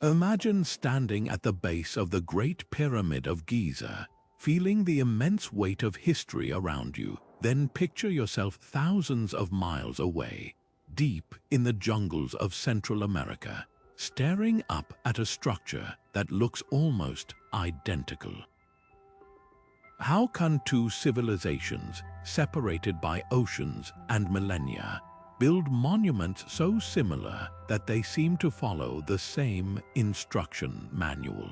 Imagine standing at the base of the Great Pyramid of Giza, feeling the immense weight of history around you. Then picture yourself thousands of miles away, deep in the jungles of Central America, staring up at a structure that looks almost identical. How can two civilizations, separated by oceans and millennia, build monuments so similar that they seem to follow the same instruction manual?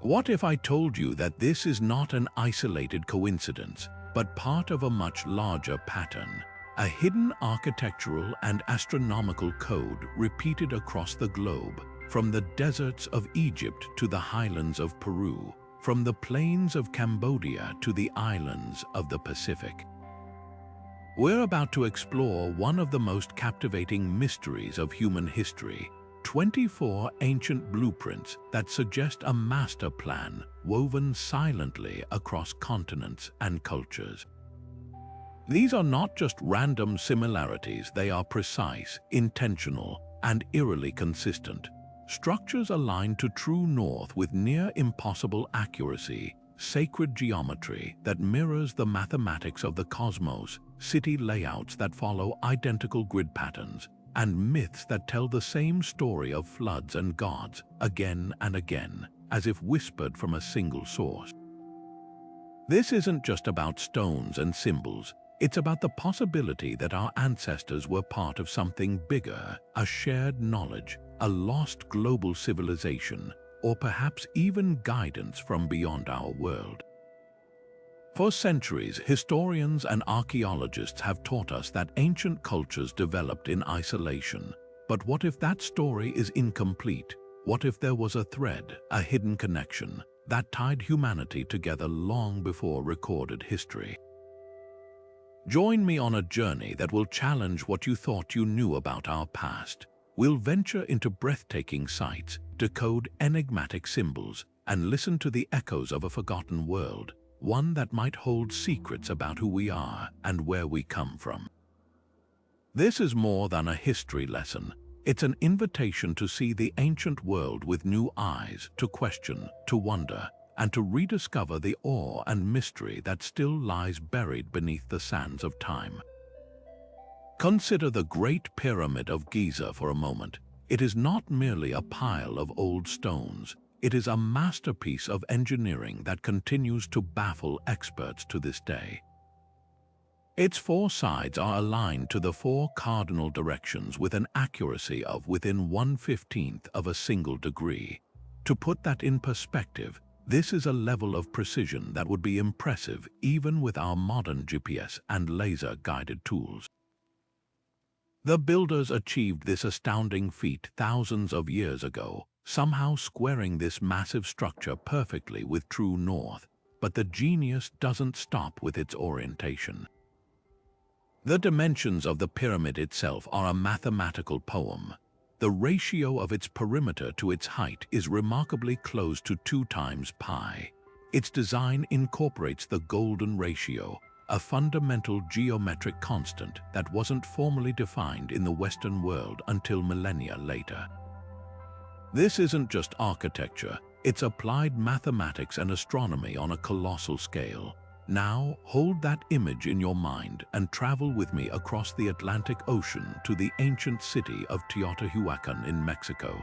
What if I told you that this is not an isolated coincidence, but part of a much larger pattern, a hidden architectural and astronomical code repeated across the globe, from the deserts of Egypt to the highlands of Peru, from the plains of Cambodia to the islands of the Pacific? We're about to explore one of the most captivating mysteries of human history, 24 ancient blueprints that suggest a master plan woven silently across continents and cultures. These are not just random similarities, they are precise, intentional, and eerily consistent. Structures aligned to true north with near-impossible accuracy, sacred geometry that mirrors the mathematics of the cosmos, city layouts that follow identical grid patterns, and myths that tell the same story of floods and gods again and again, as if whispered from a single source. This isn't just about stones and symbols, it's about the possibility that our ancestors were part of something bigger, a shared knowledge, a lost global civilization, or perhaps even guidance from beyond our world. For centuries, historians and archaeologists have taught us that ancient cultures developed in isolation. But what if that story is incomplete? What if there was a thread, a hidden connection, that tied humanity together long before recorded history? Join me on a journey that will challenge what you thought you knew about our past. We'll venture into breathtaking sights, decode enigmatic symbols, and listen to the echoes of a forgotten world, one that might hold secrets about who we are and where we come from. This is more than a history lesson. It's an invitation to see the ancient world with new eyes, to question, to wonder, and to rediscover the awe and mystery that still lies buried beneath the sands of time. Consider the Great Pyramid of Giza for a moment. It is not merely a pile of old stones. It is a masterpiece of engineering that continues to baffle experts to this day. Its four sides are aligned to the four cardinal directions with an accuracy of within 1/15 of a single degree. To put that in perspective, this is a level of precision that would be impressive even with our modern GPS and laser-guided tools. The builders achieved this astounding feat thousands of years ago, somehow squaring this massive structure perfectly with true north. But the genius doesn't stop with its orientation. The dimensions of the pyramid itself are a mathematical poem. The ratio of its perimeter to its height is remarkably close to 2 times pi. Its design incorporates the golden ratio, a fundamental geometric constant that wasn't formally defined in the Western world until millennia later. This isn't just architecture, it's applied mathematics and astronomy on a colossal scale. Now, hold that image in your mind and travel with me across the Atlantic Ocean to the ancient city of Teotihuacan in Mexico.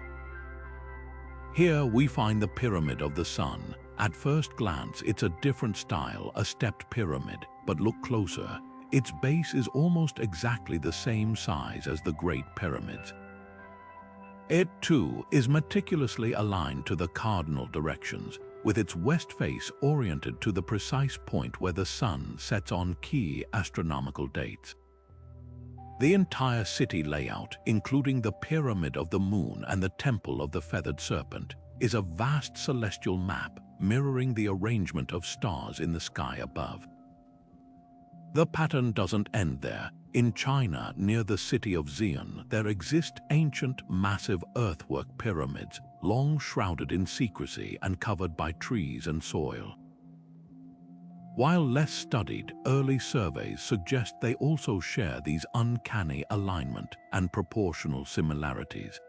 Here we find the Pyramid of the Sun. At first glance, it's a different style, a stepped pyramid, but look closer. Its base is almost exactly the same size as the Great Pyramids. It, too, is meticulously aligned to the cardinal directions, with its west face oriented to the precise point where the sun sets on key astronomical dates. The entire city layout, including the Pyramid of the Moon and the Temple of the Feathered Serpent, is a vast celestial map mirroring the arrangement of stars in the sky above. The pattern doesn't end there. In China, near the city of Xi'an, there exist ancient, massive earthwork pyramids, long shrouded in secrecy and covered by trees and soil. While less studied, early surveys suggest they also share these uncanny alignment and proportional similarities.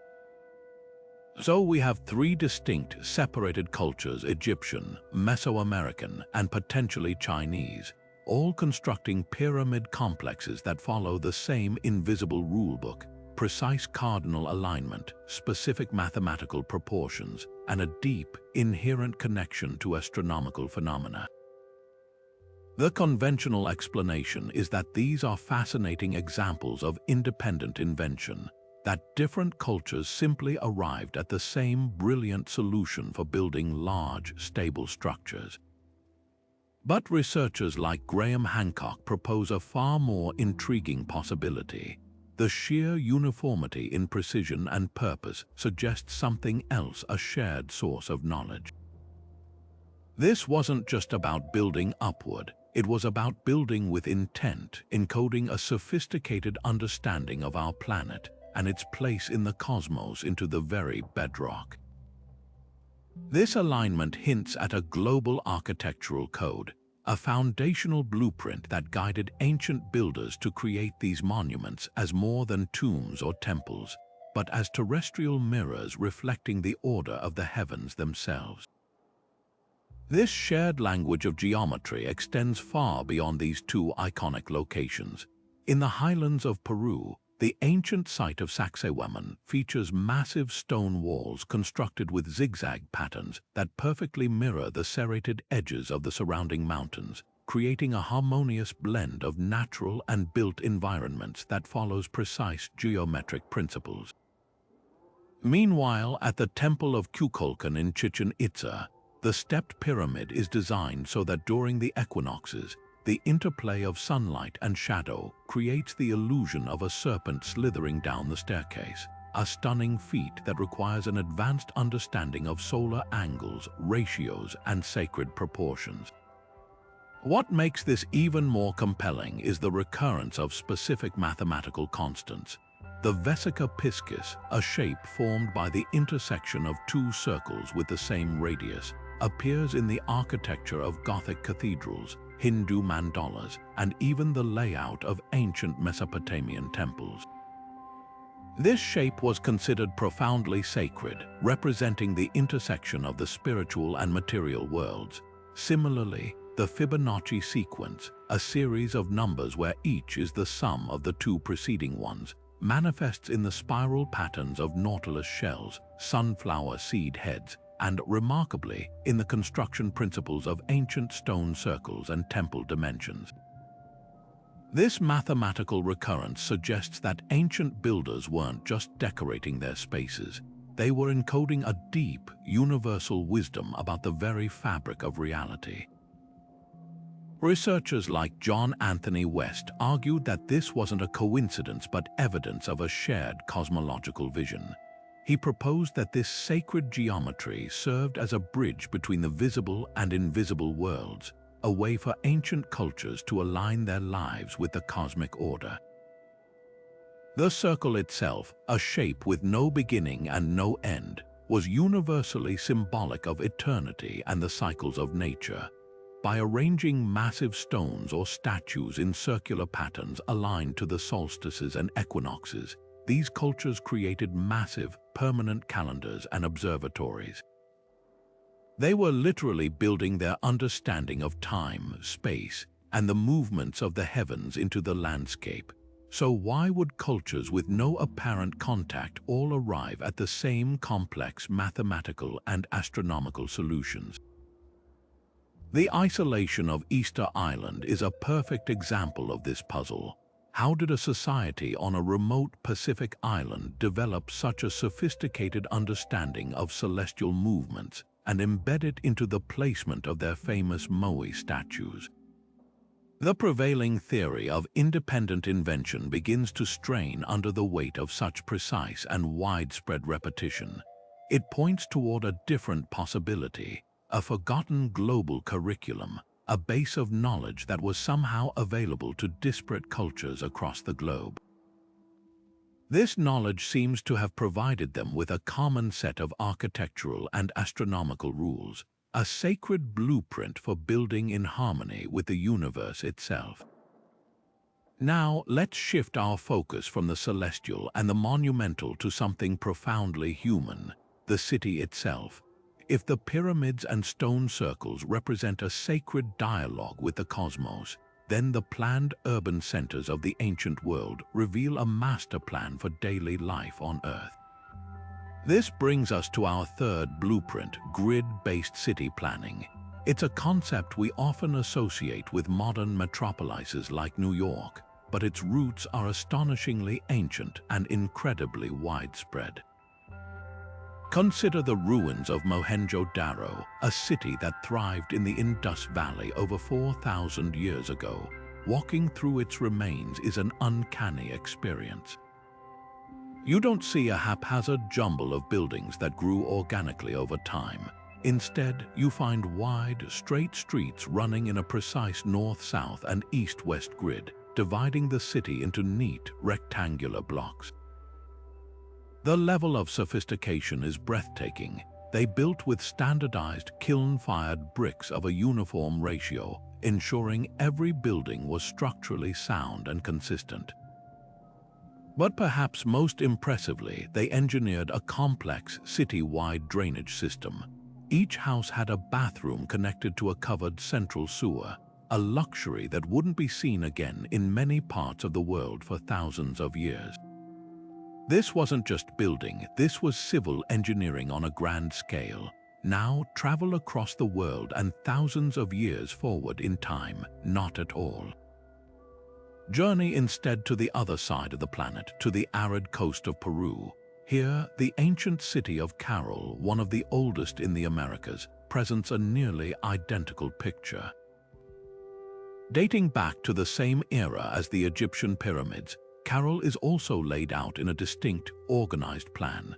So we have three distinct, separated cultures: Egyptian, Mesoamerican, and potentially Chinese, all constructing pyramid complexes that follow the same invisible rulebook: precise cardinal alignment, specific mathematical proportions, and a deep, inherent connection to astronomical phenomena. The conventional explanation is that these are fascinating examples of independent invention, that different cultures simply arrived at the same brilliant solution for building large, stable structures. But researchers like Graham Hancock propose a far more intriguing possibility. The sheer uniformity in precision and purpose suggests something else: a shared source of knowledge. This wasn't just about building upward, it was about building with intent, encoding a sophisticated understanding of our planet and its place in the cosmos into the very bedrock. This alignment hints at a global architectural code, a foundational blueprint that guided ancient builders to create these monuments as more than tombs or temples, but as terrestrial mirrors reflecting the order of the heavens themselves. This shared language of geometry extends far beyond these two iconic locations. In the highlands of Peru, the ancient site of Sacsayhuaman features massive stone walls constructed with zigzag patterns that perfectly mirror the serrated edges of the surrounding mountains, creating a harmonious blend of natural and built environments that follows precise geometric principles. Meanwhile, at the Temple of Kukulkan in Chichen Itza, the stepped pyramid is designed so that during the equinoxes, the interplay of sunlight and shadow creates the illusion of a serpent slithering down the staircase, a stunning feat that requires an advanced understanding of solar angles, ratios, and sacred proportions. What makes this even more compelling is the recurrence of specific mathematical constants. The vesica piscis, a shape formed by the intersection of two circles with the same radius, appears in the architecture of Gothic cathedrals, Hindu mandalas, and even the layout of ancient Mesopotamian temples. This shape was considered profoundly sacred, representing the intersection of the spiritual and material worlds. Similarly, the Fibonacci sequence, a series of numbers where each is the sum of the two preceding ones, manifests in the spiral patterns of nautilus shells, sunflower seed heads, and, remarkably, in the construction principles of ancient stone circles and temple dimensions. This mathematical recurrence suggests that ancient builders weren't just decorating their spaces, they were encoding a deep, universal wisdom about the very fabric of reality. Researchers like John Anthony West argued that this wasn't a coincidence but evidence of a shared cosmological vision. He proposed that this sacred geometry served as a bridge between the visible and invisible worlds, a way for ancient cultures to align their lives with the cosmic order. The circle itself, a shape with no beginning and no end, was universally symbolic of eternity and the cycles of nature. By arranging massive stones or statues in circular patterns aligned to the solstices and equinoxes, these cultures created massive, permanent calendars and observatories. They were literally building their understanding of time, space, and the movements of the heavens into the landscape. So why would cultures with no apparent contact all arrive at the same complex mathematical and astronomical solutions? The isolation of Easter Island is a perfect example of this puzzle. How did a society on a remote Pacific island develop such a sophisticated understanding of celestial movements and embed it into the placement of their famous Moai statues? The prevailing theory of independent invention begins to strain under the weight of such precise and widespread repetition. It points toward a different possibility, a forgotten global curriculum, a base of knowledge that was somehow available to disparate cultures across the globe. This knowledge seems to have provided them with a common set of architectural and astronomical rules, a sacred blueprint for building in harmony with the universe itself. Now, let's shift our focus from the celestial and the monumental to something profoundly human. the city itself. If the pyramids and stone circles represent a sacred dialogue with the cosmos, then the planned urban centers of the ancient world reveal a master plan for daily life on Earth. This brings us to our third blueprint, grid-based city planning. It's a concept we often associate with modern metropolises like New York, but its roots are astonishingly ancient and incredibly widespread. Consider the ruins of Mohenjo-Daro, a city that thrived in the Indus Valley over 4,000 years ago. Walking through its remains is an uncanny experience. You don't see a haphazard jumble of buildings that grew organically over time. Instead, you find wide, straight streets running in a precise north-south and east-west grid, dividing the city into neat, rectangular blocks. The level of sophistication is breathtaking. They built with standardized, kiln-fired bricks of a uniform ratio, ensuring every building was structurally sound and consistent. But perhaps most impressively, they engineered a complex, city-wide drainage system. Each house had a bathroom connected to a covered central sewer, a luxury that wouldn't be seen again in many parts of the world for thousands of years. This wasn't just building, this was civil engineering on a grand scale. Now travel across the world and thousands of years forward in time, not at all. Journey instead to the other side of the planet, to the arid coast of Peru. Here, the ancient city of Caral, one of the oldest in the Americas, presents a nearly identical picture. Dating back to the same era as the Egyptian pyramids, Caral is also laid out in a distinct, organized plan.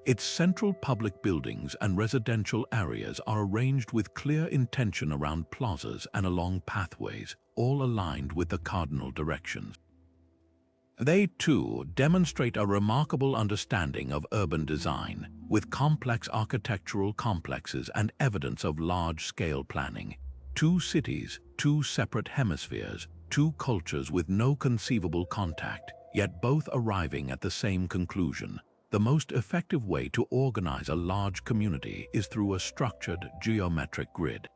Its central public buildings and residential areas are arranged with clear intention around plazas and along pathways, all aligned with the cardinal directions. They, too, demonstrate a remarkable understanding of urban design, with complex architectural complexes and evidence of large-scale planning. Two cities, two separate hemispheres, two cultures with no conceivable contact, yet both arriving at the same conclusion. The most effective way to organize a large community is through a structured geometric grid.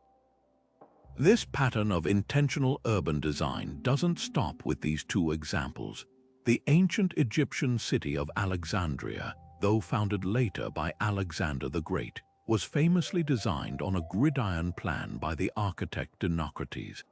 This pattern of intentional urban design doesn't stop with these two examples. The ancient Egyptian city of Alexandria, though founded later by Alexander the Great, was famously designed on a gridiron plan by the architect Dinocrates.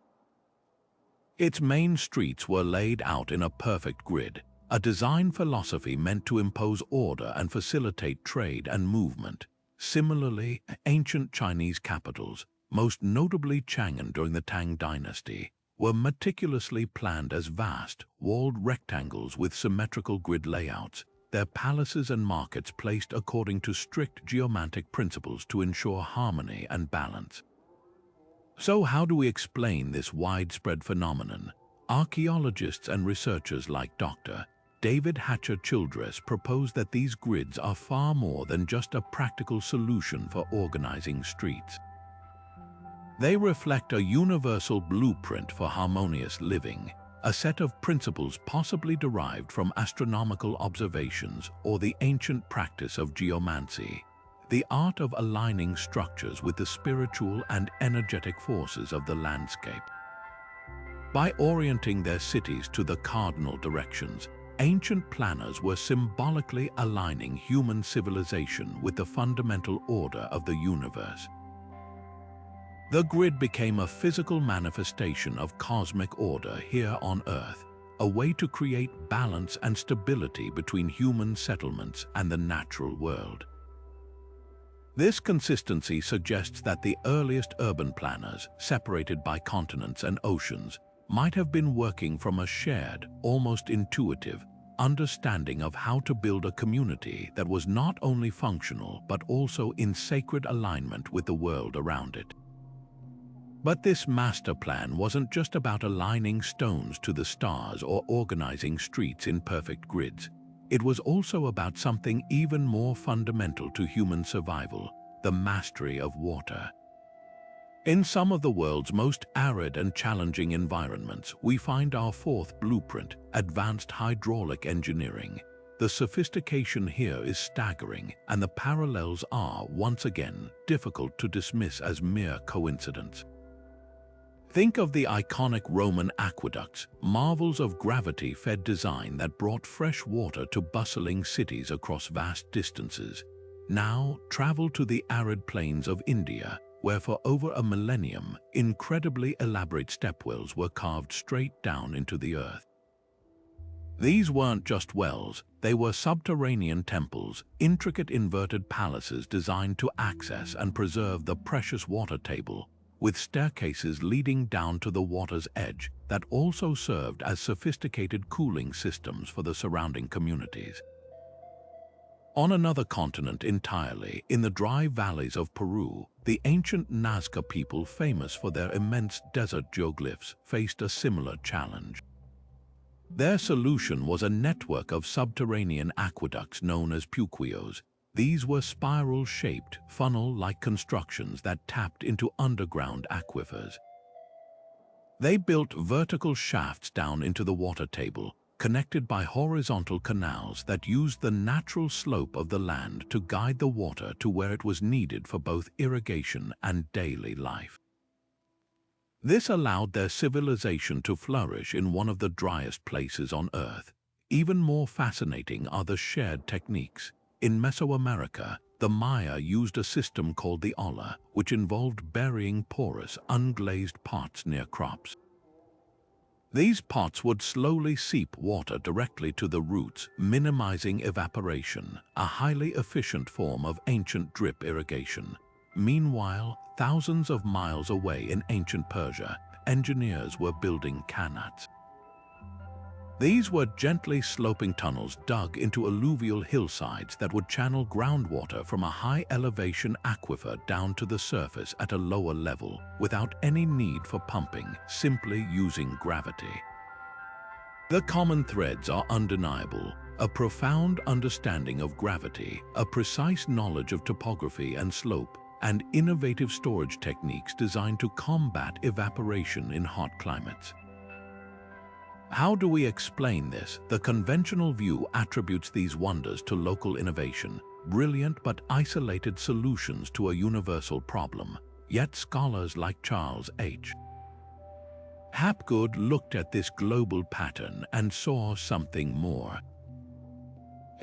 Its main streets were laid out in a perfect grid, a design philosophy meant to impose order and facilitate trade and movement. Similarly, ancient Chinese capitals, most notably Chang'an during the Tang dynasty, were meticulously planned as vast, walled rectangles with symmetrical grid layouts, their palaces and markets placed according to strict geomantic principles to ensure harmony and balance. So how do we explain this widespread phenomenon? Archaeologists and researchers like Dr. David Hatcher Childress propose that these grids are far more than just a practical solution for organizing streets. They reflect a universal blueprint for harmonious living, a set of principles possibly derived from astronomical observations or the ancient practice of geomancy, the art of aligning structures with the spiritual and energetic forces of the landscape. By orienting their cities to the cardinal directions, ancient planners were symbolically aligning human civilization with the fundamental order of the universe. The grid became a physical manifestation of cosmic order here on Earth, a way to create balance and stability between human settlements and the natural world. This consistency suggests that the earliest urban planners, separated by continents and oceans, might have been working from a shared, almost intuitive, understanding of how to build a community that was not only functional but also in sacred alignment with the world around it. But this master plan wasn't just about aligning stones to the stars or organizing streets in perfect grids. It was also about something even more fundamental to human survival, the mastery of water. In some of the world's most arid and challenging environments, we find our fourth blueprint, advanced hydraulic engineering. The sophistication here is staggering, and the parallels are, once again, difficult to dismiss as mere coincidence. Think of the iconic Roman aqueducts, marvels of gravity-fed design that brought fresh water to bustling cities across vast distances. Now, travel to the arid plains of India, where for over a millennium, incredibly elaborate stepwells were carved straight down into the earth. These weren't just wells, they were subterranean temples, intricate inverted palaces designed to access and preserve the precious water table, with staircases leading down to the water's edge that also served as sophisticated cooling systems for the surrounding communities. On another continent entirely, in the dry valleys of Peru, the ancient Nazca people, famous for their immense desert geoglyphs, faced a similar challenge. Their solution was a network of subterranean aqueducts known as puquillos. These were spiral-shaped, funnel-like constructions that tapped into underground aquifers. They built vertical shafts down into the water table, connected by horizontal canals that used the natural slope of the land to guide the water to where it was needed for both irrigation and daily life. This allowed their civilization to flourish in one of the driest places on Earth. Even more fascinating are the shared techniques. In Mesoamerica, the Maya used a system called the olla, which involved burying porous, unglazed pots near crops. These pots would slowly seep water directly to the roots, minimizing evaporation, a highly efficient form of ancient drip irrigation. Meanwhile, thousands of miles away in ancient Persia, engineers were building canals. These were gently sloping tunnels dug into alluvial hillsides that would channel groundwater from a high-elevation aquifer down to the surface at a lower level, without any need for pumping, simply using gravity. The common threads are undeniable: a profound understanding of gravity, a precise knowledge of topography and slope, and innovative storage techniques designed to combat evaporation in hot climates. How do we explain this? The conventional view attributes these wonders to local innovation, brilliant but isolated solutions to a universal problem. Yet scholars like Charles H. Hapgood looked at this global pattern and saw something more.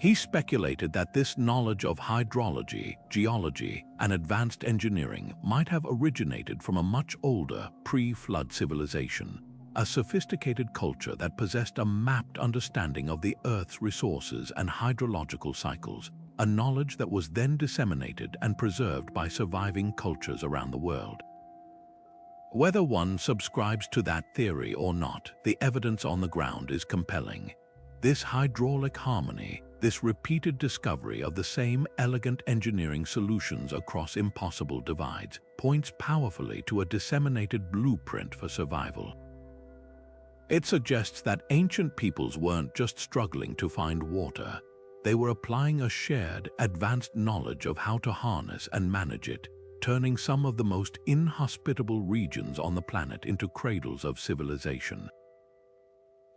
He speculated that this knowledge of hydrology, geology, and advanced engineering might have originated from a much older, pre-flood civilization, a sophisticated culture that possessed a mapped understanding of the Earth's resources and hydrological cycles, a knowledge that was then disseminated and preserved by surviving cultures around the world. Whether one subscribes to that theory or not, the evidence on the ground is compelling. This hydraulic harmony, this repeated discovery of the same elegant engineering solutions across impossible divides, points powerfully to a disseminated blueprint for survival. It suggests that ancient peoples weren't just struggling to find water. They were applying a shared, advanced knowledge of how to harness and manage it, turning some of the most inhospitable regions on the planet into cradles of civilization.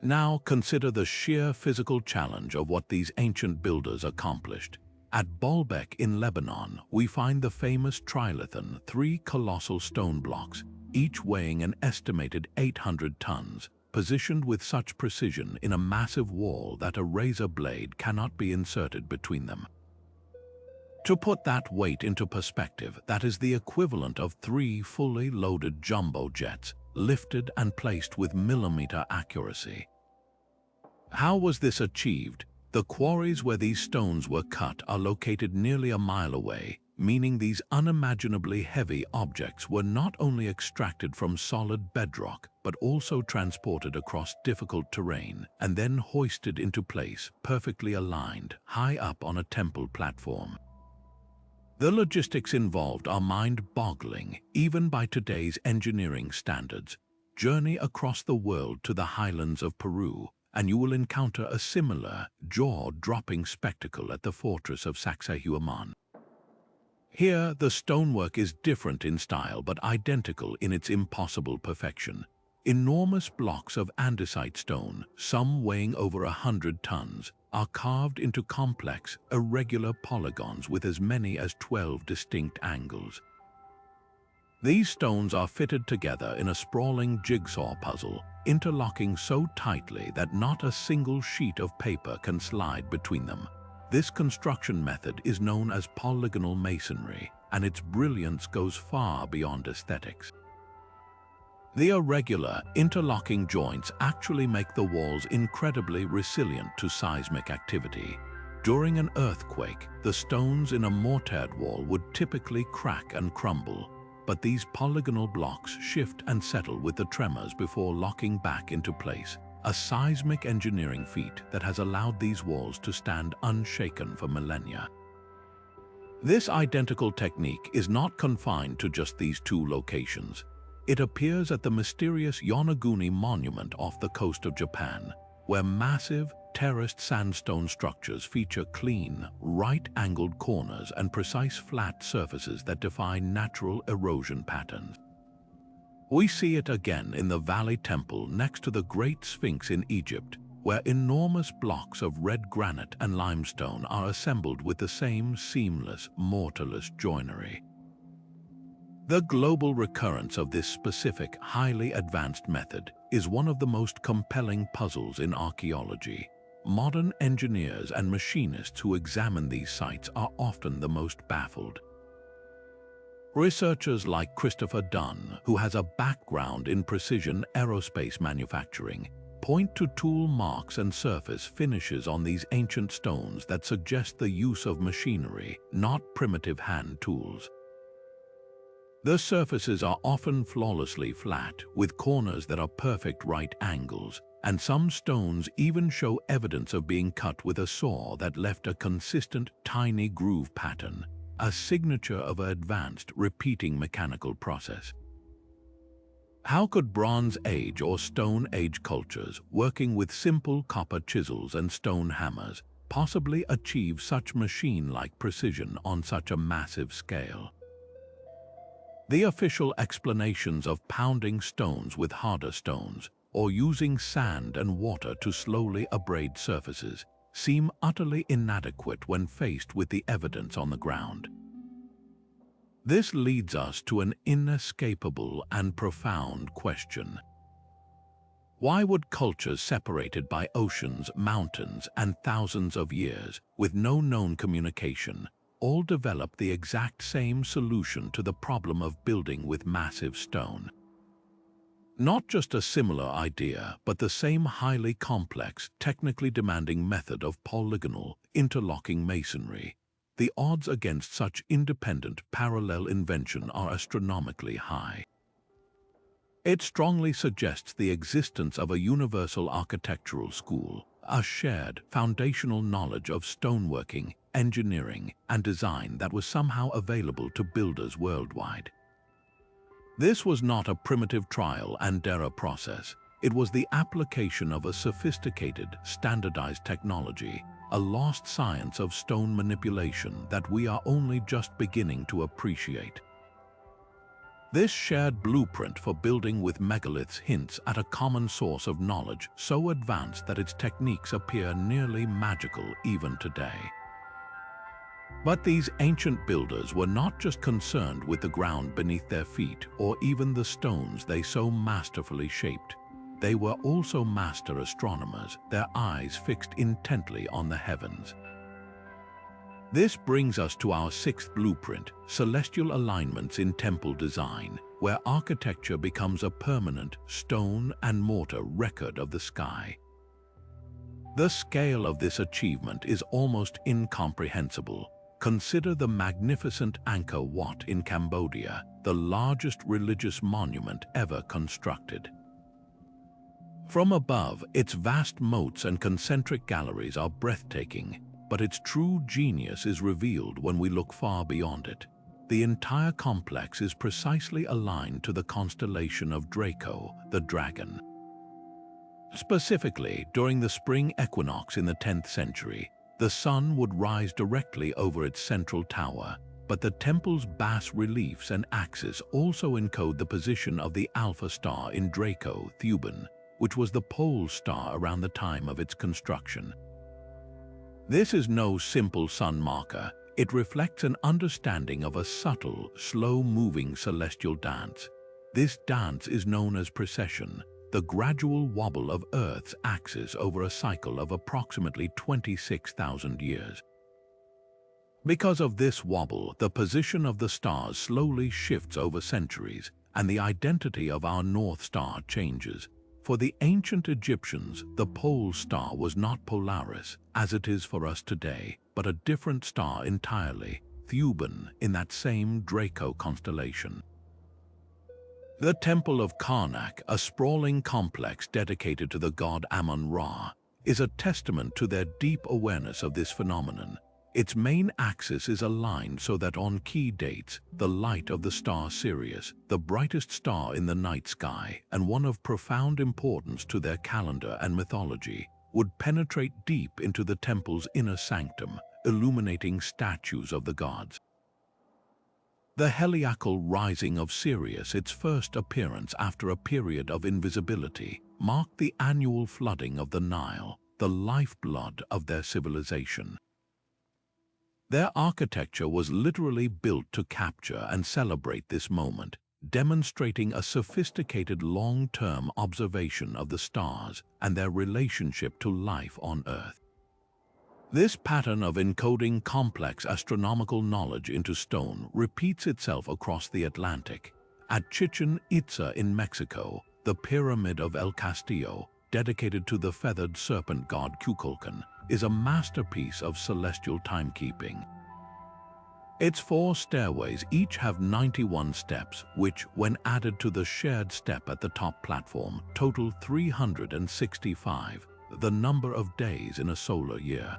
Now consider the sheer physical challenge of what these ancient builders accomplished. At Baalbek in Lebanon, we find the famous trilithon, 3 colossal stone blocks, each weighing an estimated 800 tons, positioned with such precision in a massive wall that a razor blade cannot be inserted between them. To put that weight into perspective, that is the equivalent of 3 fully loaded jumbo jets, lifted and placed with millimeter accuracy. How was this achieved? The quarries where these stones were cut are located nearly a mile away, meaning these unimaginably heavy objects were not only extracted from solid bedrock, but also transported across difficult terrain and then hoisted into place, perfectly aligned, high up on a temple platform. The logistics involved are mind-boggling, even by today's engineering standards. Journey across the world to the highlands of Peru, and you will encounter a similar, jaw-dropping spectacle at the fortress of Sacsayhuaman. Here, the stonework is different in style but identical in its impossible perfection. Enormous blocks of andesite stone, some weighing over 100 tons, are carved into complex, irregular polygons with as many as 12 distinct angles. These stones are fitted together in a sprawling jigsaw puzzle, interlocking so tightly that not a single sheet of paper can slide between them. This construction method is known as polygonal masonry, and its brilliance goes far beyond aesthetics. The irregular, interlocking joints actually make the walls incredibly resilient to seismic activity. During an earthquake, the stones in a mortared wall would typically crack and crumble, but these polygonal blocks shift and settle with the tremors before locking back into place, a seismic engineering feat that has allowed these walls to stand unshaken for millennia. This identical technique is not confined to just these two locations. It appears at the mysterious Yonaguni monument off the coast of Japan, where massive, terraced sandstone structures feature clean, right-angled corners and precise flat surfaces that defy natural erosion patterns. We see it again in the Valley Temple next to the Great Sphinx in Egypt, where enormous blocks of red granite and limestone are assembled with the same seamless, mortarless joinery. The global recurrence of this specific, highly advanced method is one of the most compelling puzzles in archaeology. Modern engineers and machinists who examine these sites are often the most baffled. Researchers like Christopher Dunn, who has a background in precision aerospace manufacturing, point to tool marks and surface finishes on these ancient stones that suggest the use of machinery, not primitive hand tools. The surfaces are often flawlessly flat, with corners that are perfect right angles, and some stones even show evidence of being cut with a saw that left a consistent, tiny groove pattern, a signature of an advanced, repeating mechanical process. How could Bronze Age or Stone Age cultures, working with simple copper chisels and stone hammers, possibly achieve such machine-like precision on such a massive scale? The official explanations of pounding stones with harder stones, or using sand and water to slowly abrade surfaces, seem utterly inadequate when faced with the evidence on the ground. This leads us to an inescapable and profound question. Why would cultures separated by oceans, mountains, and thousands of years, with no known communication, all develop the exact same solution to the problem of building with massive stone? Not just a similar idea, but the same highly complex, technically demanding method of polygonal, interlocking masonry. The odds against such independent, parallel invention are astronomically high. It strongly suggests the existence of a universal architectural school, a shared, foundational knowledge of stoneworking, engineering, and design that was somehow available to builders worldwide. This was not a primitive trial and error process. It was the application of a sophisticated, standardized technology, a lost science of stone manipulation that we are only just beginning to appreciate. This shared blueprint for building with megaliths hints at a common source of knowledge so advanced that its techniques appear nearly magical even today. But these ancient builders were not just concerned with the ground beneath their feet or even the stones they so masterfully shaped. They were also master astronomers, their eyes fixed intently on the heavens. This brings us to our sixth blueprint, celestial alignments in temple design, where architecture becomes a permanent stone and mortar record of the sky. The scale of this achievement is almost incomprehensible. Consider the magnificent Angkor Wat in Cambodia, the largest religious monument ever constructed. From above, its vast moats and concentric galleries are breathtaking, but its true genius is revealed when we look far beyond it. The entire complex is precisely aligned to the constellation of Draco, the dragon. Specifically, during the spring equinox in the 10th century, the sun would rise directly over its central tower, but the temple's bas-reliefs and axes also encode the position of the Alpha star in Draco, Thuban, which was the pole star around the time of its construction. This is no simple sun marker. It reflects an understanding of a subtle, slow-moving celestial dance. This dance is known as precession, the gradual wobble of Earth's axis over a cycle of approximately 26,000 years. Because of this wobble, the position of the stars slowly shifts over centuries, and the identity of our North Star changes. For the ancient Egyptians, the pole star was not Polaris, as it is for us today, but a different star entirely, Thuban, in that same Draco constellation. The Temple of Karnak, a sprawling complex dedicated to the god Amun-Ra, is a testament to their deep awareness of this phenomenon. Its main axis is aligned so that on key dates, the light of the star Sirius, the brightest star in the night sky and one of profound importance to their calendar and mythology, would penetrate deep into the temple's inner sanctum, illuminating statues of the gods. The heliacal rising of Sirius, its first appearance after a period of invisibility, marked the annual flooding of the Nile, the lifeblood of their civilization. Their architecture was literally built to capture and celebrate this moment, demonstrating a sophisticated long-term observation of the stars and their relationship to life on Earth. This pattern of encoding complex astronomical knowledge into stone repeats itself across the Atlantic. At Chichen Itza in Mexico, the Pyramid of El Castillo, dedicated to the feathered serpent god Kukulkan, is a masterpiece of celestial timekeeping. Its 4 stairways each have 91 steps, which, when added to the shared step at the top platform, total 365, the number of days in a solar year.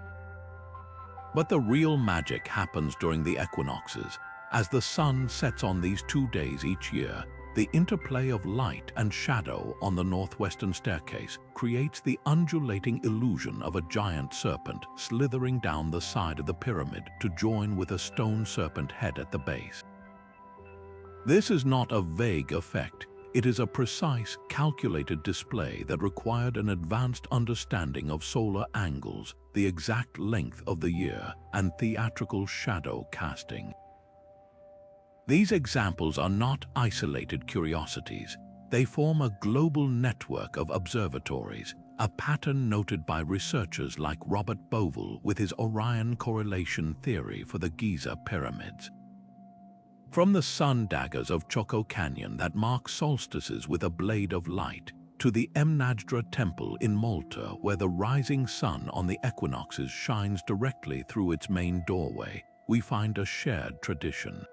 But the real magic happens during the equinoxes. As the sun sets on these 2 days each year, the interplay of light and shadow on the northwestern staircase creates the undulating illusion of a giant serpent slithering down the side of the pyramid to join with a stone serpent head at the base. This is not a vague effect. It is a precise, calculated display that required an advanced understanding of solar angles, the exact length of the year, and theatrical shadow casting. These examples are not isolated curiosities. They form a global network of observatories, a pattern noted by researchers like Robert Bovell with his Orion correlation theory for the Giza pyramids. From the sun daggers of Choco Canyon that mark solstices with a blade of light, to the Mnajdra Temple in Malta where the rising sun on the equinoxes shines directly through its main doorway, we find a shared tradition.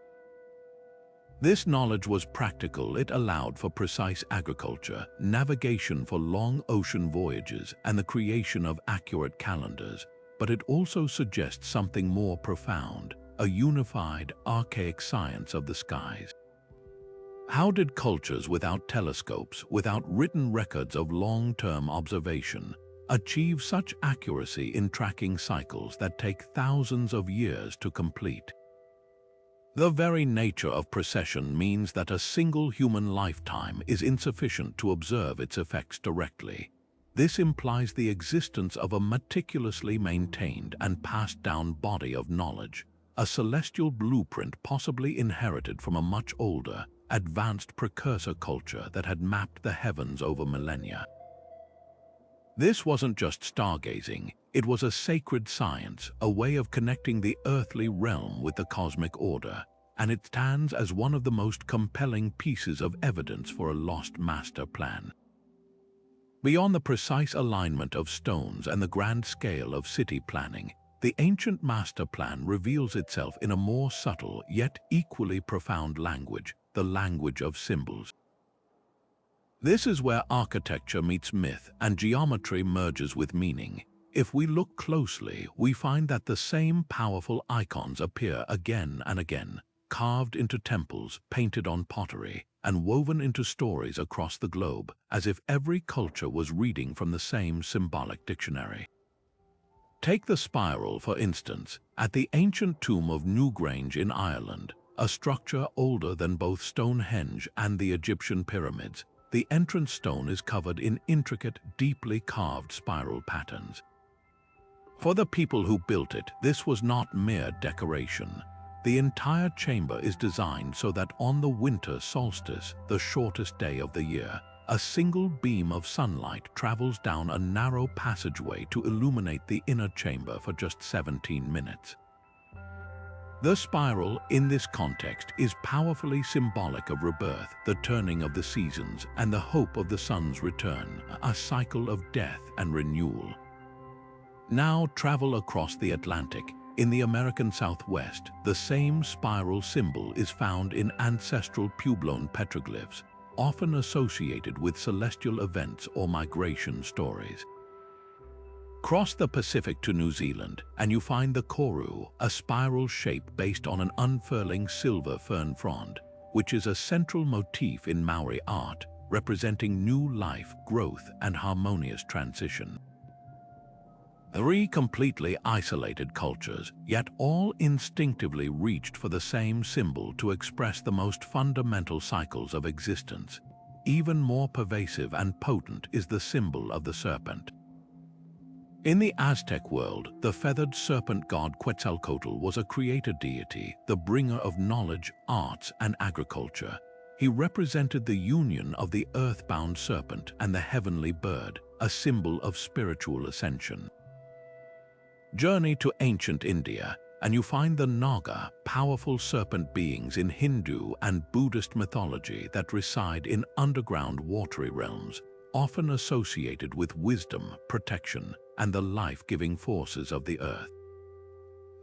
This knowledge was practical. It allowed for precise agriculture, navigation for long ocean voyages, and the creation of accurate calendars. But it also suggests something more profound, a unified, archaic science of the skies. How did cultures without telescopes, without written records of long-term observation, achieve such accuracy in tracking cycles that take thousands of years to complete? The very nature of precession means that a single human lifetime is insufficient to observe its effects directly. This implies the existence of a meticulously maintained and passed down body of knowledge, a celestial blueprint possibly inherited from a much older, advanced precursor culture that had mapped the heavens over millennia. This wasn't just stargazing, it was a sacred science, a way of connecting the earthly realm with the cosmic order, and it stands as one of the most compelling pieces of evidence for a lost master plan. Beyond the precise alignment of stones and the grand scale of city planning, the ancient master plan reveals itself in a more subtle yet equally profound language, the language of symbols. This is where architecture meets myth and geometry merges with meaning. If we look closely, we find that the same powerful icons appear again and again, carved into temples, painted on pottery, and woven into stories across the globe, as if every culture was reading from the same symbolic dictionary. Take the spiral, for instance, at the ancient tomb of Newgrange in Ireland, a structure older than both Stonehenge and the Egyptian pyramids. The entrance stone is covered in intricate, deeply carved spiral patterns. For the people who built it, this was not mere decoration. The entire chamber is designed so that on the winter solstice, the shortest day of the year, a single beam of sunlight travels down a narrow passageway to illuminate the inner chamber for just 17 minutes. The spiral, in this context, is powerfully symbolic of rebirth, the turning of the seasons, and the hope of the sun's return, a cycle of death and renewal. Now travel across the Atlantic. In the American Southwest, the same spiral symbol is found in ancestral Puebloan petroglyphs, often associated with celestial events or migration stories. Cross the Pacific to New Zealand, and you find the koru, a spiral shape based on an unfurling silver fern frond, which is a central motif in Maori art, representing new life, growth, and harmonious transition. 3 completely isolated cultures, yet all instinctively reached for the same symbol to express the most fundamental cycles of existence. Even more pervasive and potent is the symbol of the serpent. In the Aztec world, the feathered serpent god Quetzalcoatl was a creator deity, the bringer of knowledge, arts, and agriculture. He represented the union of the earthbound serpent and the heavenly bird, a symbol of spiritual ascension. Journey to ancient India, and you find the Naga, powerful serpent beings in Hindu and Buddhist mythology that reside in underground watery realms, often associated with wisdom, protection, and the life-giving forces of the earth.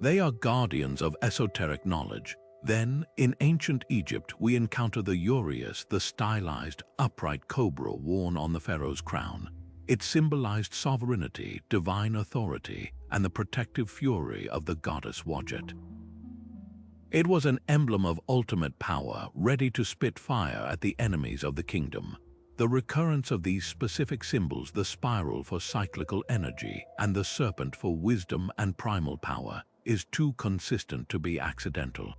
They are guardians of esoteric knowledge. Then, in ancient Egypt, we encounter the uraeus, the stylized, upright cobra worn on the pharaoh's crown. It symbolized sovereignty, divine authority, and the protective fury of the goddess Wadjet. It was an emblem of ultimate power, ready to spit fire at the enemies of the kingdom. The recurrence of these specific symbols, the spiral for cyclical energy and the serpent for wisdom and primal power, is too consistent to be accidental.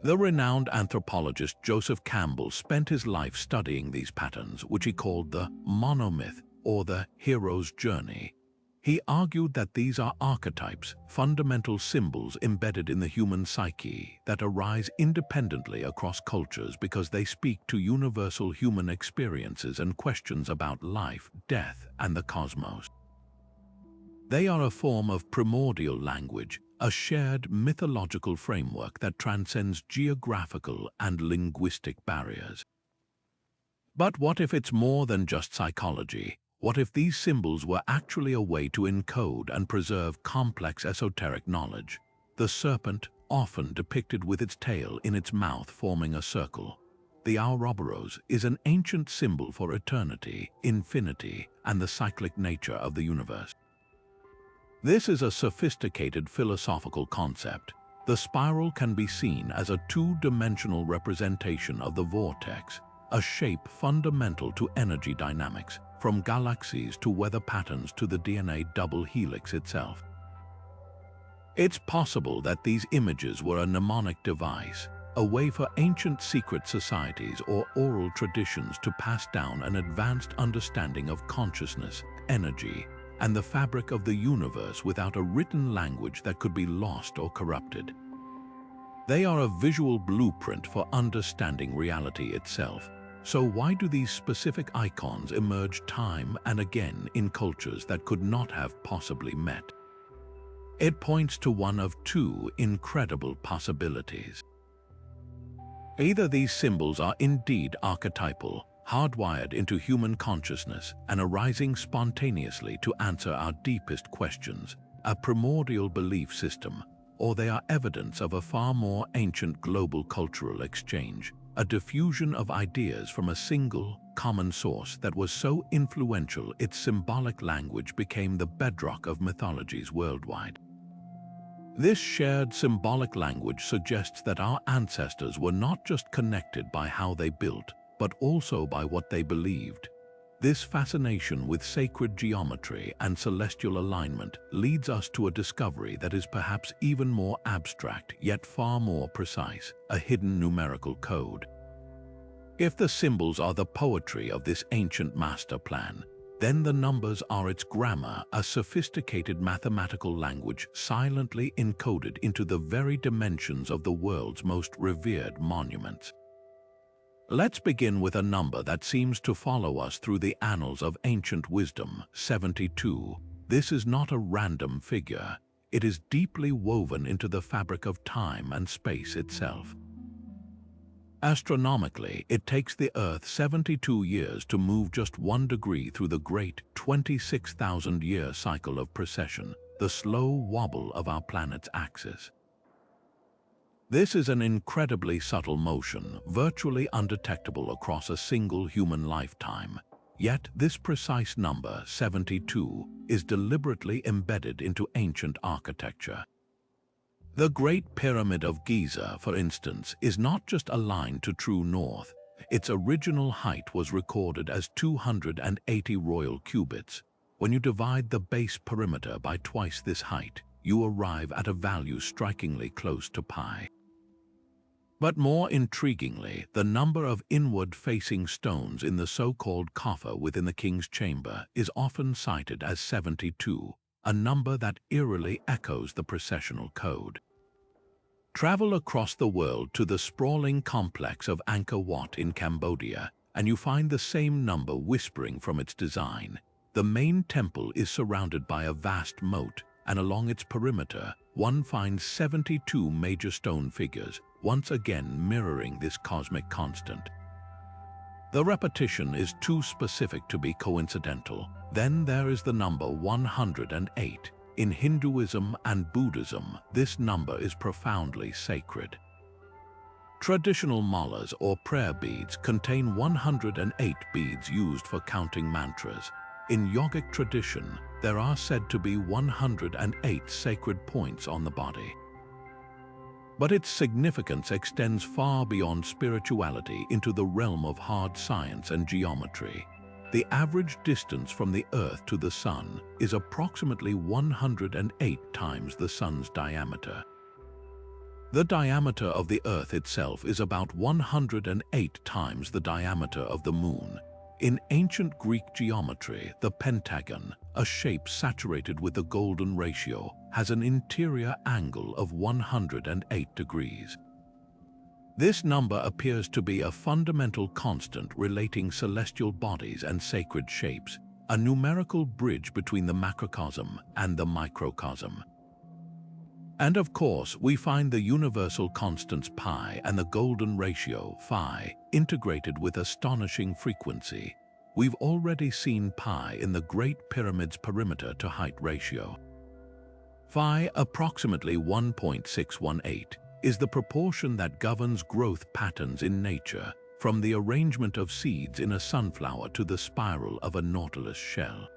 The renowned anthropologist Joseph Campbell spent his life studying these patterns, which he called the monomyth, or the hero's journey. He argued that these are archetypes, fundamental symbols embedded in the human psyche that arise independently across cultures because they speak to universal human experiences and questions about life, death, and the cosmos. They are a form of primordial language, a shared mythological framework that transcends geographical and linguistic barriers. But what if it's more than just psychology? What if these symbols were actually a way to encode and preserve complex esoteric knowledge? The serpent, often depicted with its tail in its mouth forming a circle. The Ouroboros is an ancient symbol for eternity, infinity, and the cyclic nature of the universe. This is a sophisticated philosophical concept. The spiral can be seen as a two-dimensional representation of the vortex, a shape fundamental to energy dynamics, from galaxies to weather patterns to the DNA double helix itself. It's possible that these images were a mnemonic device, a way for ancient secret societies or oral traditions to pass down an advanced understanding of consciousness, energy, and the fabric of the universe without a written language that could be lost or corrupted. They are a visual blueprint for understanding reality itself. So why do these specific icons emerge time and again in cultures that could not have possibly met? It points to one of two incredible possibilities. Either these symbols are indeed archetypal, hardwired into human consciousness and arising spontaneously to answer our deepest questions, a primordial belief system, or they are evidence of a far more ancient global cultural exchange, a diffusion of ideas from a single, common source that was so influential its symbolic language became the bedrock of mythologies worldwide. This shared symbolic language suggests that our ancestors were not just connected by how they built, but also by what they believed. This fascination with sacred geometry and celestial alignment leads us to a discovery that is perhaps even more abstract, yet far more precise, a hidden numerical code. If the symbols are the poetry of this ancient master plan, then the numbers are its grammar, a sophisticated mathematical language silently encoded into the very dimensions of the world's most revered monuments. Let's begin with a number that seems to follow us through the annals of ancient wisdom, 72. This is not a random figure. It is deeply woven into the fabric of time and space itself. Astronomically, it takes the Earth 72 years to move just 1 degree through the great 26,000-year cycle of precession, the slow wobble of our planet's axis. This is an incredibly subtle motion, virtually undetectable across a single human lifetime. Yet this precise number, 72, is deliberately embedded into ancient architecture. The Great Pyramid of Giza, for instance, is not just aligned to true north. Its original height was recorded as 280 royal cubits. When you divide the base perimeter by twice this height, you arrive at a value strikingly close to pi. But more intriguingly, the number of inward-facing stones in the so-called coffer within the king's chamber is often cited as 72, a number that eerily echoes the precessional code. Travel across the world to the sprawling complex of Angkor Wat in Cambodia, and you find the same number whispering from its design. The main temple is surrounded by a vast moat, and along its perimeter, one finds 72 major stone figures, once again mirroring this cosmic constant. The repetition is too specific to be coincidental. Then there is the number 108. In Hinduism and Buddhism, this number is profoundly sacred. Traditional malas or prayer beads contain 108 beads used for counting mantras. In yogic tradition, there are said to be 108 sacred points on the body. But its significance extends far beyond spirituality into the realm of hard science and geometry. The average distance from the Earth to the Sun is approximately 108 times the Sun's diameter. The diameter of the Earth itself is about 108 times the diameter of the Moon. In ancient Greek geometry, the pentagon, a shape saturated with the golden ratio, has an interior angle of 108 degrees. This number appears to be a fundamental constant relating celestial bodies and sacred shapes, a numerical bridge between the macrocosm and the microcosm. And of course, we find the universal constants pi and the golden ratio phi integrated with astonishing frequency. We've already seen pi in the Great Pyramid's perimeter to height ratio. Phi, approximately 1.618, is the proportion that governs growth patterns in nature, from the arrangement of seeds in a sunflower to the spiral of a nautilus shell.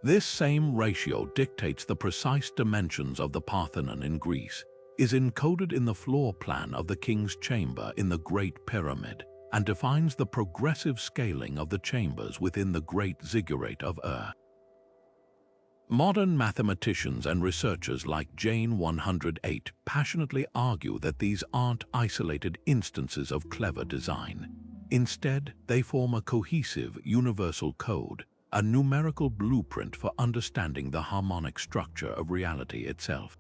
This same ratio dictates the precise dimensions of the Parthenon in Greece, is encoded in the floor plan of the king's chamber in the Great Pyramid, and defines the progressive scaling of the chambers within the Great Ziggurat of Ur. Modern mathematicians and researchers like Jane 108 passionately argue that these aren't isolated instances of clever design. Instead, they form a cohesive, universal code, a numerical blueprint for understanding the harmonic structure of reality itself.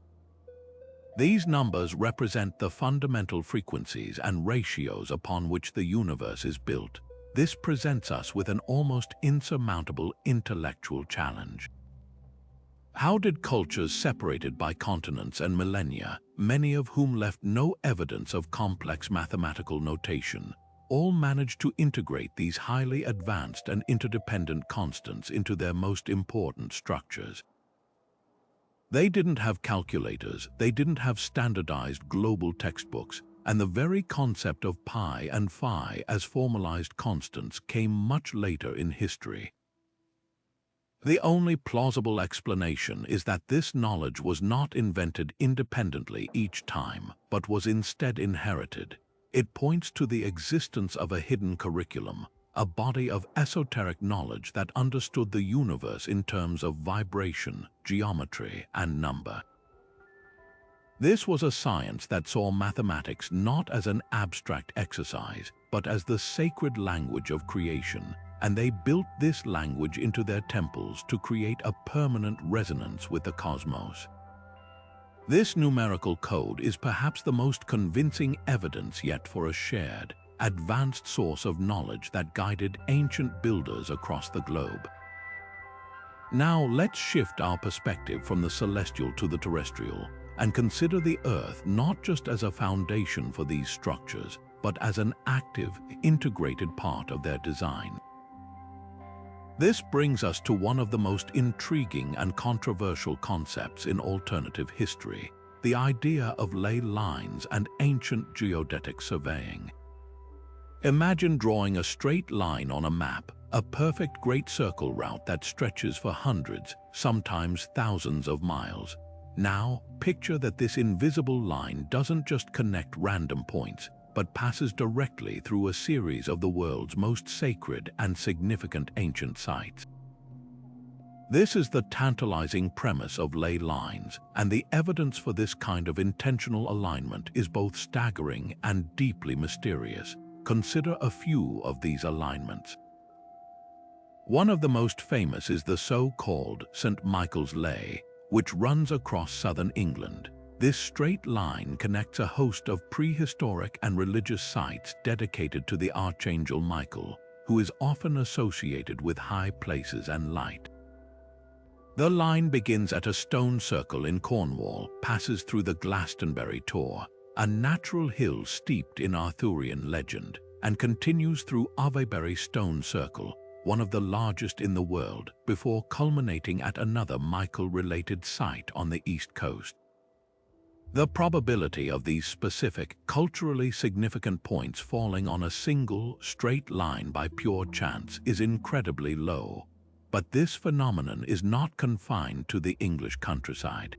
These numbers represent the fundamental frequencies and ratios upon which the universe is built. This presents us with an almost insurmountable intellectual challenge. How did cultures separated by continents and millennia, many of whom left no evidence of complex mathematical notation, all managed to integrate these highly advanced and interdependent constants into their most important structures? They didn't have calculators, they didn't have standardized global textbooks, and the very concept of pi and phi as formalized constants came much later in history. The only plausible explanation is that this knowledge was not invented independently each time, but was instead inherited. It points to the existence of a hidden curriculum, a body of esoteric knowledge that understood the universe in terms of vibration, geometry, and number. This was a science that saw mathematics not as an abstract exercise, but as the sacred language of creation, and they built this language into their temples to create a permanent resonance with the cosmos. This numerical code is perhaps the most convincing evidence yet for a shared, advanced source of knowledge that guided ancient builders across the globe. Now let's shift our perspective from the celestial to the terrestrial and consider the Earth not just as a foundation for these structures, but as an active, integrated part of their design. This brings us to one of the most intriguing and controversial concepts in alternative history, the idea of ley lines and ancient geodetic surveying. Imagine drawing a straight line on a map, a perfect great circle route that stretches for hundreds, sometimes thousands of miles. Now, picture that this invisible line doesn't just connect random points, but passes directly through a series of the world's most sacred and significant ancient sites. This is the tantalizing premise of ley lines, and the evidence for this kind of intentional alignment is both staggering and deeply mysterious. Consider a few of these alignments. One of the most famous is the so-called St. Michael's Ley, which runs across southern England. This straight line connects a host of prehistoric and religious sites dedicated to the Archangel Michael, who is often associated with high places and light. The line begins at a stone circle in Cornwall, passes through the Glastonbury Tor, a natural hill steeped in Arthurian legend, and continues through Avebury Stone Circle, one of the largest in the world, before culminating at another Michael-related site on the East Coast. The probability of these specific, culturally significant points falling on a single, straight line by pure chance is incredibly low. But this phenomenon is not confined to the English countryside.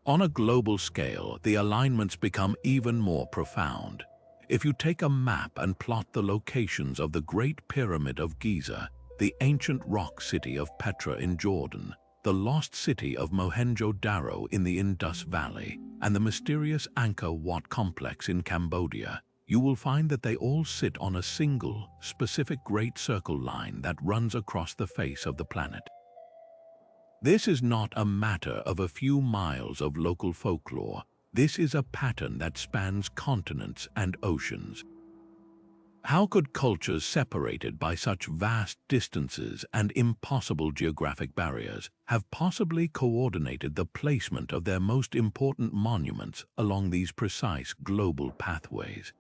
On a global scale, the alignments become even more profound. If you take a map and plot the locations of the Great Pyramid of Giza, the ancient rock city of Petra in Jordan, the lost city of Mohenjo-Daro in the Indus Valley, and the mysterious Angkor Wat complex in Cambodia, you will find that they all sit on a single, specific great circle line that runs across the face of the planet. This is not a matter of a few miles of local folklore. This is a pattern that spans continents and oceans. How could cultures separated by such vast distances and impossible geographic barriers have possibly coordinated the placement of their most important monuments along these precise global pathways?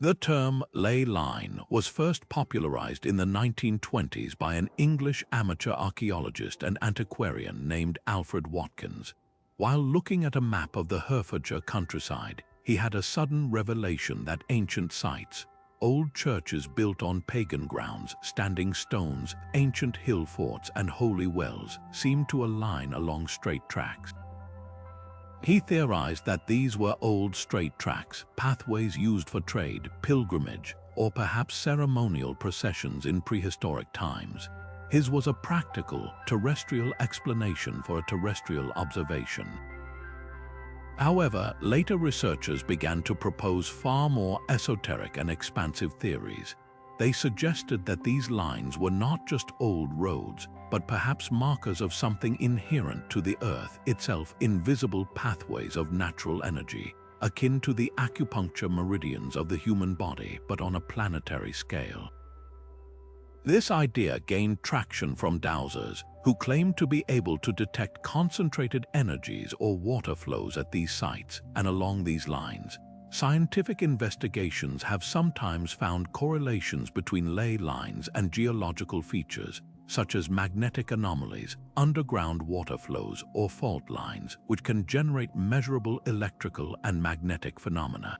The term ley line was first popularized in the 1920s by an English amateur archaeologist and antiquarian named Alfred Watkins. While looking at a map of the Herefordshire countryside, he had a sudden revelation that ancient sites, old churches built on pagan grounds, standing stones, ancient hill forts, and holy wells seemed to align along straight tracks. He theorized that these were old straight tracks, pathways used for trade, pilgrimage, or perhaps ceremonial processions in prehistoric times. His was a practical, terrestrial explanation for a terrestrial observation. However, later researchers began to propose far more esoteric and expansive theories. They suggested that these lines were not just old roads, but perhaps markers of something inherent to the Earth itself, invisible pathways of natural energy, akin to the acupuncture meridians of the human body, but on a planetary scale. This idea gained traction from dowsers, who claimed to be able to detect concentrated energies or water flows at these sites and along these lines. Scientific investigations have sometimes found correlations between ley lines and geological features, such as magnetic anomalies, underground water flows, or fault lines, which can generate measurable electrical and magnetic phenomena.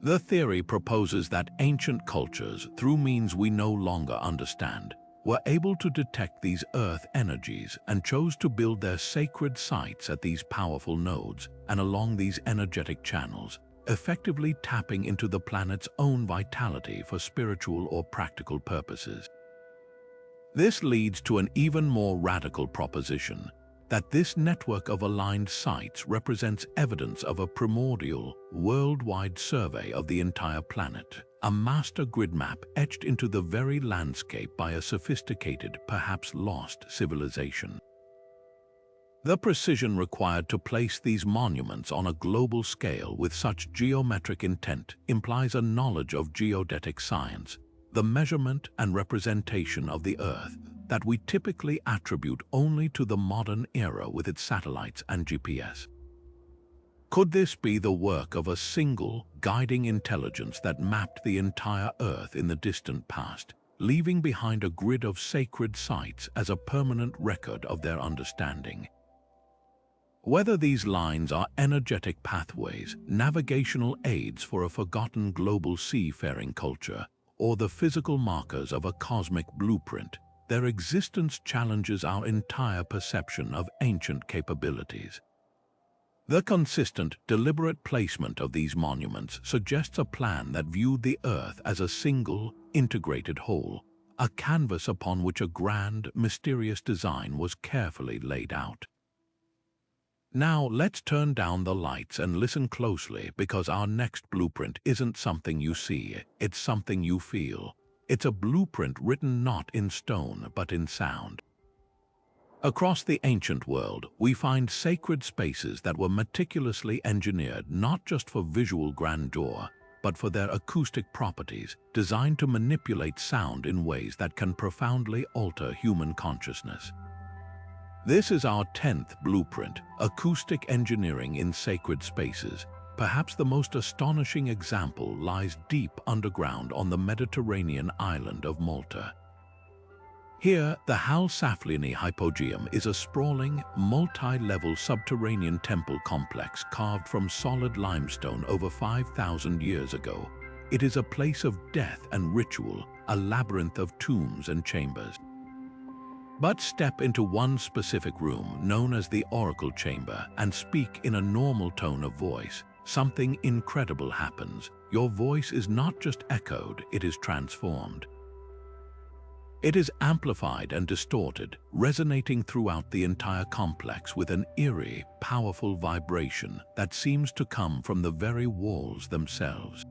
The theory proposes that ancient cultures, through means we no longer understand, were able to detect these earth energies and chose to build their sacred sites at these powerful nodes and along these energetic channels, effectively tapping into the planet's own vitality for spiritual or practical purposes. This leads to an even more radical proposition, that this network of aligned sites represents evidence of a primordial, worldwide survey of the entire planet, a master grid map etched into the very landscape by a sophisticated, perhaps lost civilization. The precision required to place these monuments on a global scale with such geometric intent implies a knowledge of geodetic science, the measurement and representation of the Earth that we typically attribute only to the modern era with its satellites and GPS. Could this be the work of a single, guiding intelligence that mapped the entire Earth in the distant past, leaving behind a grid of sacred sites as a permanent record of their understanding? Whether these lines are energetic pathways, navigational aids for a forgotten global seafaring culture, or the physical markers of a cosmic blueprint, their existence challenges our entire perception of ancient capabilities. The consistent, deliberate placement of these monuments suggests a plan that viewed the Earth as a single, integrated whole, a canvas upon which a grand, mysterious design was carefully laid out. Now let's turn down the lights and listen closely, because our next blueprint isn't something you see, it's something you feel. It's a blueprint written not in stone but in sound. Across the ancient world, we find sacred spaces that were meticulously engineered not just for visual grandeur, but for their acoustic properties, designed to manipulate sound in ways that can profoundly alter human consciousness. This is our 10th blueprint, acoustic engineering in sacred spaces. Perhaps the most astonishing example lies deep underground on the Mediterranean island of Malta. Here, the Hal-Saflieni Hypogeum is a sprawling, multi-level subterranean temple complex carved from solid limestone over 5,000 years ago. It is a place of death and ritual, a labyrinth of tombs and chambers. But step into one specific room, known as the Oracle Chamber, and speak in a normal tone of voice. Something incredible happens. Your voice is not just echoed, it is transformed. It is amplified and distorted, resonating throughout the entire complex with an eerie, powerful vibration that seems to come from the very walls themselves.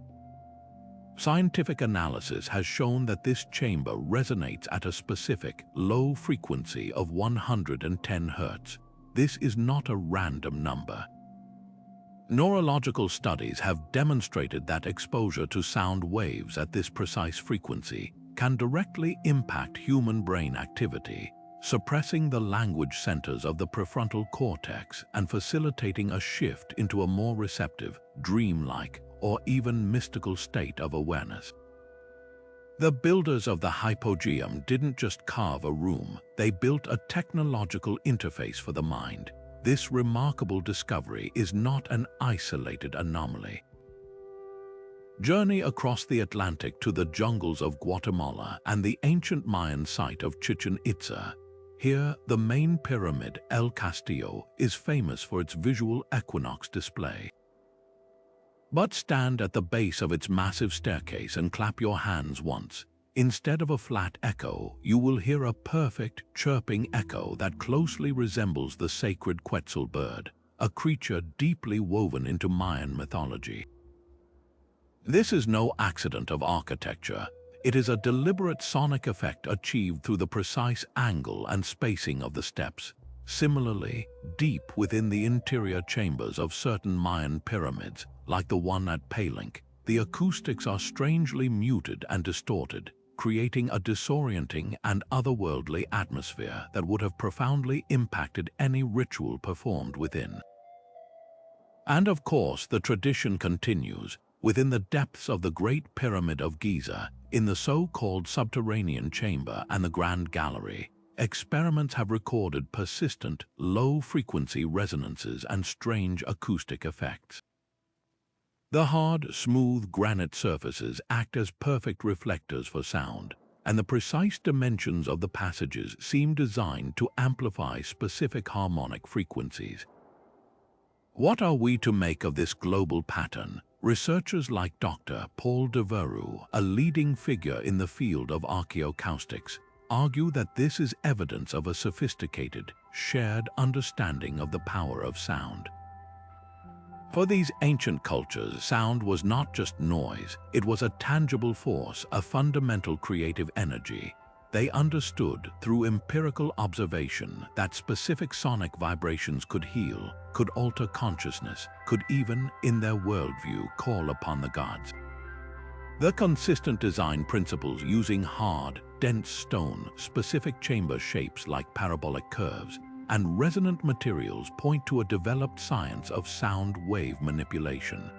Scientific analysis has shown that this chamber resonates at a specific, low frequency of 110 Hz. This is not a random number. Neurological studies have demonstrated that exposure to sound waves at this precise frequency can directly impact human brain activity, suppressing the language centers of the prefrontal cortex and facilitating a shift into a more receptive, dreamlike, or even mystical state of awareness. The builders of the Hypogeum didn't just carve a room, they built a technological interface for the mind. This remarkable discovery is not an isolated anomaly. Journey across the Atlantic to the jungles of Guatemala and the ancient Mayan site of Chichen Itza. Here, the main pyramid, El Castillo, is famous for its visual equinox display. But stand at the base of its massive staircase and clap your hands once. Instead of a flat echo, you will hear a perfect, chirping echo that closely resembles the sacred Quetzal bird, a creature deeply woven into Mayan mythology. This is no accident of architecture. It is a deliberate sonic effect achieved through the precise angle and spacing of the steps. Similarly, deep within the interior chambers of certain Mayan pyramids, like the one at Palenque, the acoustics are strangely muted and distorted, creating a disorienting and otherworldly atmosphere that would have profoundly impacted any ritual performed within. And of course, the tradition continues. Within the depths of the Great Pyramid of Giza, in the so-called Subterranean Chamber and the Grand Gallery, experiments have recorded persistent, low-frequency resonances and strange acoustic effects. The hard, smooth granite surfaces act as perfect reflectors for sound, and the precise dimensions of the passages seem designed to amplify specific harmonic frequencies. What are we to make of this global pattern? Researchers like Dr. Paul Devereux, a leading figure in the field of archaeoacoustics, argue that this is evidence of a sophisticated, shared understanding of the power of sound. For these ancient cultures, sound was not just noise, it was a tangible force, a fundamental creative energy. They understood through empirical observation that specific sonic vibrations could heal, could alter consciousness, could even, in their worldview, call upon the gods. The consistent design principles using hard, dense stone, specific chamber shapes like parabolic curves, and resonant materials point to a developed science of sound wave manipulation.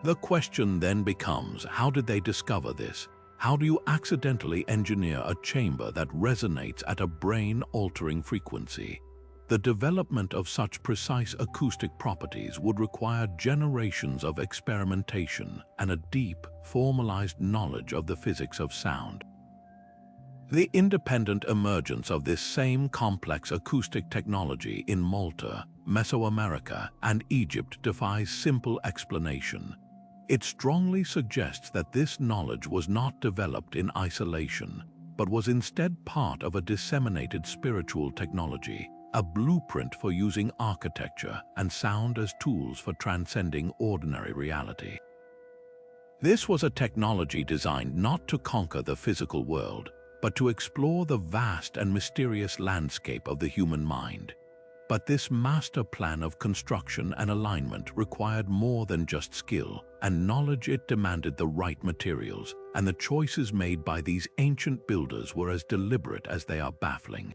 The question then becomes, how did they discover this? How do you accidentally engineer a chamber that resonates at a brain-altering frequency? The development of such precise acoustic properties would require generations of experimentation and a deep, formalized knowledge of the physics of sound. The independent emergence of this same complex acoustic technology in Malta, Mesoamerica, and Egypt defies simple explanation. It strongly suggests that this knowledge was not developed in isolation, but was instead part of a disseminated spiritual technology, a blueprint for using architecture and sound as tools for transcending ordinary reality. This was a technology designed not to conquer the physical world, but to explore the vast and mysterious landscape of the human mind. But this master plan of construction and alignment required more than just skill and knowledge. It demanded the right materials, and the choices made by these ancient builders were as deliberate as they are baffling.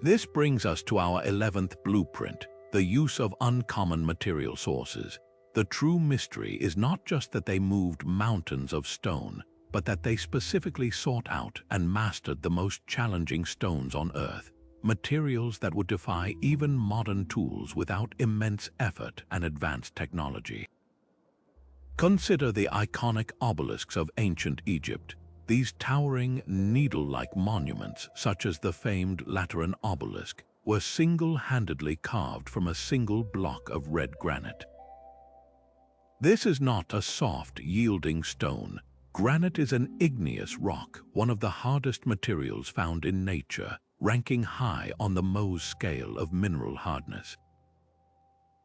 This brings us to our 11th blueprint, the use of uncommon material sources. The true mystery is not just that they moved mountains of stone, but that they specifically sought out and mastered the most challenging stones on Earth, materials that would defy even modern tools without immense effort and advanced technology. Consider the iconic obelisks of ancient Egypt. These towering, needle-like monuments, such as the famed Lateran obelisk, were single-handedly carved from a single block of red granite. This is not a soft, yielding stone. Granite is an igneous rock, one of the hardest materials found in nature, ranking high on the Mohs scale of mineral hardness.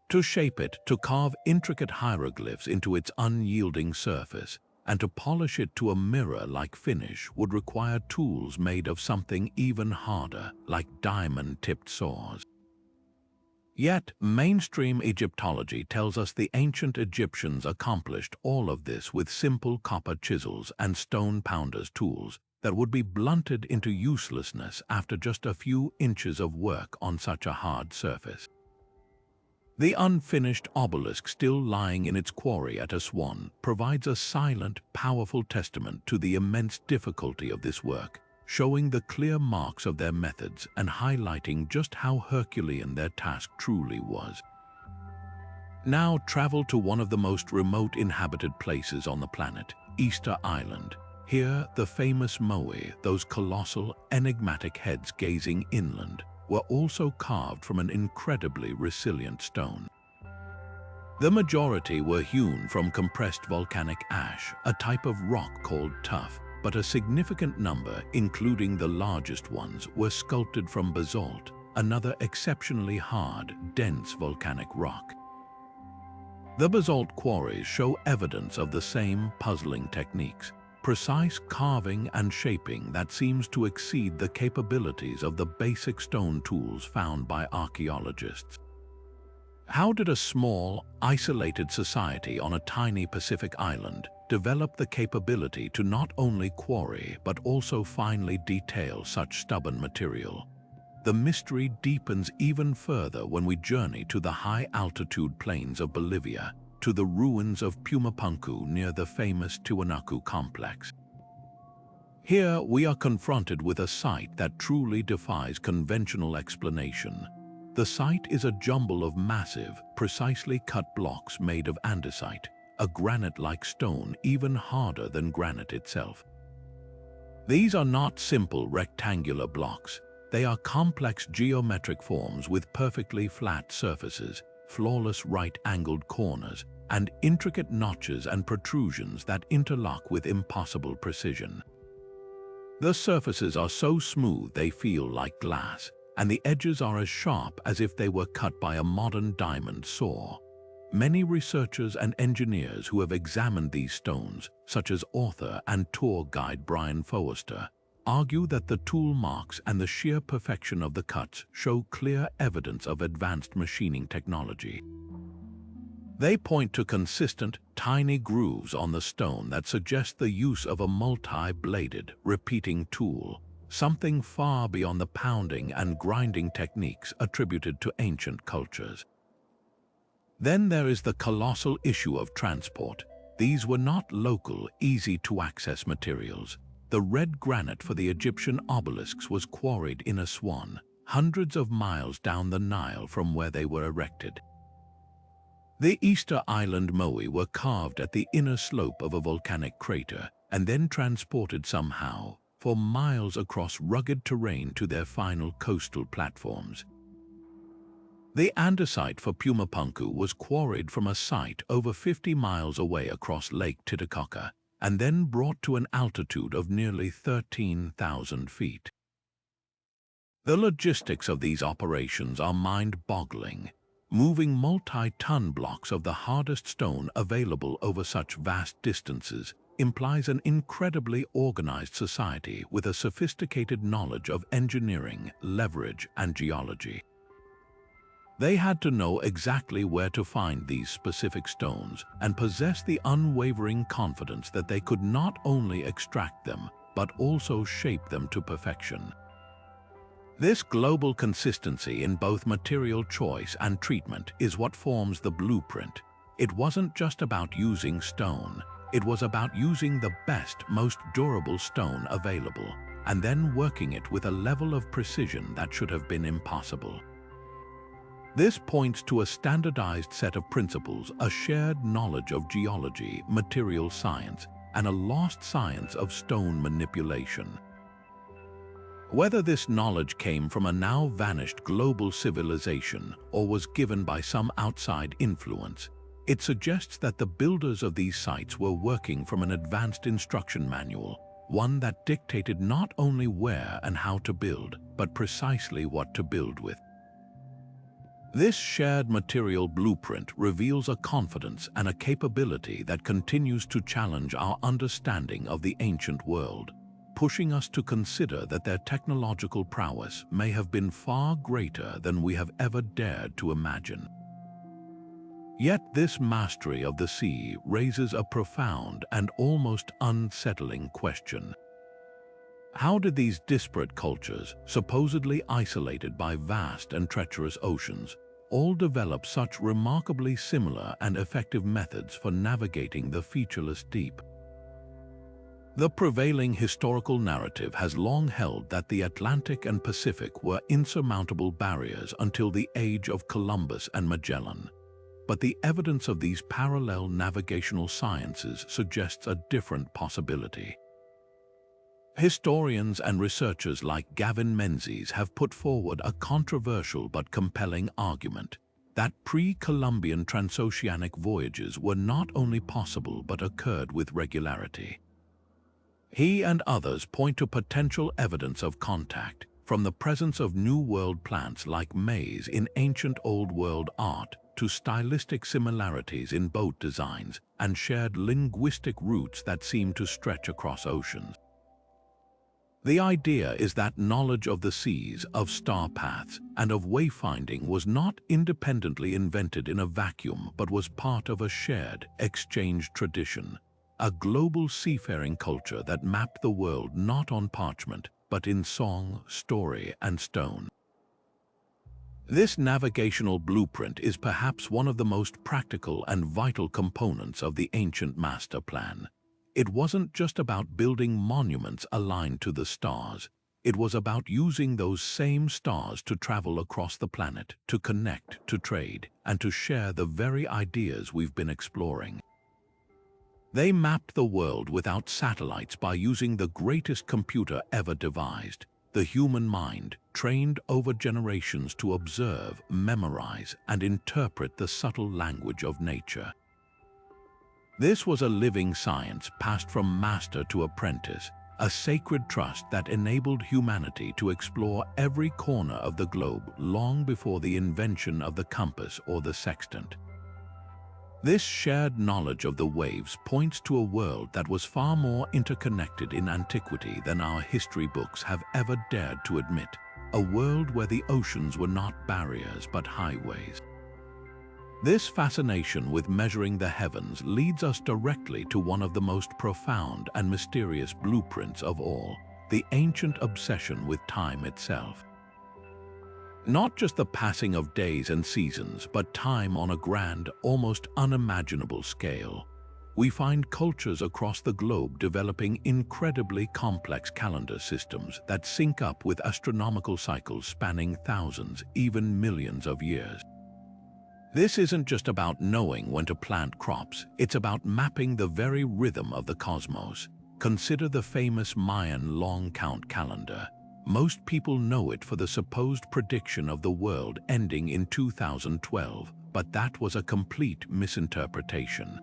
To shape it, to carve intricate hieroglyphs into its unyielding surface, and to polish it to a mirror-like finish would require tools made of something even harder, like diamond-tipped saws. Yet, mainstream Egyptology tells us the ancient Egyptians accomplished all of this with simple copper chisels and stone pounders' tools that would be blunted into uselessness after just a few inches of work on such a hard surface. The unfinished obelisk still lying in its quarry at Aswan provides a silent, powerful testament to the immense difficulty of this work, showing the clear marks of their methods and highlighting just how Herculean their task truly was. Now travel to one of the most remote inhabited places on the planet, Easter Island. Here, the famous moai, those colossal, enigmatic heads gazing inland, were also carved from an incredibly resilient stone. The majority were hewn from compressed volcanic ash, a type of rock called tuff, but a significant number, including the largest ones, were sculpted from basalt, another exceptionally hard, dense volcanic rock. The basalt quarries show evidence of the same puzzling techniques, precise carving and shaping that seems to exceed the capabilities of the basic stone tools found by archaeologists. How did a small, isolated society on a tiny Pacific island develop the capability to not only quarry but also finely detail such stubborn material? The mystery deepens even further when we journey to the high-altitude plains of Bolivia, to the ruins of Pumapunku near the famous Tiwanaku complex. Here we are confronted with a site that truly defies conventional explanation. The site is a jumble of massive, precisely cut blocks made of andesite, a granite-like stone even harder than granite itself. These are not simple rectangular blocks. They are complex geometric forms with perfectly flat surfaces, flawless right-angled corners, and intricate notches and protrusions that interlock with impossible precision. The surfaces are so smooth they feel like glass, and the edges are as sharp as if they were cut by a modern diamond saw. Many researchers and engineers who have examined these stones, such as author and tour guide Brian Forrester, argue that the tool marks and the sheer perfection of the cuts show clear evidence of advanced machining technology. They point to consistent, tiny grooves on the stone that suggest the use of a multi-bladed, repeating tool, something far beyond the pounding and grinding techniques attributed to ancient cultures. Then there is the colossal issue of transport. These were not local, easy-to-access materials. The red granite for the Egyptian obelisks was quarried in Aswan, hundreds of miles down the Nile from where they were erected. The Easter Island moai were carved at the inner slope of a volcanic crater and then transported somehow for miles across rugged terrain to their final coastal platforms. The andesite for Pumapunku was quarried from a site over 50 miles away across Lake Titicaca and then brought to an altitude of nearly 13,000 feet. The logistics of these operations are mind-boggling. Moving multi-ton blocks of the hardest stone available over such vast distances implies an incredibly organized society with a sophisticated knowledge of engineering, leverage, and geology. They had to know exactly where to find these specific stones and possess the unwavering confidence that they could not only extract them, but also shape them to perfection. This global consistency in both material choice and treatment is what forms the blueprint. It wasn't just about using stone. It was about using the best, most durable stone available, and then working it with a level of precision that should have been impossible. This points to a standardized set of principles, a shared knowledge of geology, material science, and a lost science of stone manipulation. Whether this knowledge came from a now vanished global civilization or was given by some outside influence, it suggests that the builders of these sites were working from an advanced instruction manual, one that dictated not only where and how to build, but precisely what to build with. This shared material blueprint reveals a confidence and a capability that continues to challenge our understanding of the ancient world, pushing us to consider that their technological prowess may have been far greater than we have ever dared to imagine. Yet this mastery of the sea raises a profound and almost unsettling question. How did these disparate cultures, supposedly isolated by vast and treacherous oceans, all develop such remarkably similar and effective methods for navigating the featureless deep? The prevailing historical narrative has long held that the Atlantic and Pacific were insurmountable barriers until the age of Columbus and Magellan. But the evidence of these parallel navigational sciences suggests a different possibility. Historians and researchers like Gavin Menzies have put forward a controversial but compelling argument that pre-Columbian transoceanic voyages were not only possible but occurred with regularity. He and others point to potential evidence of contact, from the presence of New World plants like maize in ancient Old World art to stylistic similarities in boat designs and shared linguistic roots that seem to stretch across oceans. The idea is that knowledge of the seas, of star paths, and of wayfinding was not independently invented in a vacuum but was part of a shared, exchanged tradition, a global seafaring culture that mapped the world not on parchment, but in song, story, and stone. This navigational blueprint is perhaps one of the most practical and vital components of the ancient master plan. It wasn't just about building monuments aligned to the stars. It was about using those same stars to travel across the planet, to connect, to trade, and to share the very ideas we've been exploring. They mapped the world without satellites by using the greatest computer ever devised, the human mind, trained over generations to observe, memorize, and interpret the subtle language of nature. This was a living science passed from master to apprentice, a sacred trust that enabled humanity to explore every corner of the globe long before the invention of the compass or the sextant. This shared knowledge of the waves points to a world that was far more interconnected in antiquity than our history books have ever dared to admit, a world where the oceans were not barriers but highways. This fascination with measuring the heavens leads us directly to one of the most profound and mysterious blueprints of all, the ancient obsession with time itself. Not just the passing of days and seasons, but time on a grand, almost unimaginable scale. We find cultures across the globe developing incredibly complex calendar systems that sync up with astronomical cycles spanning thousands, even millions of years. This isn't just about knowing when to plant crops, it's about mapping the very rhythm of the cosmos. Consider the famous Mayan long count calendar. Most people know it for the supposed prediction of the world ending in 2012, but that was a complete misinterpretation.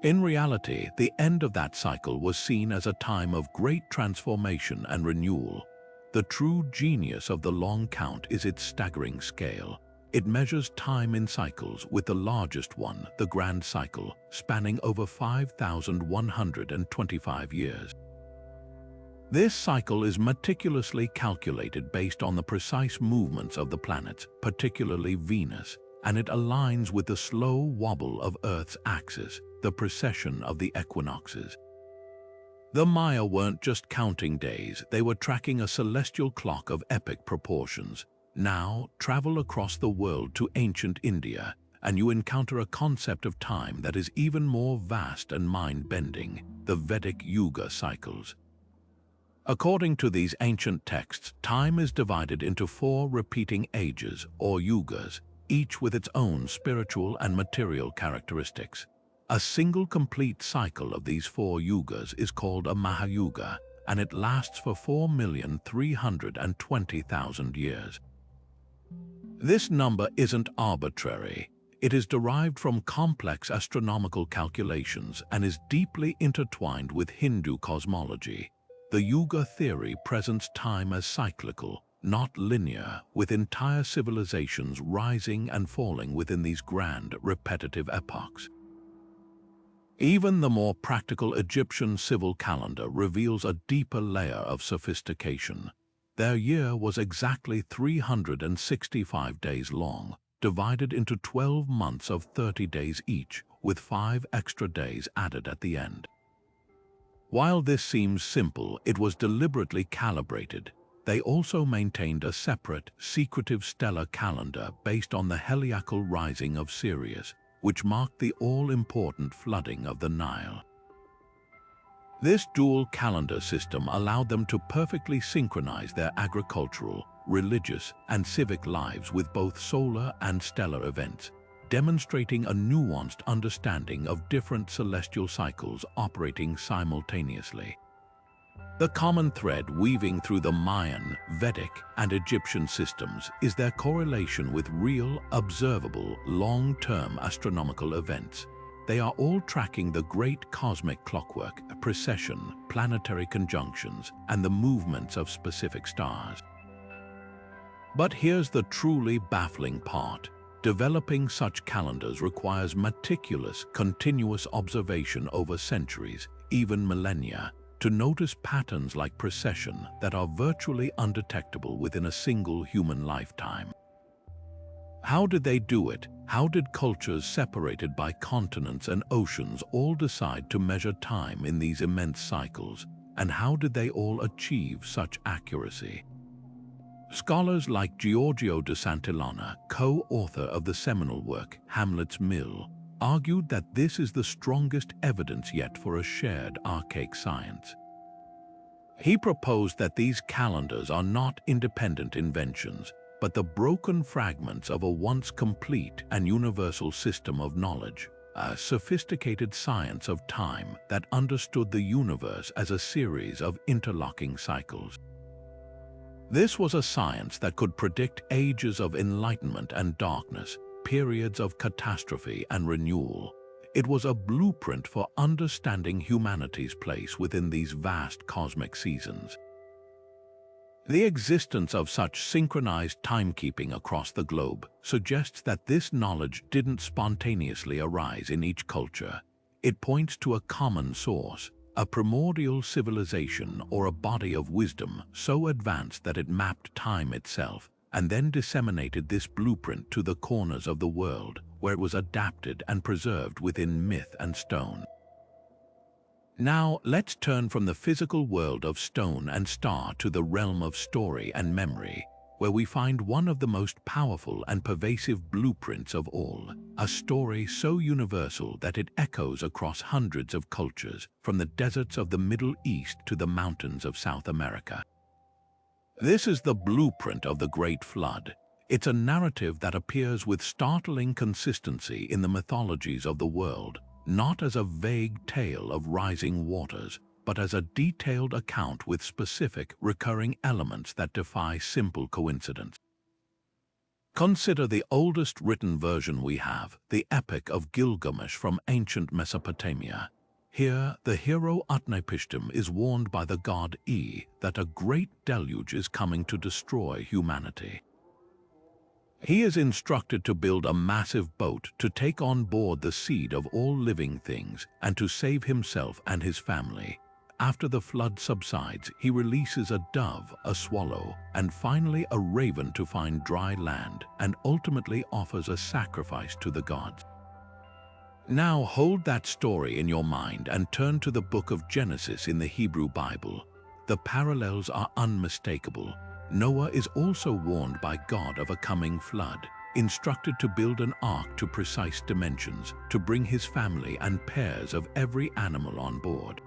In reality, the end of that cycle was seen as a time of great transformation and renewal. The true genius of the long count is its staggering scale. It measures time in cycles, with the largest one, the Grand Cycle, spanning over 5,125 years. This cycle is meticulously calculated based on the precise movements of the planets, particularly Venus, and it aligns with the slow wobble of Earth's axis, the precession of the equinoxes. The Maya weren't just counting days, they were tracking a celestial clock of epic proportions. Now, travel across the world to ancient India, and you encounter a concept of time that is even more vast and mind-bending, the Vedic Yuga cycles. According to these ancient texts, time is divided into 4 repeating ages, or yugas, each with its own spiritual and material characteristics. A single complete cycle of these 4 yugas is called a Mahayuga, and it lasts for 4,320,000 years. This number isn't arbitrary. It is derived from complex astronomical calculations and is deeply intertwined with Hindu cosmology. The Yuga theory presents time as cyclical, not linear, with entire civilizations rising and falling within these grand, repetitive epochs. Even the more practical Egyptian civil calendar reveals a deeper layer of sophistication. Their year was exactly 365 days long, divided into 12 months of 30 days each, with 5 extra days added at the end. While this seems simple, it was deliberately calibrated. They also maintained a separate, secretive stellar calendar based on the heliacal rising of Sirius, which marked the all-important flooding of the Nile. This dual calendar system allowed them to perfectly synchronize their agricultural, religious, and civic lives with both solar and stellar events, demonstrating a nuanced understanding of different celestial cycles operating simultaneously. The common thread weaving through the Mayan, Vedic, and Egyptian systems is their correlation with real, observable, long-term astronomical events. They are all tracking the great cosmic clockwork, precession, planetary conjunctions, and the movements of specific stars. But here's the truly baffling part. Developing such calendars requires meticulous, continuous observation over centuries, even millennia, to notice patterns like precession that are virtually undetectable within a single human lifetime. How did they do it? How did cultures separated by continents and oceans all decide to measure time in these immense cycles? And how did they all achieve such accuracy? Scholars like Giorgio de Santillana, co-author of the seminal work Hamlet's Mill, argued that this is the strongest evidence yet for a shared archaic science. He proposed that these calendars are not independent inventions, but the broken fragments of a once complete and universal system of knowledge, a sophisticated science of time that understood the universe as a series of interlocking cycles. This was a science that could predict ages of enlightenment and darkness, periods of catastrophe and renewal. It was a blueprint for understanding humanity's place within these vast cosmic seasons. The existence of such synchronized timekeeping across the globe suggests that this knowledge didn't spontaneously arise in each culture. It points to a common source, a primordial civilization or a body of wisdom so advanced that it mapped time itself and then disseminated this blueprint to the corners of the world where it was adapted and preserved within myth and stone. Now, let's turn from the physical world of stone and star to the realm of story and memory, where we find one of the most powerful and pervasive blueprints of all, a story so universal that it echoes across hundreds of cultures, from the deserts of the Middle East to the mountains of South America. This is the blueprint of the Great Flood. It's a narrative that appears with startling consistency in the mythologies of the world, not as a vague tale of rising waters, but as a detailed account with specific, recurring elements that defy simple coincidence. Consider the oldest written version we have, the Epic of Gilgamesh from ancient Mesopotamia. Here, the hero Utnapishtim is warned by the god E that a great deluge is coming to destroy humanity. He is instructed to build a massive boat to take on board the seed of all living things and to save himself and his family. After the flood subsides, he releases a dove, a swallow, and finally a raven to find dry land, and ultimately offers a sacrifice to the gods. Now hold that story in your mind and turn to the book of Genesis in the Hebrew Bible. The parallels are unmistakable. Noah is also warned by God of a coming flood, instructed to build an ark to precise dimensions, to bring his family and pairs of every animal on board.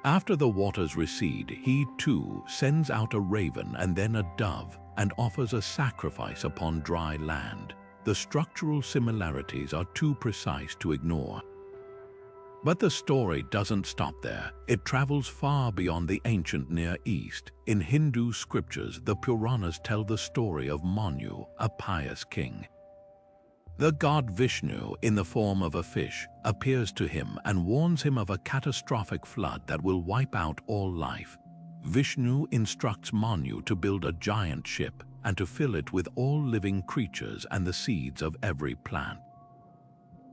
After the waters recede, he too sends out a raven and then a dove and offers a sacrifice upon dry land. The structural similarities are too precise to ignore. But the story doesn't stop there. It travels far beyond the ancient Near East. In Hindu scriptures, the Puranas tell the story of Manu, a pious king. The god Vishnu, in the form of a fish, appears to him and warns him of a catastrophic flood that will wipe out all life. Vishnu instructs Manu to build a giant ship and to fill it with all living creatures and the seeds of every plant.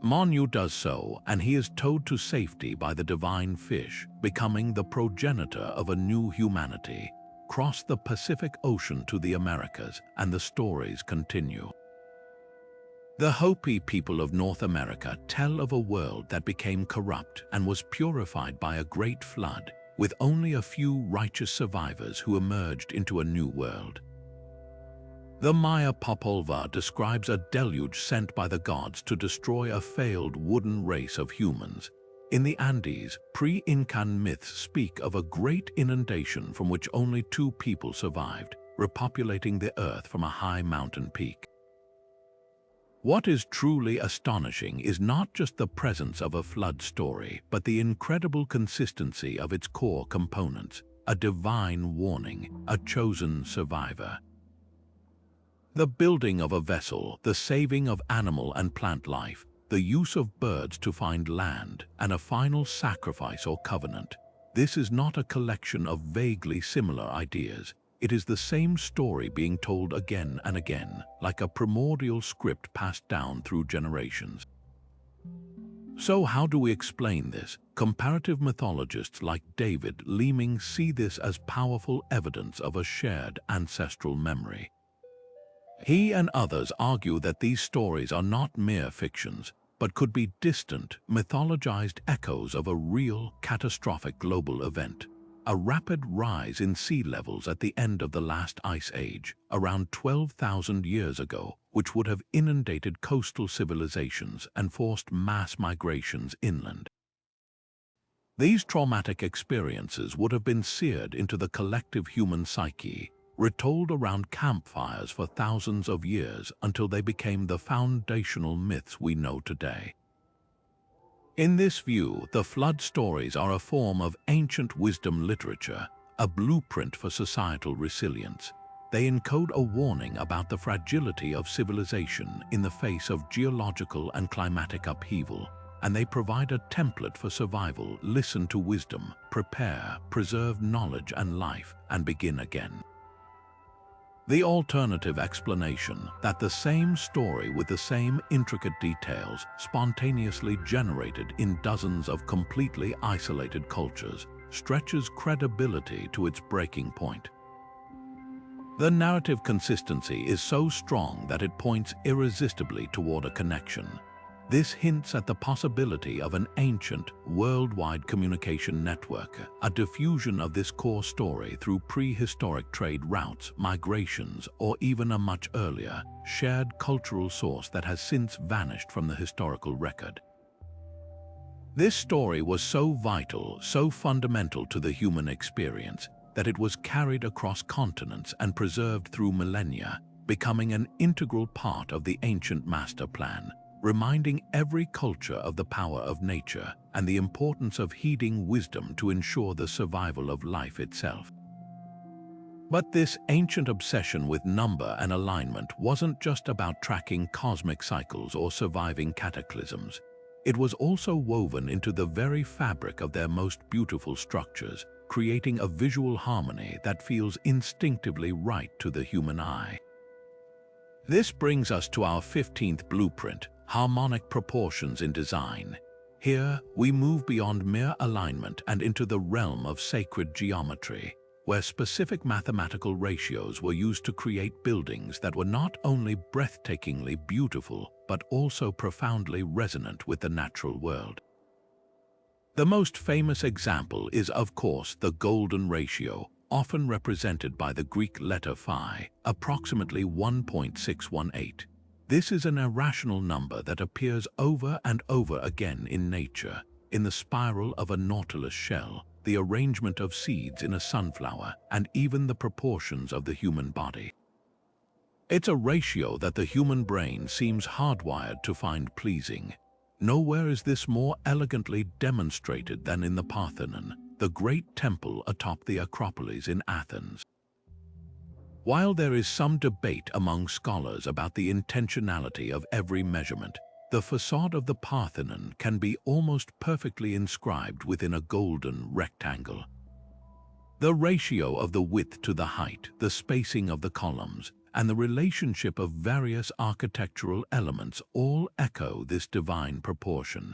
Manu does so, and he is towed to safety by the divine fish, becoming the progenitor of a new humanity. Cross the Pacific Ocean to the Americas, and the stories continue. The Hopi people of North America tell of a world that became corrupt and was purified by a great flood, with only a few righteous survivors who emerged into a new world. The Maya Popolvuh describes a deluge sent by the gods to destroy a failed wooden race of humans. In the Andes, pre-Incan myths speak of a great inundation from which only 2 people survived, repopulating the earth from a high mountain peak. What is truly astonishing is not just the presence of a flood story, but the incredible consistency of its core components, a divine warning, a chosen survivor. The building of a vessel, the saving of animal and plant life, the use of birds to find land, and a final sacrifice or covenant. This is not a collection of vaguely similar ideas. It is the same story being told again and again, like a primordial script passed down through generations. So how do we explain this? Comparative mythologists like David Leeming see this as powerful evidence of a shared ancestral memory. He and others argue that these stories are not mere fictions, but could be distant, mythologized echoes of a real, catastrophic global event. A rapid rise in sea levels at the end of the last ice age, around 12,000 years ago, which would have inundated coastal civilizations and forced mass migrations inland. These traumatic experiences would have been seared into the collective human psyche, retold around campfires for thousands of years until they became the foundational myths we know today. In this view, the flood stories are a form of ancient wisdom literature, a blueprint for societal resilience. They encode a warning about the fragility of civilization in the face of geological and climatic upheaval, and they provide a template for survival. Listen to wisdom, prepare, preserve knowledge and life, and begin again. The alternative explanation, that the same story with the same intricate details spontaneously generated in dozens of completely isolated cultures, stretches credibility to its breaking point. The narrative consistency is so strong that it points irresistibly toward a connection. This hints at the possibility of an ancient, worldwide communication network, a diffusion of this core story through prehistoric trade routes, migrations, or even a much earlier, shared cultural source that has since vanished from the historical record. This story was so vital, so fundamental to the human experience, that it was carried across continents and preserved through millennia, becoming an integral part of the ancient master plan, reminding every culture of the power of nature and the importance of heeding wisdom to ensure the survival of life itself. But this ancient obsession with number and alignment wasn't just about tracking cosmic cycles or surviving cataclysms. It was also woven into the very fabric of their most beautiful structures, creating a visual harmony that feels instinctively right to the human eye. This brings us to our 15th blueprint, harmonic proportions in design. Here, we move beyond mere alignment and into the realm of sacred geometry, where specific mathematical ratios were used to create buildings that were not only breathtakingly beautiful, but also profoundly resonant with the natural world. The most famous example is, of course, the golden ratio, often represented by the Greek letter phi, approximately 1.618. This is an irrational number that appears over and over again in nature, in the spiral of a nautilus shell, the arrangement of seeds in a sunflower, and even the proportions of the human body. It's a ratio that the human brain seems hardwired to find pleasing. Nowhere is this more elegantly demonstrated than in the Parthenon, the great temple atop the Acropolis in Athens. While there is some debate among scholars about the intentionality of every measurement, the facade of the Parthenon can be almost perfectly inscribed within a golden rectangle. The ratio of the width to the height, the spacing of the columns, and the relationship of various architectural elements all echo this divine proportion.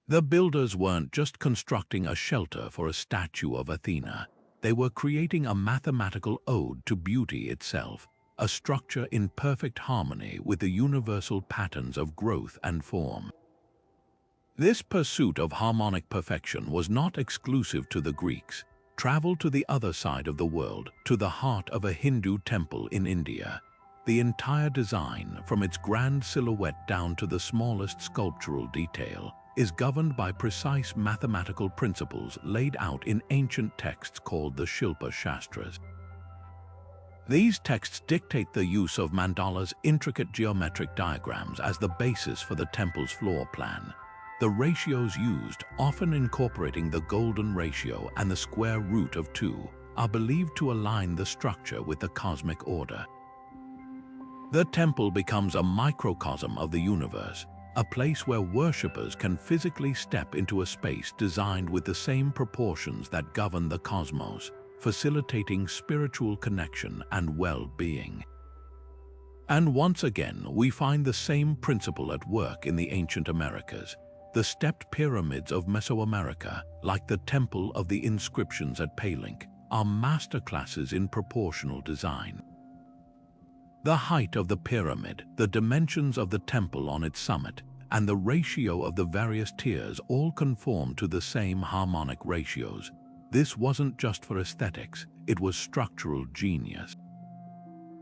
The builders weren't just constructing a shelter for a statue of Athena. They were creating a mathematical ode to beauty itself, a structure in perfect harmony with the universal patterns of growth and form. This pursuit of harmonic perfection was not exclusive to the Greeks. Travel to the other side of the world, to the heart of a Hindu temple in India. The entire design, from its grand silhouette down to the smallest sculptural detail, is governed by precise mathematical principles laid out in ancient texts called the Shilpa Shastras. These texts dictate the use of mandalas, intricate geometric diagrams, as the basis for the temple's floor plan. The ratios used, often incorporating the golden ratio and the square root of 2, are believed to align the structure with the cosmic order. The temple becomes a microcosm of the universe, a place where worshippers can physically step into a space designed with the same proportions that govern the cosmos, facilitating spiritual connection and well-being. And once again, we find the same principle at work in the ancient Americas. The stepped pyramids of Mesoamerica, like the Temple of the Inscriptions at Palenque, are masterclasses in proportional design. The height of the pyramid, the dimensions of the temple on its summit, and the ratio of the various tiers all conform to the same harmonic ratios. This wasn't just for aesthetics, it was structural genius.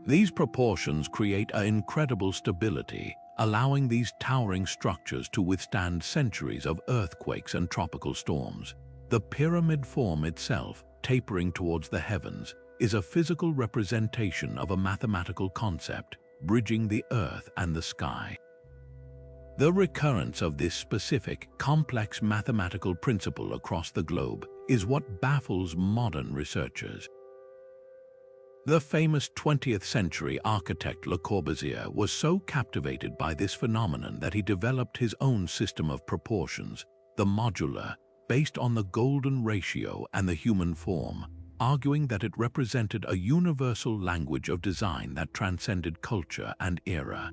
These proportions create an incredible stability, allowing these towering structures to withstand centuries of earthquakes and tropical storms. The pyramid form itself, tapering towards the heavens, is a physical representation of a mathematical concept, bridging the earth and the sky. The recurrence of this specific, complex mathematical principle across the globe is what baffles modern researchers. The famous 20th century architect Le Corbusier was so captivated by this phenomenon that he developed his own system of proportions, the modular, based on the golden ratio and the human form, arguing that it represented a universal language of design that transcended culture and era.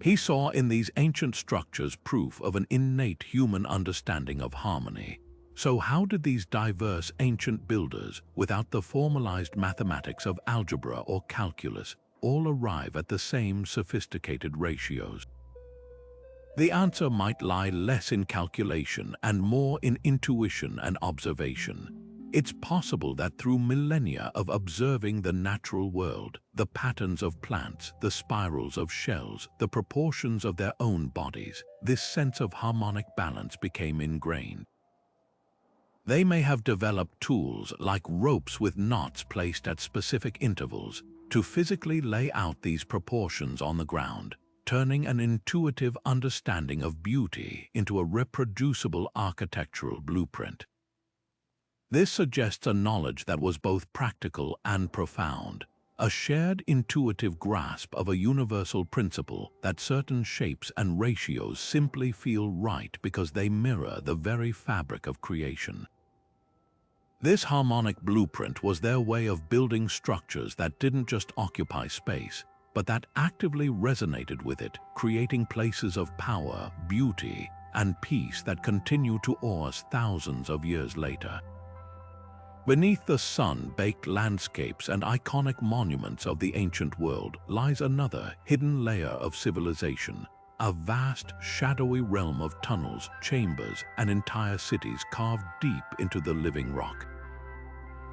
He saw in these ancient structures proof of an innate human understanding of harmony. So how did these diverse ancient builders, without the formalized mathematics of algebra or calculus, all arrive at the same sophisticated ratios? The answer might lie less in calculation and more in intuition and observation. It's possible that through millennia of observing the natural world, the patterns of plants, the spirals of shells, the proportions of their own bodies, this sense of harmonic balance became ingrained. They may have developed tools like ropes with knots placed at specific intervals to physically lay out these proportions on the ground, turning an intuitive understanding of beauty into a reproducible architectural blueprint. This suggests a knowledge that was both practical and profound, a shared intuitive grasp of a universal principle that certain shapes and ratios simply feel right because they mirror the very fabric of creation. This harmonic blueprint was their way of building structures that didn't just occupy space, but that actively resonated with it, creating places of power, beauty, and peace that continue to awe us thousands of years later. Beneath the sun-baked landscapes and iconic monuments of the ancient world lies another hidden layer of civilization, a vast, shadowy realm of tunnels, chambers, and entire cities carved deep into the living rock.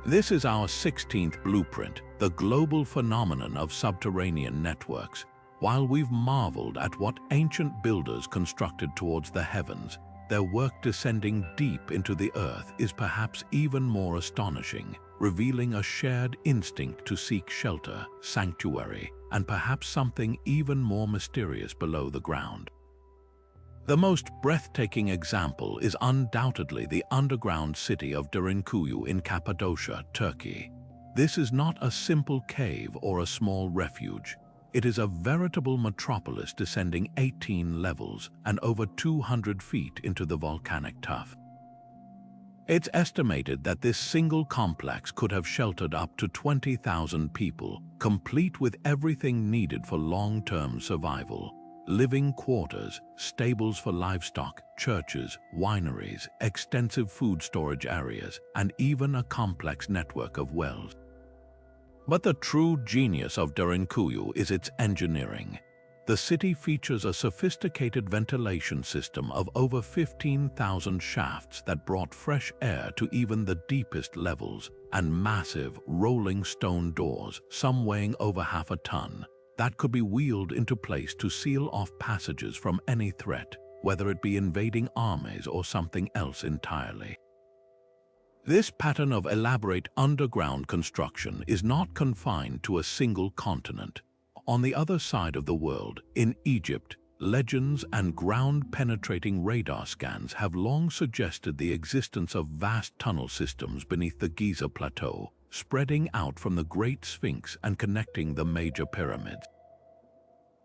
This is our 16th blueprint, the global phenomenon of subterranean networks. While we've marveled at what ancient builders constructed towards the heavens, their work descending deep into the earth is perhaps even more astonishing, revealing a shared instinct to seek shelter, sanctuary, and perhaps something even more mysterious below the ground. The most breathtaking example is undoubtedly the underground city of Derinkuyu in Cappadocia, Turkey. This is not a simple cave or a small refuge. It is a veritable metropolis descending 18 levels and over 200 feet into the volcanic tuff. It's estimated that this single complex could have sheltered up to 20,000 people, complete with everything needed for long-term survival. Living quarters, stables for livestock, churches, wineries, extensive food storage areas, and even a complex network of wells. But the true genius of Derinkuyu is its engineering. The city features a sophisticated ventilation system of over 15,000 shafts that brought fresh air to even the deepest levels, and massive, rolling stone doors, some weighing over half a ton, that could be wheeled into place to seal off passages from any threat, whether it be invading armies or something else entirely. This pattern of elaborate underground construction is not confined to a single continent. On the other side of the world, in Egypt, legends and ground-penetrating radar scans have long suggested the existence of vast tunnel systems beneath the Giza plateau, spreading out from the Great Sphinx and connecting the major pyramids.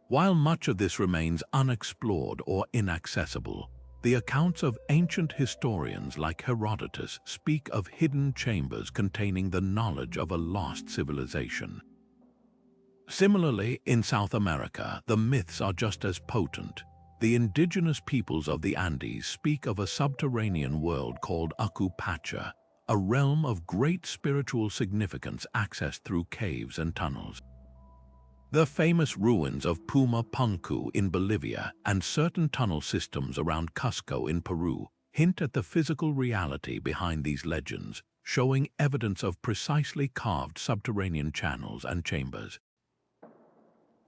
While much of this remains unexplored or inaccessible, the accounts of ancient historians like Herodotus speak of hidden chambers containing the knowledge of a lost civilization. Similarly, in South America, the myths are just as potent. The indigenous peoples of the Andes speak of a subterranean world called Akupacha, a realm of great spiritual significance accessed through caves and tunnels. The famous ruins of Puma Punku in Bolivia and certain tunnel systems around Cusco in Peru hint at the physical reality behind these legends, showing evidence of precisely carved subterranean channels and chambers.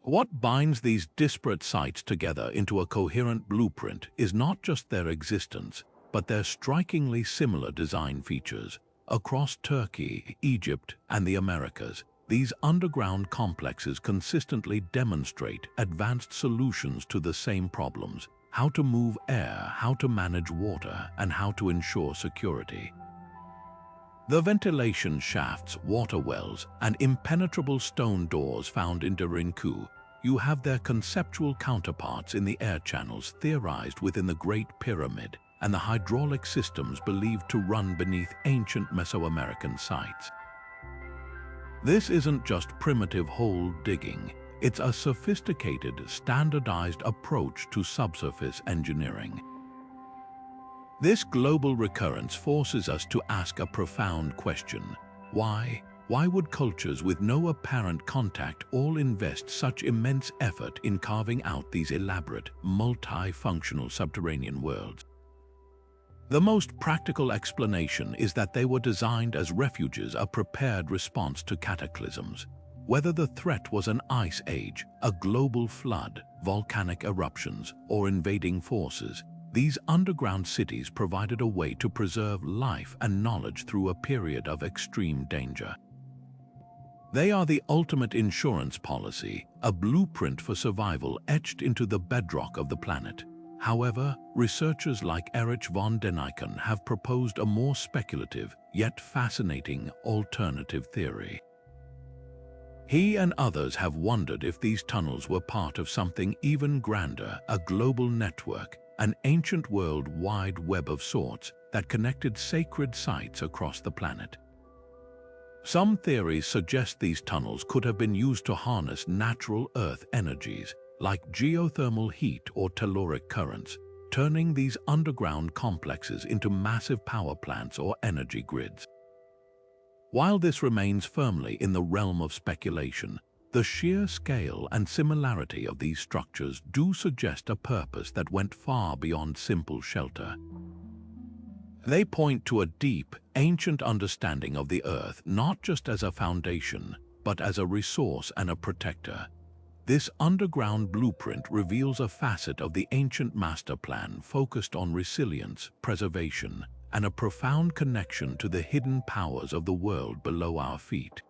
What binds these disparate sites together into a coherent blueprint is not just their existence, but their strikingly similar design features. Across Turkey, Egypt, and the Americas, these underground complexes consistently demonstrate advanced solutions to the same problems: how to move air, how to manage water, and how to ensure security. The ventilation shafts, water wells, and impenetrable stone doors found in Derinku, you have their conceptual counterparts in the air channels theorized within the Great Pyramid and the hydraulic systems believed to run beneath ancient Mesoamerican sites. This isn't just primitive hole digging, it's a sophisticated, standardized approach to subsurface engineering. This global recurrence forces us to ask a profound question. Why? Why would cultures with no apparent contact all invest such immense effort in carving out these elaborate, multi-functional subterranean worlds? The most practical explanation is that they were designed as refuges, a prepared response to cataclysms. Whether the threat was an ice age, a global flood, volcanic eruptions, or invading forces, these underground cities provided a way to preserve life and knowledge through a period of extreme danger. They are the ultimate insurance policy, a blueprint for survival etched into the bedrock of the planet. However, researchers like Erich von Däniken have proposed a more speculative, yet fascinating, alternative theory. He and others have wondered if these tunnels were part of something even grander, a global network, an ancient world-wide web of sorts that connected sacred sites across the planet. Some theories suggest these tunnels could have been used to harness natural Earth energies, like geothermal heat or telluric currents, turning these underground complexes into massive power plants or energy grids. While this remains firmly in the realm of speculation, the sheer scale and similarity of these structures do suggest a purpose that went far beyond simple shelter. They point to a deep, ancient understanding of the Earth not just as a foundation, but as a resource and a protector. This underground blueprint reveals a facet of the ancient master plan focused on resilience, preservation, and a profound connection to the hidden powers of the world below our feet.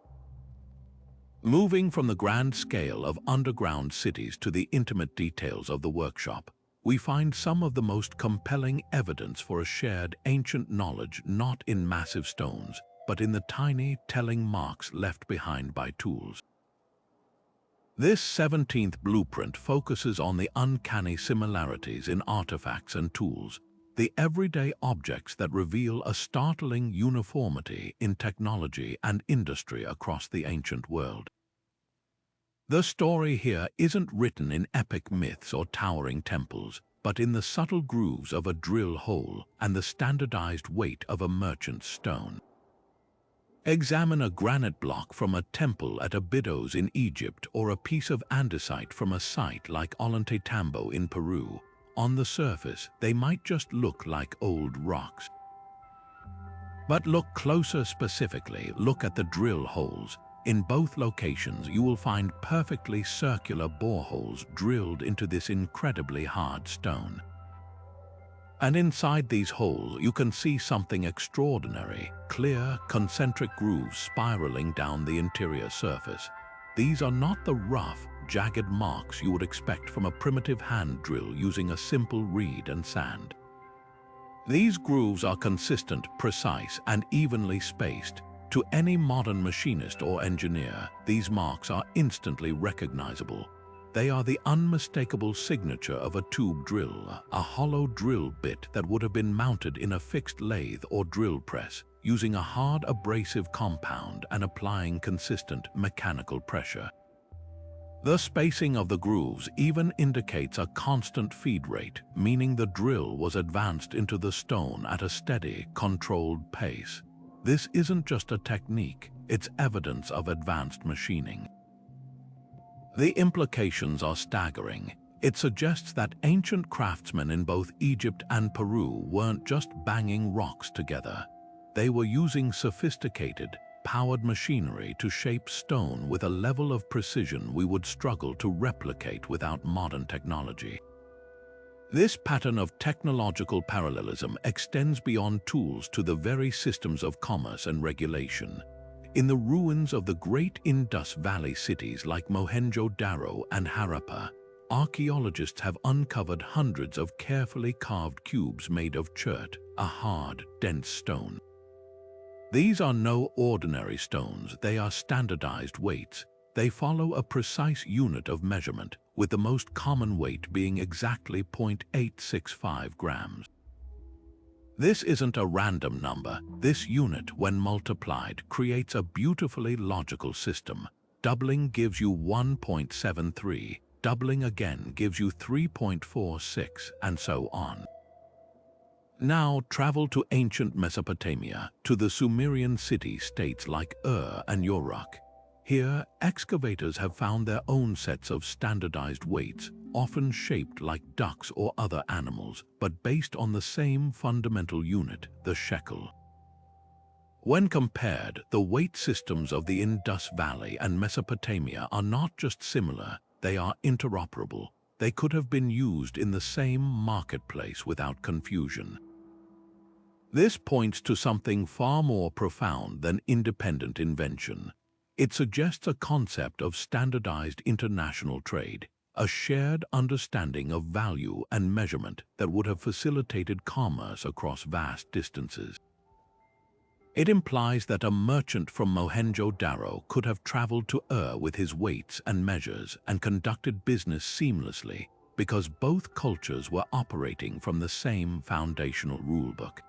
Moving from the grand scale of underground cities to the intimate details of the workshop, we find some of the most compelling evidence for a shared ancient knowledge not in massive stones, but in the tiny, telling marks left behind by tools. This 17th blueprint focuses on the uncanny similarities in artifacts and tools, the everyday objects that reveal a startling uniformity in technology and industry across the ancient world. The story here isn't written in epic myths or towering temples, but in the subtle grooves of a drill hole and the standardized weight of a merchant's stone. Examine a granite block from a temple at Abydos in Egypt or a piece of andesite from a site like Ollantaytambo in Peru. On the surface, they might just look like old rocks. But look closer specifically, look at the drill holes. In both locations, you will find perfectly circular boreholes drilled into this incredibly hard stone. And inside these holes, you can see something extraordinary, clear, concentric grooves spiraling down the interior surface. These are not the rough, jagged marks you would expect from a primitive hand drill using a simple reed and sand. These grooves are consistent, precise, and evenly spaced. To any modern machinist or engineer, these marks are instantly recognizable. They are the unmistakable signature of a tube drill, a hollow drill bit that would have been mounted in a fixed lathe or drill press, using a hard abrasive compound and applying consistent mechanical pressure. The spacing of the grooves even indicates a constant feed rate, meaning the drill was advanced into the stone at a steady, controlled pace. This isn't just a technique, it's evidence of advanced machining. The implications are staggering. It suggests that ancient craftsmen in both Egypt and Peru weren't just banging rocks together. They were using sophisticated, powered machinery to shape stone with a level of precision we would struggle to replicate without modern technology. This pattern of technological parallelism extends beyond tools to the very systems of commerce and regulation. In the ruins of the great Indus Valley cities like Mohenjo-Daro and Harappa, archaeologists have uncovered hundreds of carefully carved cubes made of chert, a hard, dense stone. These are no ordinary stones, they are standardized weights. They follow a precise unit of measurement, with the most common weight being exactly 0.865 grams. This isn't a random number. This unit, when multiplied, creates a beautifully logical system. Doubling gives you 1.73, doubling again gives you 3.46, and so on. Now travel to ancient Mesopotamia, to the Sumerian city-states like Ur and Uruk. Here, excavators have found their own sets of standardized weights, often shaped like ducks or other animals, but based on the same fundamental unit, the shekel. When compared, the weight systems of the Indus Valley and Mesopotamia are not just similar, they are interoperable. They could have been used in the same marketplace without confusion. This points to something far more profound than independent invention. It suggests a concept of standardized international trade, a shared understanding of value and measurement that would have facilitated commerce across vast distances. It implies that a merchant from Mohenjo-Daro could have traveled to Ur with his weights and measures and conducted business seamlessly because both cultures were operating from the same foundational rulebook.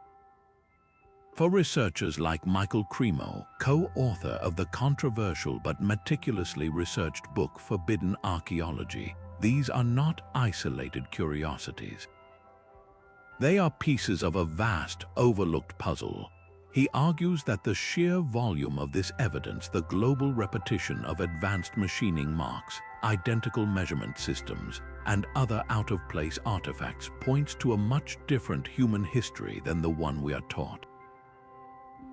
For researchers like Michael Cremo, co-author of the controversial but meticulously researched book Forbidden Archaeology, these are not isolated curiosities. They are pieces of a vast, overlooked puzzle. He argues that the sheer volume of this evidence, the global repetition of advanced machining marks, identical measurement systems, and other out-of-place artifacts points to a much different human history than the one we are taught.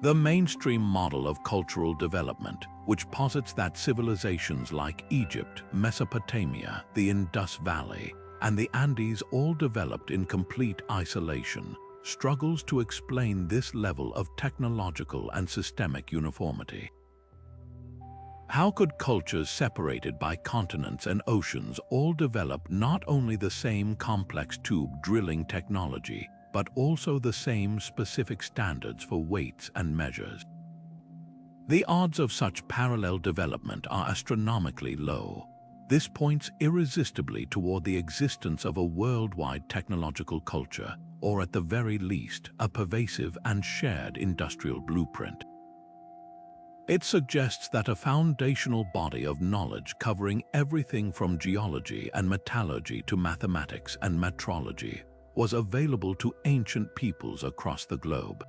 The mainstream model of cultural development, which posits that civilizations like Egypt, Mesopotamia, the Indus Valley, and the Andes all developed in complete isolation, struggles to explain this level of technological and systemic uniformity. How could cultures separated by continents and oceans all develop not only the same complex tube drilling technology, but also the same specific standards for weights and measures? The odds of such parallel development are astronomically low. This points irresistibly toward the existence of a worldwide technological culture, or at the very least, a pervasive and shared industrial blueprint. It suggests that a foundational body of knowledge covering everything from geology and metallurgy to mathematics and metrology was available to ancient peoples across the globe.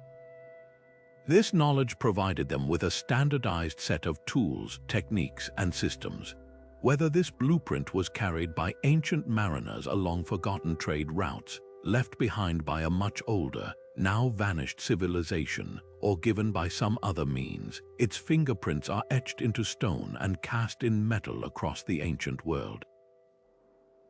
This knowledge provided them with a standardized set of tools, techniques, and systems. Whether this blueprint was carried by ancient mariners along forgotten trade routes, left behind by a much older, now vanished civilization, or given by some other means, its fingerprints are etched into stone and cast in metal across the ancient world.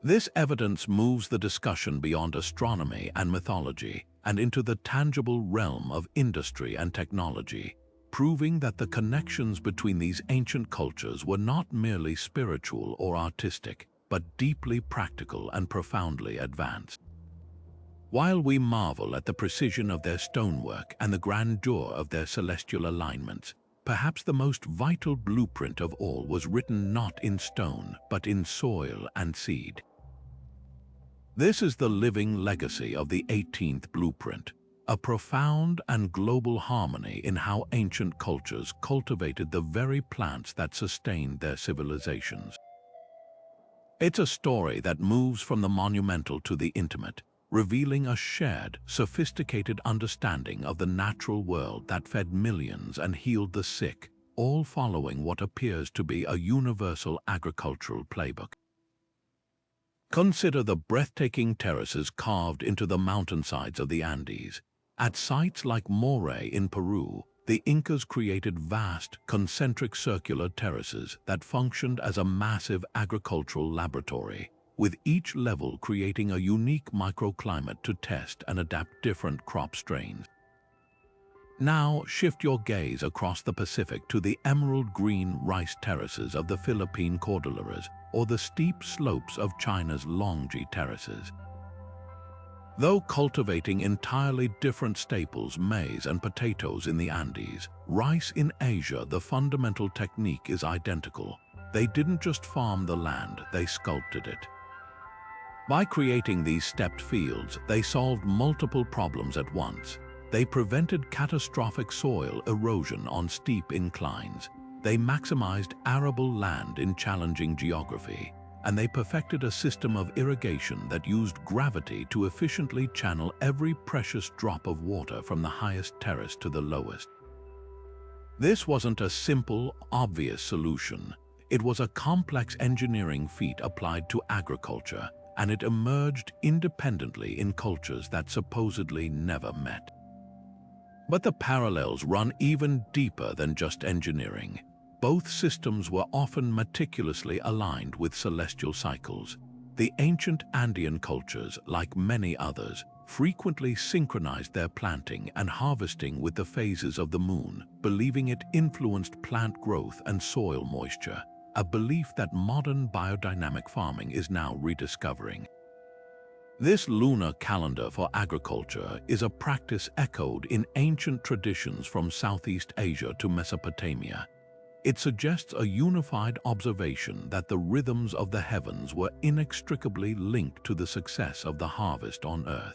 This evidence moves the discussion beyond astronomy and mythology and into the tangible realm of industry and technology, proving that the connections between these ancient cultures were not merely spiritual or artistic, but deeply practical and profoundly advanced. While we marvel at the precision of their stonework and the grandeur of their celestial alignments, perhaps the most vital blueprint of all was written not in stone, but in soil and seed. This is the living legacy of the 18th blueprint, a profound and global harmony in how ancient cultures cultivated the very plants that sustained their civilizations. It's a story that moves from the monumental to the intimate, revealing a shared, sophisticated understanding of the natural world that fed millions and healed the sick, all following what appears to be a universal agricultural playbook. Consider the breathtaking terraces carved into the mountainsides of the Andes. At sites like Moray in Peru, the Incas created vast, concentric circular terraces that functioned as a massive agricultural laboratory, with each level creating a unique microclimate to test and adapt different crop strains. Now shift your gaze across the Pacific to the emerald green rice terraces of the Philippine Cordilleras or the steep slopes of China's Longji terraces. Though cultivating entirely different staples, maize and potatoes in the Andes, rice in Asia, the fundamental technique is identical. They didn't just farm the land, they sculpted it. By creating these stepped fields, they solved multiple problems at once. They prevented catastrophic soil erosion on steep inclines. They maximized arable land in challenging geography. And they perfected a system of irrigation that used gravity to efficiently channel every precious drop of water from the highest terrace to the lowest. This wasn't a simple, obvious solution. It was a complex engineering feat applied to agriculture, and it emerged independently in cultures that supposedly never met. But the parallels run even deeper than just engineering. Both systems were often meticulously aligned with celestial cycles. The ancient Andean cultures, like many others, frequently synchronized their planting and harvesting with the phases of the moon, believing it influenced plant growth and soil moisture, a belief that modern biodynamic farming is now rediscovering. This lunar calendar for agriculture is a practice echoed in ancient traditions from Southeast Asia to Mesopotamia. It suggests a unified observation that the rhythms of the heavens were inextricably linked to the success of the harvest on Earth.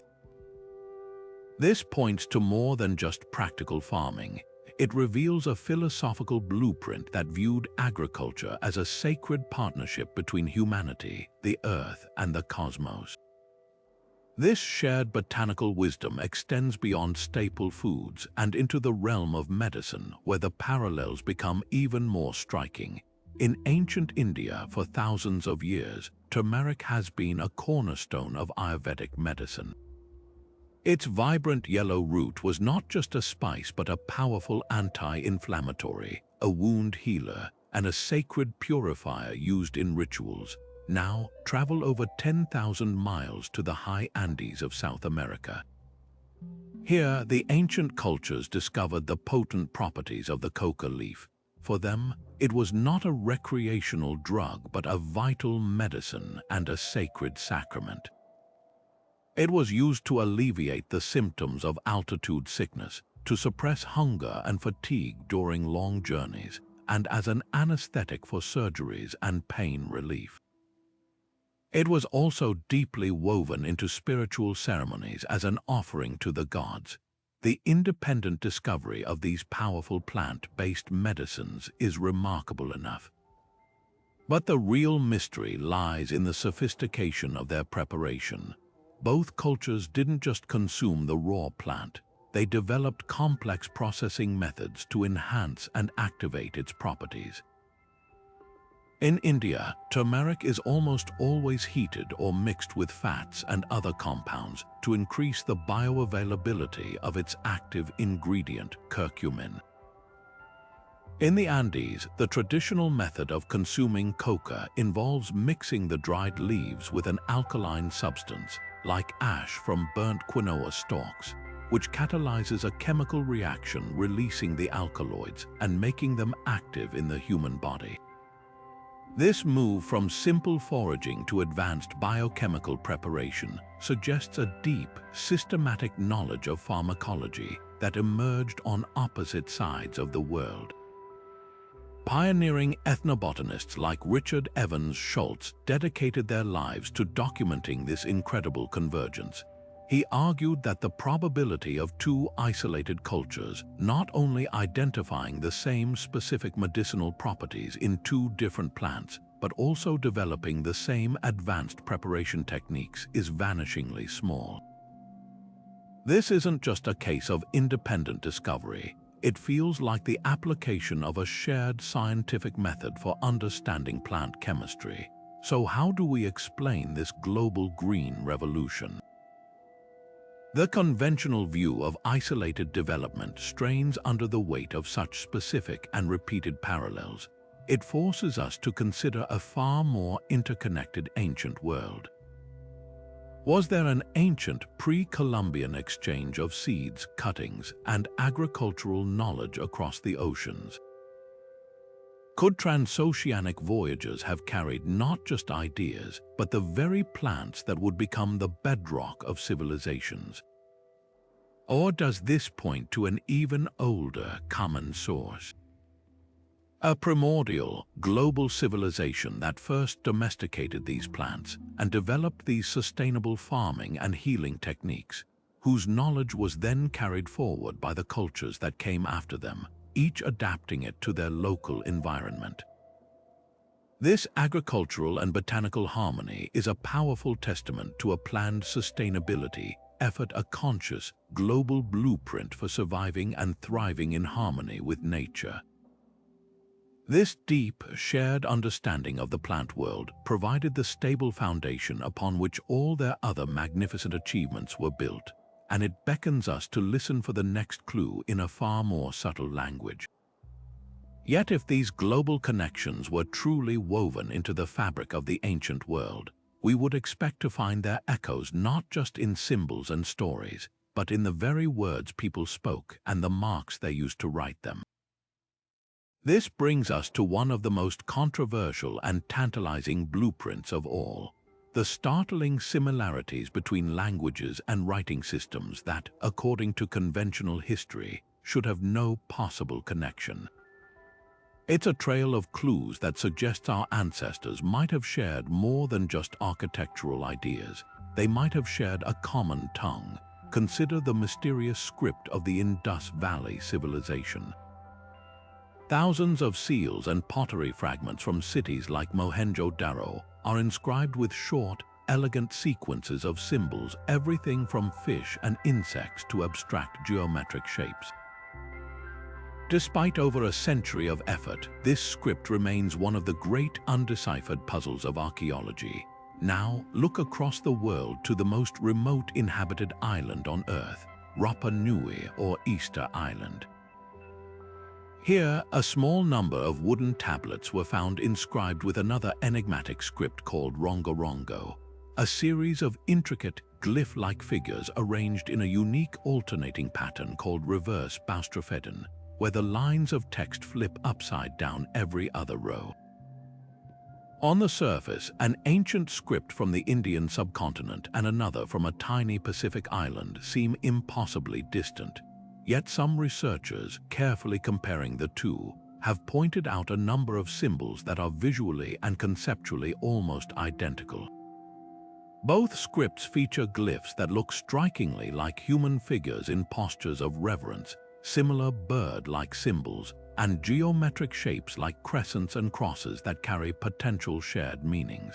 This points to more than just practical farming. It reveals a philosophical blueprint that viewed agriculture as a sacred partnership between humanity, the Earth, and the cosmos. This shared botanical wisdom extends beyond staple foods and into the realm of medicine, where the parallels become even more striking. In ancient India, for thousands of years, turmeric has been a cornerstone of Ayurvedic medicine. Its vibrant yellow root was not just a spice but a powerful anti-inflammatory, a wound healer, and a sacred purifier used in rituals. Now, travel over 10,000 miles to the high Andes of South America. Here, the ancient cultures discovered the potent properties of the coca leaf. For them, it was not a recreational drug but a vital medicine and a sacred sacrament. It was used to alleviate the symptoms of altitude sickness, to suppress hunger and fatigue during long journeys, and as an anesthetic for surgeries and pain relief. It was also deeply woven into spiritual ceremonies as an offering to the gods. The independent discovery of these powerful plant-based medicines is remarkable enough. But the real mystery lies in the sophistication of their preparation. Both cultures didn't just consume the raw plant, they developed complex processing methods to enhance and activate its properties. In India, turmeric is almost always heated or mixed with fats and other compounds to increase the bioavailability of its active ingredient, curcumin. In the Andes, the traditional method of consuming coca involves mixing the dried leaves with an alkaline substance, like ash from burnt quinoa stalks, which catalyzes a chemical reaction releasing the alkaloids and making them active in the human body. This move from simple foraging to advanced biochemical preparation suggests a deep, systematic knowledge of pharmacology that emerged on opposite sides of the world. Pioneering ethnobotanists like Richard Evans Schultz dedicated their lives to documenting this incredible convergence. He argued that the probability of two isolated cultures not only identifying the same specific medicinal properties in two different plants, but also developing the same advanced preparation techniques is vanishingly small. This isn't just a case of independent discovery. It feels like the application of a shared scientific method for understanding plant chemistry. So how do we explain this global green revolution? The conventional view of isolated development strains under the weight of such specific and repeated parallels. It forces us to consider a far more interconnected ancient world. Was there an ancient pre-Columbian exchange of seeds, cuttings, and agricultural knowledge across the oceans? Could transoceanic voyagers have carried not just ideas, but the very plants that would become the bedrock of civilizations? Or does this point to an even older common source? A primordial, global civilization that first domesticated these plants and developed these sustainable farming and healing techniques, whose knowledge was then carried forward by the cultures that came after them, each adapting it to their local environment. This agricultural and botanical harmony is a powerful testament to a planned sustainability effort, a conscious, global blueprint for surviving and thriving in harmony with nature. This deep, shared understanding of the plant world provided the stable foundation upon which all their other magnificent achievements were built, and it beckons us to listen for the next clue in a far more subtle language. Yet if these global connections were truly woven into the fabric of the ancient world, we would expect to find their echoes not just in symbols and stories, but in the very words people spoke and the marks they used to write them. This brings us to one of the most controversial and tantalizing blueprints of all, the startling similarities between languages and writing systems that, according to conventional history, should have no possible connection. It's a trail of clues that suggests our ancestors might have shared more than just architectural ideas. They might have shared a common tongue. Consider the mysterious script of the Indus Valley civilization. Thousands of seals and pottery fragments from cities like Mohenjo-Daro are inscribed with short, elegant sequences of symbols, everything from fish and insects to abstract geometric shapes. Despite over a century of effort, this script remains one of the great undeciphered puzzles of archaeology. Now, look across the world to the most remote inhabited island on Earth, Rapa Nui or Easter Island. Here, a small number of wooden tablets were found inscribed with another enigmatic script called Rongorongo, a series of intricate, glyph-like figures arranged in a unique alternating pattern called reverse boustrophedon, where the lines of text flip upside down every other row. On the surface, an ancient script from the Indian subcontinent and another from a tiny Pacific island seem impossibly distant. Yet some researchers, carefully comparing the two, have pointed out a number of symbols that are visually and conceptually almost identical. Both scripts feature glyphs that look strikingly like human figures in postures of reverence, similar bird-like symbols, and geometric shapes like crescents and crosses that carry potential shared meanings.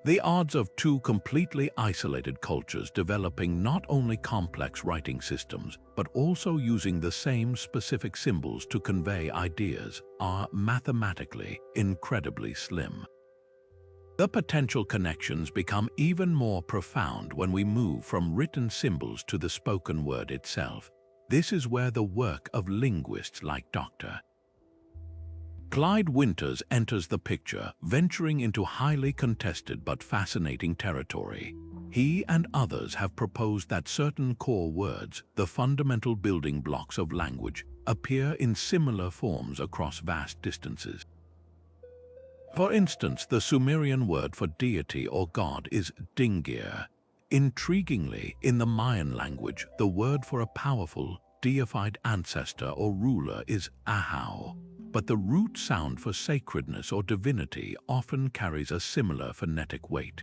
The odds of two completely isolated cultures developing not only complex writing systems, but also using the same specific symbols to convey ideas are mathematically incredibly slim. The potential connections become even more profound when we move from written symbols to the spoken word itself. This is where the work of linguists like Dr. Clyde Winters enters the picture, venturing into highly contested but fascinating territory. He and others have proposed that certain core words, the fundamental building blocks of language, appear in similar forms across vast distances. For instance, the Sumerian word for deity or god is Dingir. Intriguingly, in the Mayan language, the word for a powerful, deified ancestor or ruler is Ahau, but the root sound for sacredness or divinity often carries a similar phonetic weight.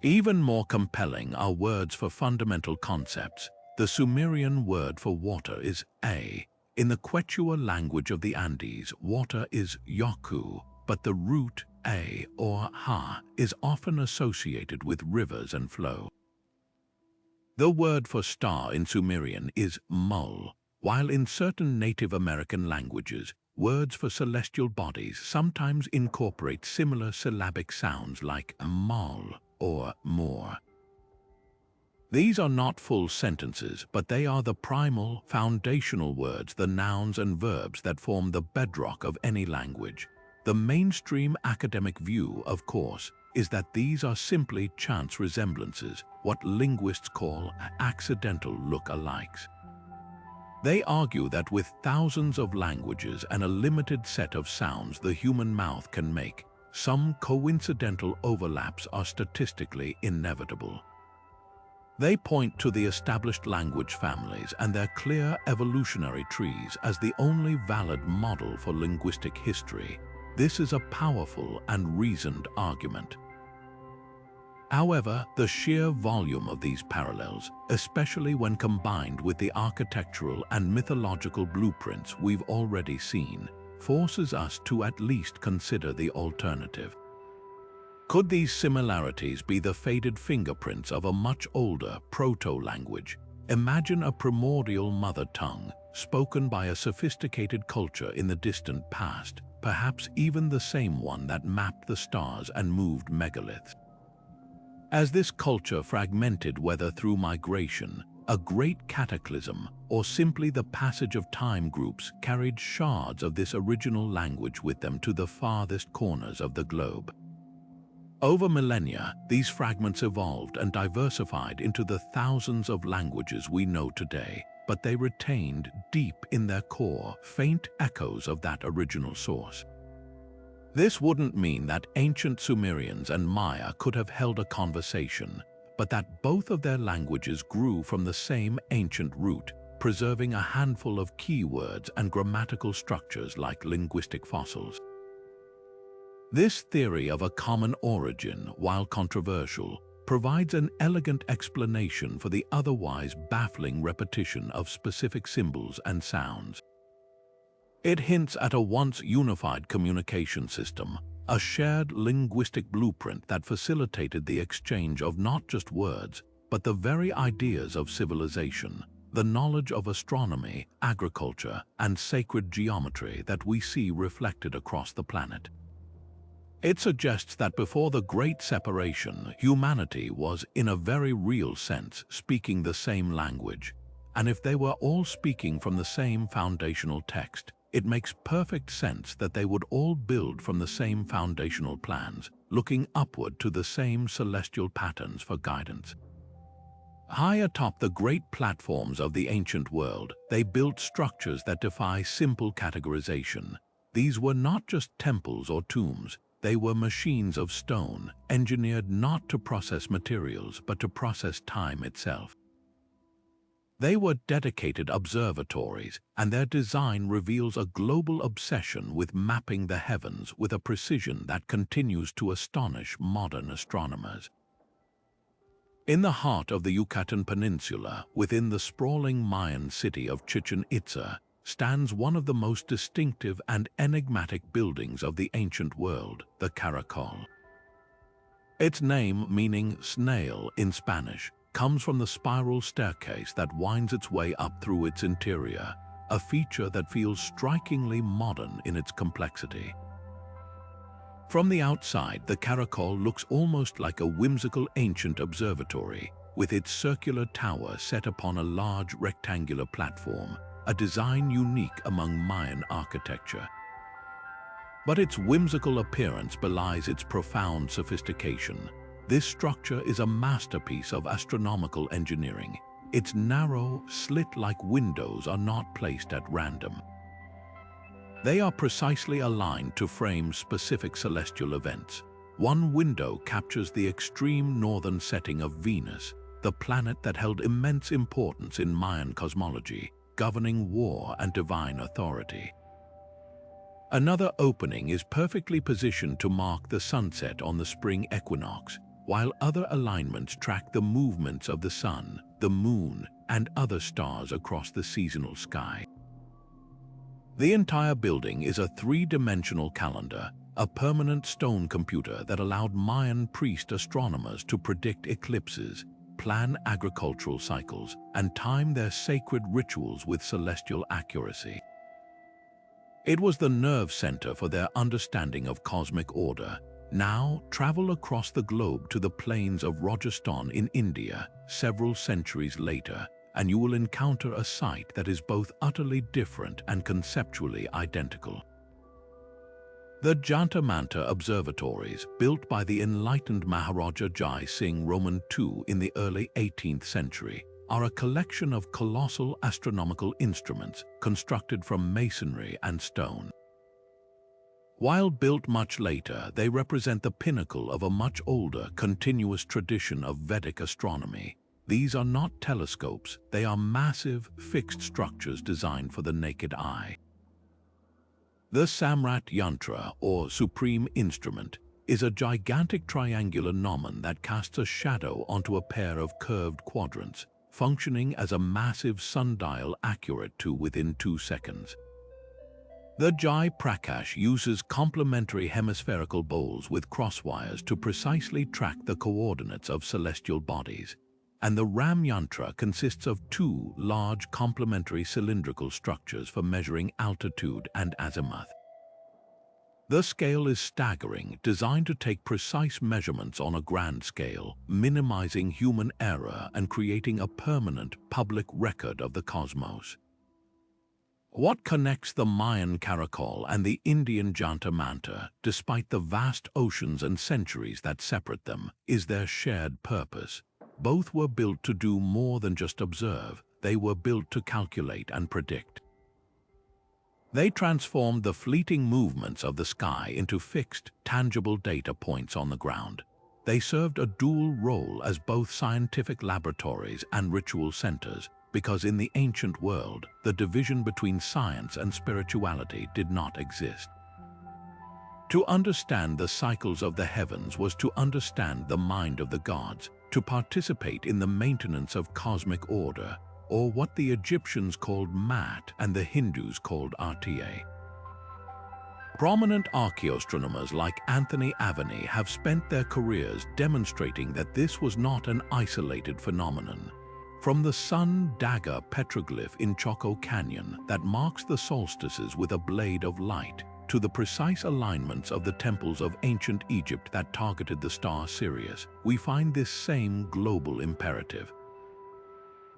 Even more compelling are words for fundamental concepts. The Sumerian word for water is A. In the Quechua language of the Andes, water is Yoku, but the root A or Ha is often associated with rivers and flow. The word for star in Sumerian is Mul, while in certain Native American languages, words for celestial bodies sometimes incorporate similar syllabic sounds like Mal or More. These are not full sentences, but they are the primal, foundational words, the nouns and verbs that form the bedrock of any language. The mainstream academic view, of course, is that these are simply chance resemblances, what linguists call accidental look-alikes. They argue that with thousands of languages and a limited set of sounds the human mouth can make, some coincidental overlaps are statistically inevitable. They point to the established language families and their clear evolutionary trees as the only valid model for linguistic history. This is a powerful and reasoned argument. However, the sheer volume of these parallels, especially when combined with the architectural and mythological blueprints we've already seen, forces us to at least consider the alternative. Could these similarities be the faded fingerprints of a much older proto-language? Imagine a primordial mother tongue, spoken by a sophisticated culture in the distant past, perhaps even the same one that mapped the stars and moved megaliths. As this culture fragmented, whether through migration, a great cataclysm, or simply the passage of time, groups carried shards of this original language with them to the farthest corners of the globe. Over millennia, these fragments evolved and diversified into the thousands of languages we know today, but they retained deep in their core faint echoes of that original source. This wouldn't mean that ancient Sumerians and Maya could have held a conversation, but that both of their languages grew from the same ancient root, preserving a handful of keywords and grammatical structures like linguistic fossils. This theory of a common origin, while controversial, provides an elegant explanation for the otherwise baffling repetition of specific symbols and sounds. It hints at a once unified communication system, a shared linguistic blueprint that facilitated the exchange of not just words, but the very ideas of civilization, the knowledge of astronomy, agriculture, and sacred geometry that we see reflected across the planet. It suggests that before the Great Separation, humanity was, in a very real sense, speaking the same language. And if they were all speaking from the same foundational text, it makes perfect sense that they would all build from the same foundational plans, looking upward to the same celestial patterns for guidance. High atop the great platforms of the ancient world, they built structures that defy simple categorization. These were not just temples or tombs. They were machines of stone, engineered not to process materials, but to process time itself. They were dedicated observatories, and their design reveals a global obsession with mapping the heavens with a precision that continues to astonish modern astronomers. In the heart of the Yucatan Peninsula, within the sprawling Mayan city of Chichen Itza, stands one of the most distinctive and enigmatic buildings of the ancient world, the Caracol. Its name, meaning snail in Spanish, comes from the spiral staircase that winds its way up through its interior, a feature that feels strikingly modern in its complexity. From the outside, the Caracol looks almost like a whimsical ancient observatory, with its circular tower set upon a large rectangular platform, a design unique among Mayan architecture. But its whimsical appearance belies its profound sophistication. This structure is a masterpiece of astronomical engineering. Its narrow, slit-like windows are not placed at random. They are precisely aligned to frame specific celestial events. One window captures the extreme northern setting of Venus, the planet that held immense importance in Mayan cosmology, governing war and divine authority. Another opening is perfectly positioned to mark the sunset on the spring equinox, while other alignments track the movements of the sun, the moon, and other stars across the seasonal sky. The entire building is a three-dimensional calendar, a permanent stone computer that allowed Mayan priest astronomers to predict eclipses, plan agricultural cycles, and time their sacred rituals with celestial accuracy. It was the nerve center for their understanding of cosmic order. Now, travel across the globe to the plains of Rajasthan in India, several centuries later, and you will encounter a site that is both utterly different and conceptually identical. The Janta Manta observatories, built by the enlightened Maharaja Jai Singh Roman II in the early 18th century, are a collection of colossal astronomical instruments constructed from masonry and stone. While built much later, they represent the pinnacle of a much older, continuous tradition of Vedic astronomy. These are not telescopes, they are massive, fixed structures designed for the naked eye. The Samrat Yantra, or Supreme Instrument, is a gigantic triangular gnomon that casts a shadow onto a pair of curved quadrants, functioning as a massive sundial accurate to within 2 seconds. The Jai Prakash uses complementary hemispherical bowls with crosswires to precisely track the coordinates of celestial bodies, and the Ram Yantra consists of 2 large complementary cylindrical structures for measuring altitude and azimuth. The scale is staggering, designed to take precise measurements on a grand scale, minimizing human error and creating a permanent public record of the cosmos. What connects the Mayan Caracol and the Indian Janta Manta, despite the vast oceans and centuries that separate them, is their shared purpose. Both were built to do more than just observe, they were built to calculate and predict. They transformed the fleeting movements of the sky into fixed, tangible data points on the ground. They served a dual role as both scientific laboratories and ritual centers, because in the ancient world, the division between science and spirituality did not exist. To understand the cycles of the heavens was to understand the mind of the gods, to participate in the maintenance of cosmic order, or what the Egyptians called Mat and the Hindus called Rta. Prominent archaeoastronomers like Anthony Aveni have spent their careers demonstrating that this was not an isolated phenomenon. From the sun dagger petroglyph in Choco Canyon that marks the solstices with a blade of light, to the precise alignments of the temples of ancient Egypt that targeted the star Sirius, we find this same global imperative.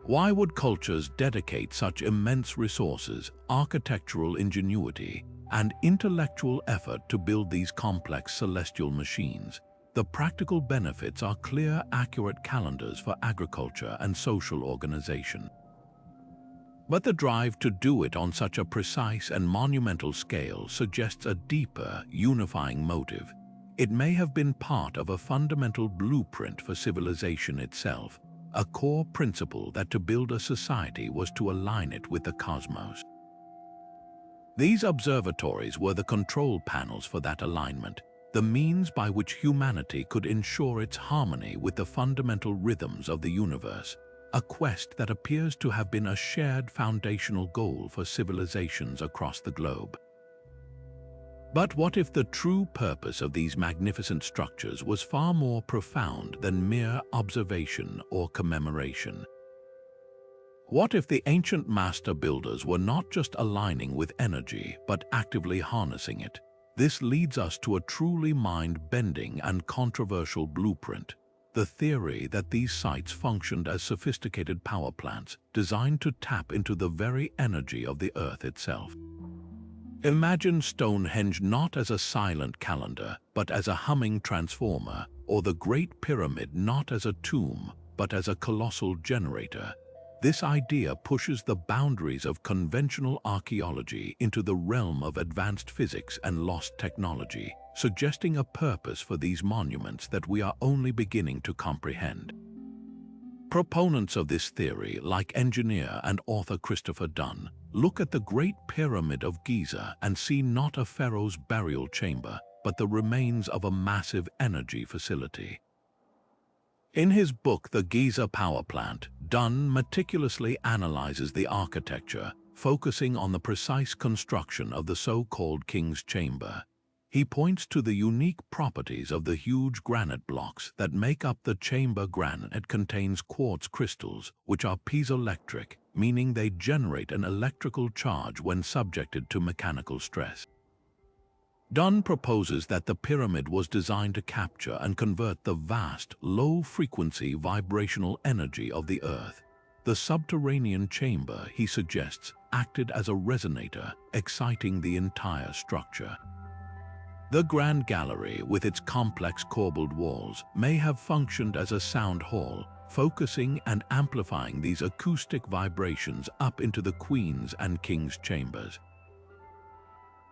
Why would cultures dedicate such immense resources, architectural ingenuity, and intellectual effort to build these complex celestial machines? The practical benefits are clear, accurate calendars for agriculture and social organization. But the drive to do it on such a precise and monumental scale suggests a deeper, unifying motive. It may have been part of a fundamental blueprint for civilization itself, a core principle that to build a society was to align it with the cosmos. These observatories were the control panels for that alignment, the means by which humanity could ensure its harmony with the fundamental rhythms of the universe, a quest that appears to have been a shared foundational goal for civilizations across the globe. But what if the true purpose of these magnificent structures was far more profound than mere observation or commemoration? What if the ancient master builders were not just aligning with energy, but actively harnessing it? This leads us to a truly mind-bending and controversial blueprint, the theory that these sites functioned as sophisticated power plants designed to tap into the very energy of the Earth itself. Imagine Stonehenge not as a silent calendar, but as a humming transformer, or the Great Pyramid not as a tomb, but as a colossal generator. This idea pushes the boundaries of conventional archaeology into the realm of advanced physics and lost technology, suggesting a purpose for these monuments that we are only beginning to comprehend. Proponents of this theory, like engineer and author Christopher Dunn, look at the Great Pyramid of Giza and see not a pharaoh's burial chamber, but the remains of a massive energy facility. In his book, The Giza Power Plant, Dunn meticulously analyzes the architecture, focusing on the precise construction of the so-called King's Chamber. He points to the unique properties of the huge granite blocks that make up the chamber. Granite contains quartz crystals, which are piezoelectric, meaning they generate an electrical charge when subjected to mechanical stress. Dunn proposes that the pyramid was designed to capture and convert the vast, low-frequency vibrational energy of the Earth. The subterranean chamber, he suggests, acted as a resonator, exciting the entire structure. The Grand Gallery, with its complex corbelled walls, may have functioned as a sound hall, focusing and amplifying these acoustic vibrations up into the queen's and king's chambers.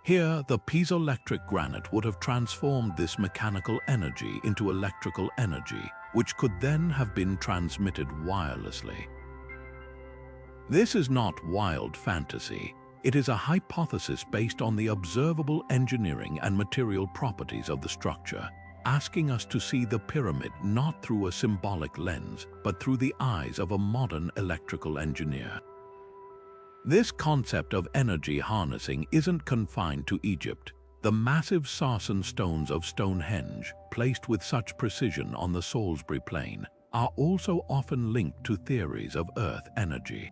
Here, the piezoelectric granite would have transformed this mechanical energy into electrical energy, which could then have been transmitted wirelessly. This is not wild fantasy. It is a hypothesis based on the observable engineering and material properties of the structure, asking us to see the pyramid not through a symbolic lens, but through the eyes of a modern electrical engineer. This concept of energy harnessing isn't confined to Egypt. The massive sarsen stones of Stonehenge, placed with such precision on the Salisbury Plain, are also often linked to theories of earth energy.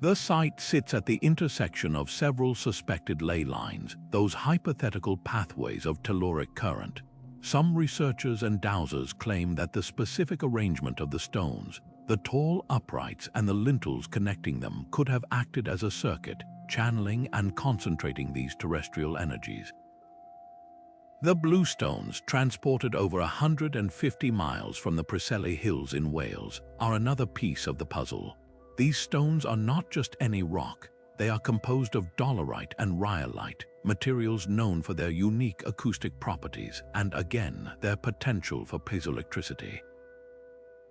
The site sits at the intersection of several suspected ley lines, those hypothetical pathways of telluric current. Some researchers and dowsers claim that the specific arrangement of the stones, the tall uprights and the lintels connecting them, could have acted as a circuit, channeling and concentrating these terrestrial energies. The bluestones, transported over 150 miles from the Preseli Hills in Wales, are another piece of the puzzle. These stones are not just any rock. They are composed of dolerite and rhyolite, materials known for their unique acoustic properties and, again, their potential for piezoelectricity.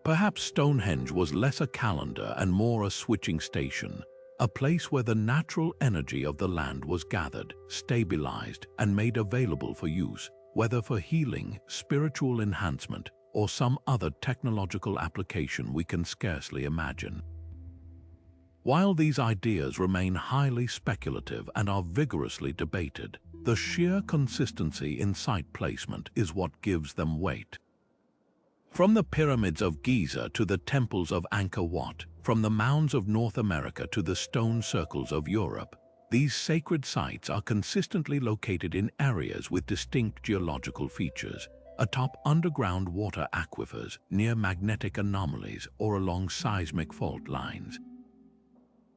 Perhaps Stonehenge was less a calendar and more a switching station, a place where the natural energy of the land was gathered, stabilized, and made available for use, whether for healing, spiritual enhancement, or some other technological application we can scarcely imagine. While these ideas remain highly speculative and are vigorously debated, the sheer consistency in site placement is what gives them weight. From the pyramids of Giza to the temples of Angkor Wat, from the mounds of North America to the stone circles of Europe, these sacred sites are consistently located in areas with distinct geological features, atop underground water aquifers, near magnetic anomalies, or along seismic fault lines.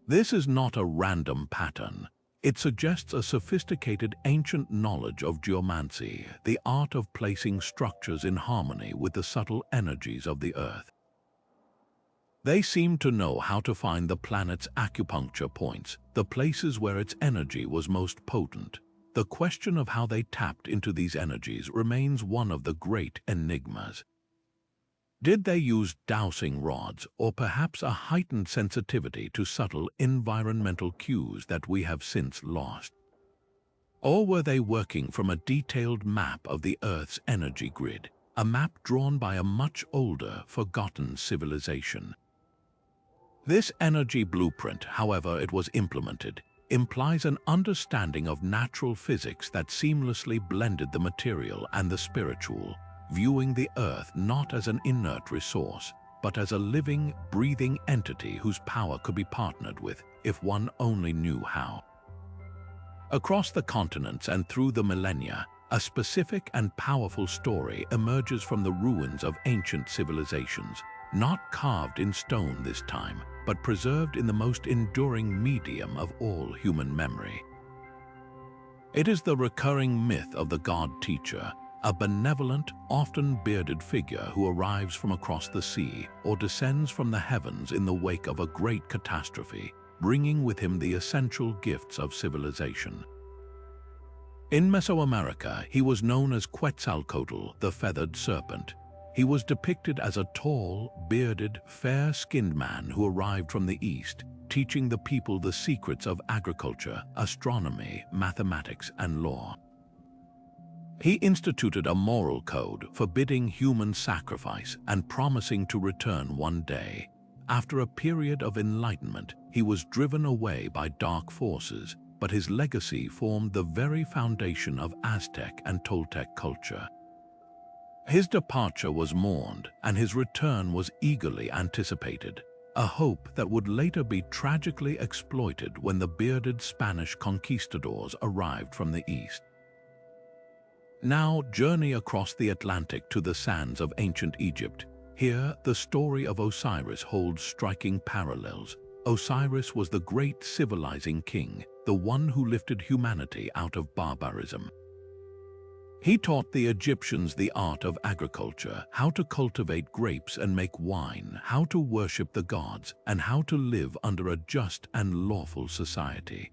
This is not a random pattern. It suggests a sophisticated ancient knowledge of geomancy, the art of placing structures in harmony with the subtle energies of the earth. They seem to know how to find the planet's acupuncture points, the places where its energy was most potent. The question of how they tapped into these energies remains one of the great enigmas. Did they use dowsing rods, or perhaps a heightened sensitivity to subtle environmental cues that we have since lost? Or were they working from a detailed map of the Earth's energy grid, a map drawn by a much older, forgotten civilization? This energy blueprint, however it was implemented, implies an understanding of natural physics that seamlessly blended the material and the spiritual, viewing the Earth not as an inert resource, but as a living, breathing entity whose power could be partnered with if one only knew how. Across the continents and through the millennia, a specific and powerful story emerges from the ruins of ancient civilizations, not carved in stone this time, but preserved in the most enduring medium of all human memory. It is the recurring myth of the god-teacher, a benevolent, often bearded figure who arrives from across the sea or descends from the heavens in the wake of a great catastrophe, bringing with him the essential gifts of civilization. In Mesoamerica, he was known as Quetzalcoatl, the feathered serpent. He was depicted as a tall, bearded, fair-skinned man who arrived from the east, teaching the people the secrets of agriculture, astronomy, mathematics, and law. He instituted a moral code forbidding human sacrifice and promising to return one day. After a period of enlightenment, he was driven away by dark forces, but his legacy formed the very foundation of Aztec and Toltec culture. His departure was mourned, and his return was eagerly anticipated, a hope that would later be tragically exploited when the bearded Spanish conquistadors arrived from the east. Now journey across the Atlantic to the sands of ancient Egypt. Here, the story of Osiris holds striking parallels. Osiris was the great civilizing king, the one who lifted humanity out of barbarism. He taught the Egyptians the art of agriculture, how to cultivate grapes and make wine, how to worship the gods, and how to live under a just and lawful society.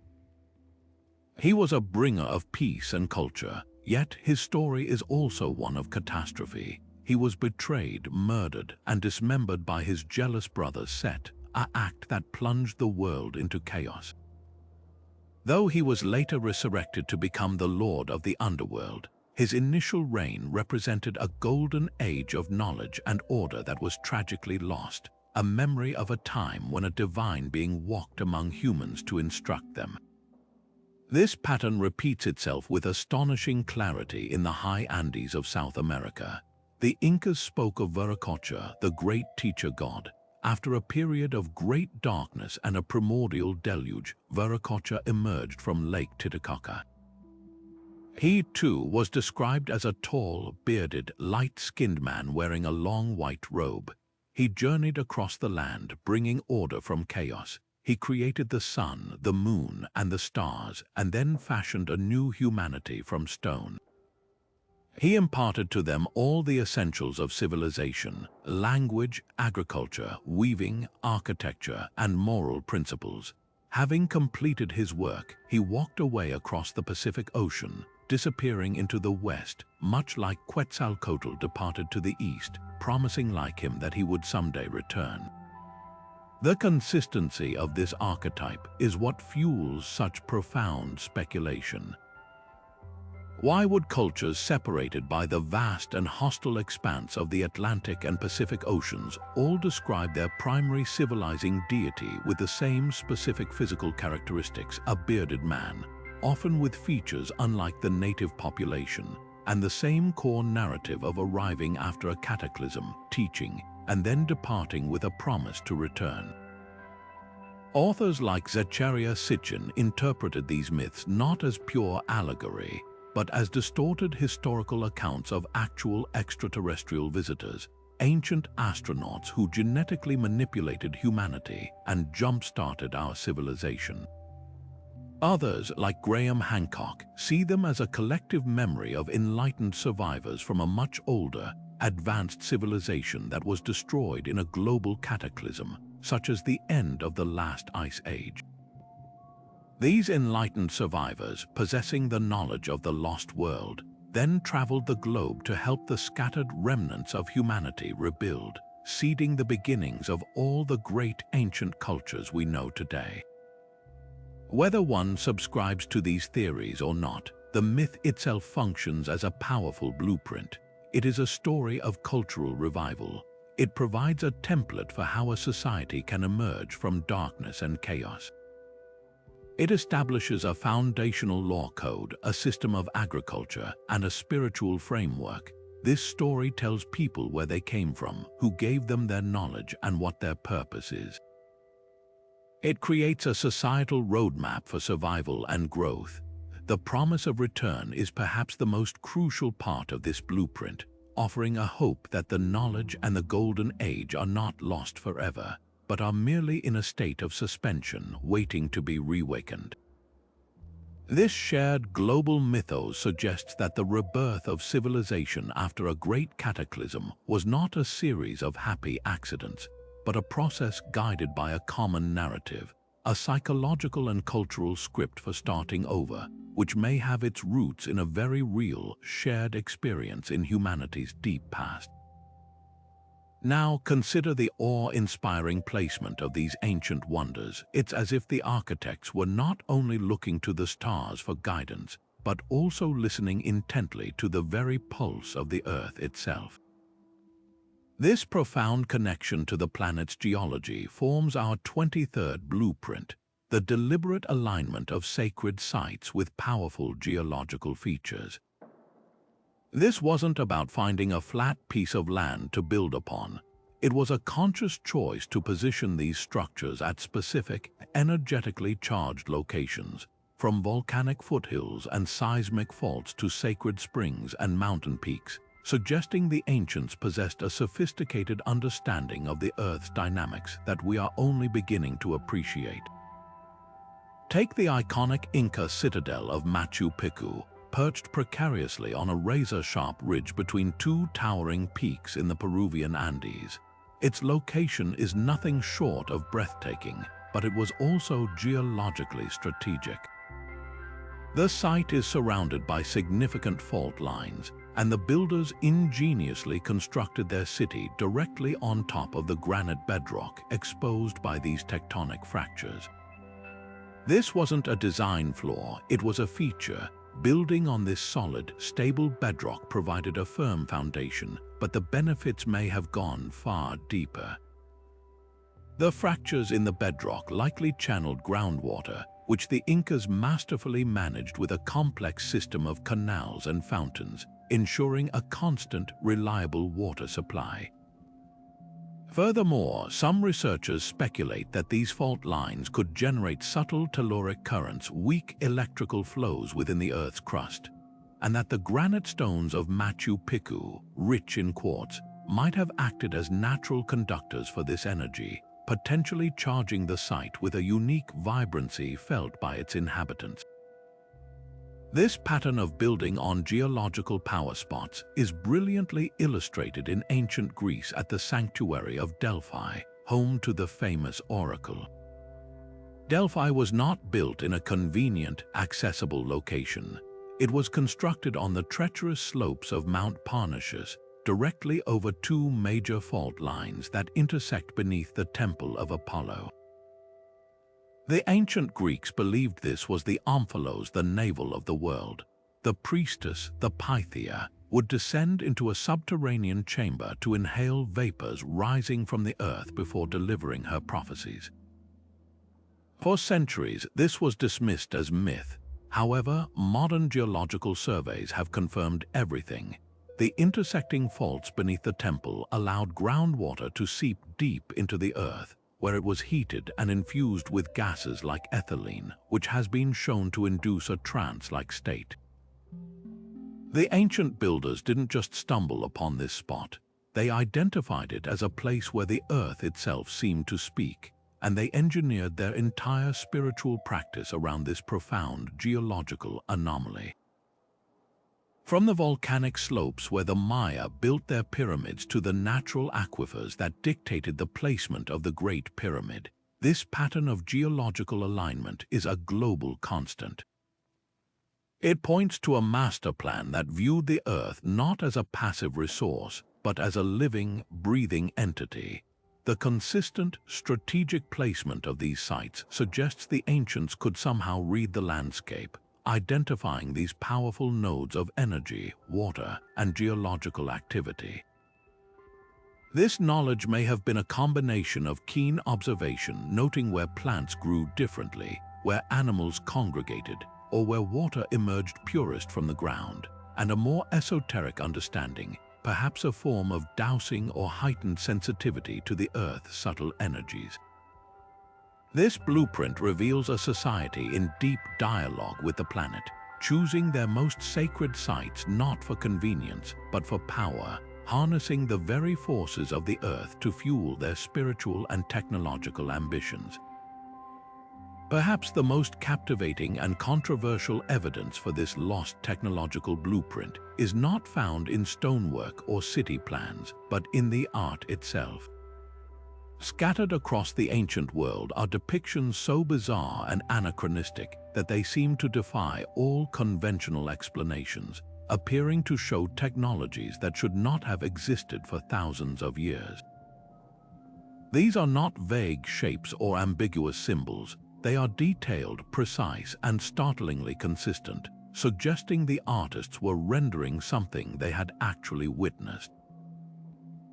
He was a bringer of peace and culture, yet his story is also one of catastrophe. He was betrayed, murdered, and dismembered by his jealous brother Set, an act that plunged the world into chaos. Though he was later resurrected to become the lord of the underworld, his initial reign represented a golden age of knowledge and order that was tragically lost, a memory of a time when a divine being walked among humans to instruct them. This pattern repeats itself with astonishing clarity in the high Andes of South America. The Incas spoke of Viracocha, the great teacher god. After a period of great darkness and a primordial deluge, Viracocha emerged from Lake Titicaca. He, too, was described as a tall, bearded, light-skinned man wearing a long white robe. He journeyed across the land, bringing order from chaos. He created the sun, the moon, and the stars, and then fashioned a new humanity from stone. He imparted to them all the essentials of civilization: language, agriculture, weaving, architecture, and moral principles. Having completed his work, he walked away across the Pacific Ocean, disappearing into the west, much like Quetzalcoatl departed to the east, promising like him that he would someday return. The consistency of this archetype is what fuels such profound speculation. Why would cultures separated by the vast and hostile expanse of the Atlantic and Pacific Oceans all describe their primary civilizing deity with the same specific physical characteristics, a bearded man, often with features unlike the native population, and the same core narrative of arriving after a cataclysm, teaching, and then departing with a promise to return? Authors like Zecharia Sitchin interpreted these myths not as pure allegory, but as distorted historical accounts of actual extraterrestrial visitors, ancient astronauts who genetically manipulated humanity and jump-started our civilization. Others, like Graham Hancock, see them as a collective memory of enlightened survivors from a much older, advanced civilization that was destroyed in a global cataclysm, such as the end of the last ice age. These enlightened survivors, possessing the knowledge of the lost world, then traveled the globe to help the scattered remnants of humanity rebuild, seeding the beginnings of all the great ancient cultures we know today. Whether one subscribes to these theories or not, the myth itself functions as a powerful blueprint. It is a story of cultural revival. It provides a template for how a society can emerge from darkness and chaos. It establishes a foundational law code, a system of agriculture, and a spiritual framework. This story tells people where they came from, who gave them their knowledge, and what their purpose is. It creates a societal roadmap for survival and growth. The promise of return is perhaps the most crucial part of this blueprint, offering a hope that the knowledge and the golden age are not lost forever, but are merely in a state of suspension, waiting to be reawakened. This shared global mythos suggests that the rebirth of civilization after a great cataclysm was not a series of happy accidents, but a process guided by a common narrative, a psychological and cultural script for starting over, which may have its roots in a very real, shared experience in humanity's deep past. Now consider the awe-inspiring placement of these ancient wonders. It's as if the architects were not only looking to the stars for guidance, but also listening intently to the very pulse of the Earth itself. This profound connection to the planet's geology forms our 23rd blueprint, the deliberate alignment of sacred sites with powerful geological features. This wasn't about finding a flat piece of land to build upon. It was a conscious choice to position these structures at specific, energetically charged locations, from volcanic foothills and seismic faults to sacred springs and mountain peaks, suggesting the ancients possessed a sophisticated understanding of the Earth's dynamics that we are only beginning to appreciate. Take the iconic Inca citadel of Machu Picchu, perched precariously on a razor-sharp ridge between two towering peaks in the Peruvian Andes. Its location is nothing short of breathtaking, but it was also geologically strategic. The site is surrounded by significant fault lines, and the builders ingeniously constructed their city directly on top of the granite bedrock exposed by these tectonic fractures. This wasn't a design flaw, it was a feature. Building on this solid, stable bedrock provided a firm foundation, but the benefits may have gone far deeper. The fractures in the bedrock likely channeled groundwater, which the Incas masterfully managed with a complex system of canals and fountains, ensuring a constant, reliable water supply. Furthermore, some researchers speculate that these fault lines could generate subtle telluric currents, weak electrical flows within the Earth's crust, and that the granite stones of Machu Picchu, rich in quartz, might have acted as natural conductors for this energy, potentially charging the site with a unique vibrancy felt by its inhabitants. This pattern of building on geological power spots is brilliantly illustrated in ancient Greece at the sanctuary of Delphi, home to the famous oracle. Delphi was not built in a convenient, accessible location. It was constructed on the treacherous slopes of Mount Parnassus, directly over two major fault lines that intersect beneath the Temple of Apollo. The ancient Greeks believed this was the omphalos, the navel of the world. The priestess, the Pythia, would descend into a subterranean chamber to inhale vapors rising from the earth before delivering her prophecies. For centuries, this was dismissed as myth. However, modern geological surveys have confirmed everything. The intersecting faults beneath the temple allowed groundwater to seep deep into the earth, where it was heated and infused with gases like ethylene, which has been shown to induce a trance-like state. The ancient builders didn't just stumble upon this spot. They identified it as a place where the earth itself seemed to speak, and they engineered their entire spiritual practice around this profound geological anomaly. From the volcanic slopes where the Maya built their pyramids to the natural aquifers that dictated the placement of the Great Pyramid, this pattern of geological alignment is a global constant. It points to a master plan that viewed the Earth not as a passive resource, but as a living, breathing entity. The consistent, strategic placement of these sites suggests the ancients could somehow read the landscape, identifying these powerful nodes of energy, water, and geological activity. This knowledge may have been a combination of keen observation, noting where plants grew differently, where animals congregated, or where water emerged purest from the ground, and a more esoteric understanding, perhaps a form of dowsing or heightened sensitivity to the Earth's subtle energies. This blueprint reveals a society in deep dialogue with the planet, choosing their most sacred sites not for convenience, but for power, harnessing the very forces of the Earth to fuel their spiritual and technological ambitions. Perhaps the most captivating and controversial evidence for this lost technological blueprint is not found in stonework or city plans, but in the art itself. Scattered across the ancient world are depictions so bizarre and anachronistic that they seem to defy all conventional explanations, appearing to show technologies that should not have existed for thousands of years. These are not vague shapes or ambiguous symbols. They are detailed, precise, and startlingly consistent, suggesting the artists were rendering something they had actually witnessed.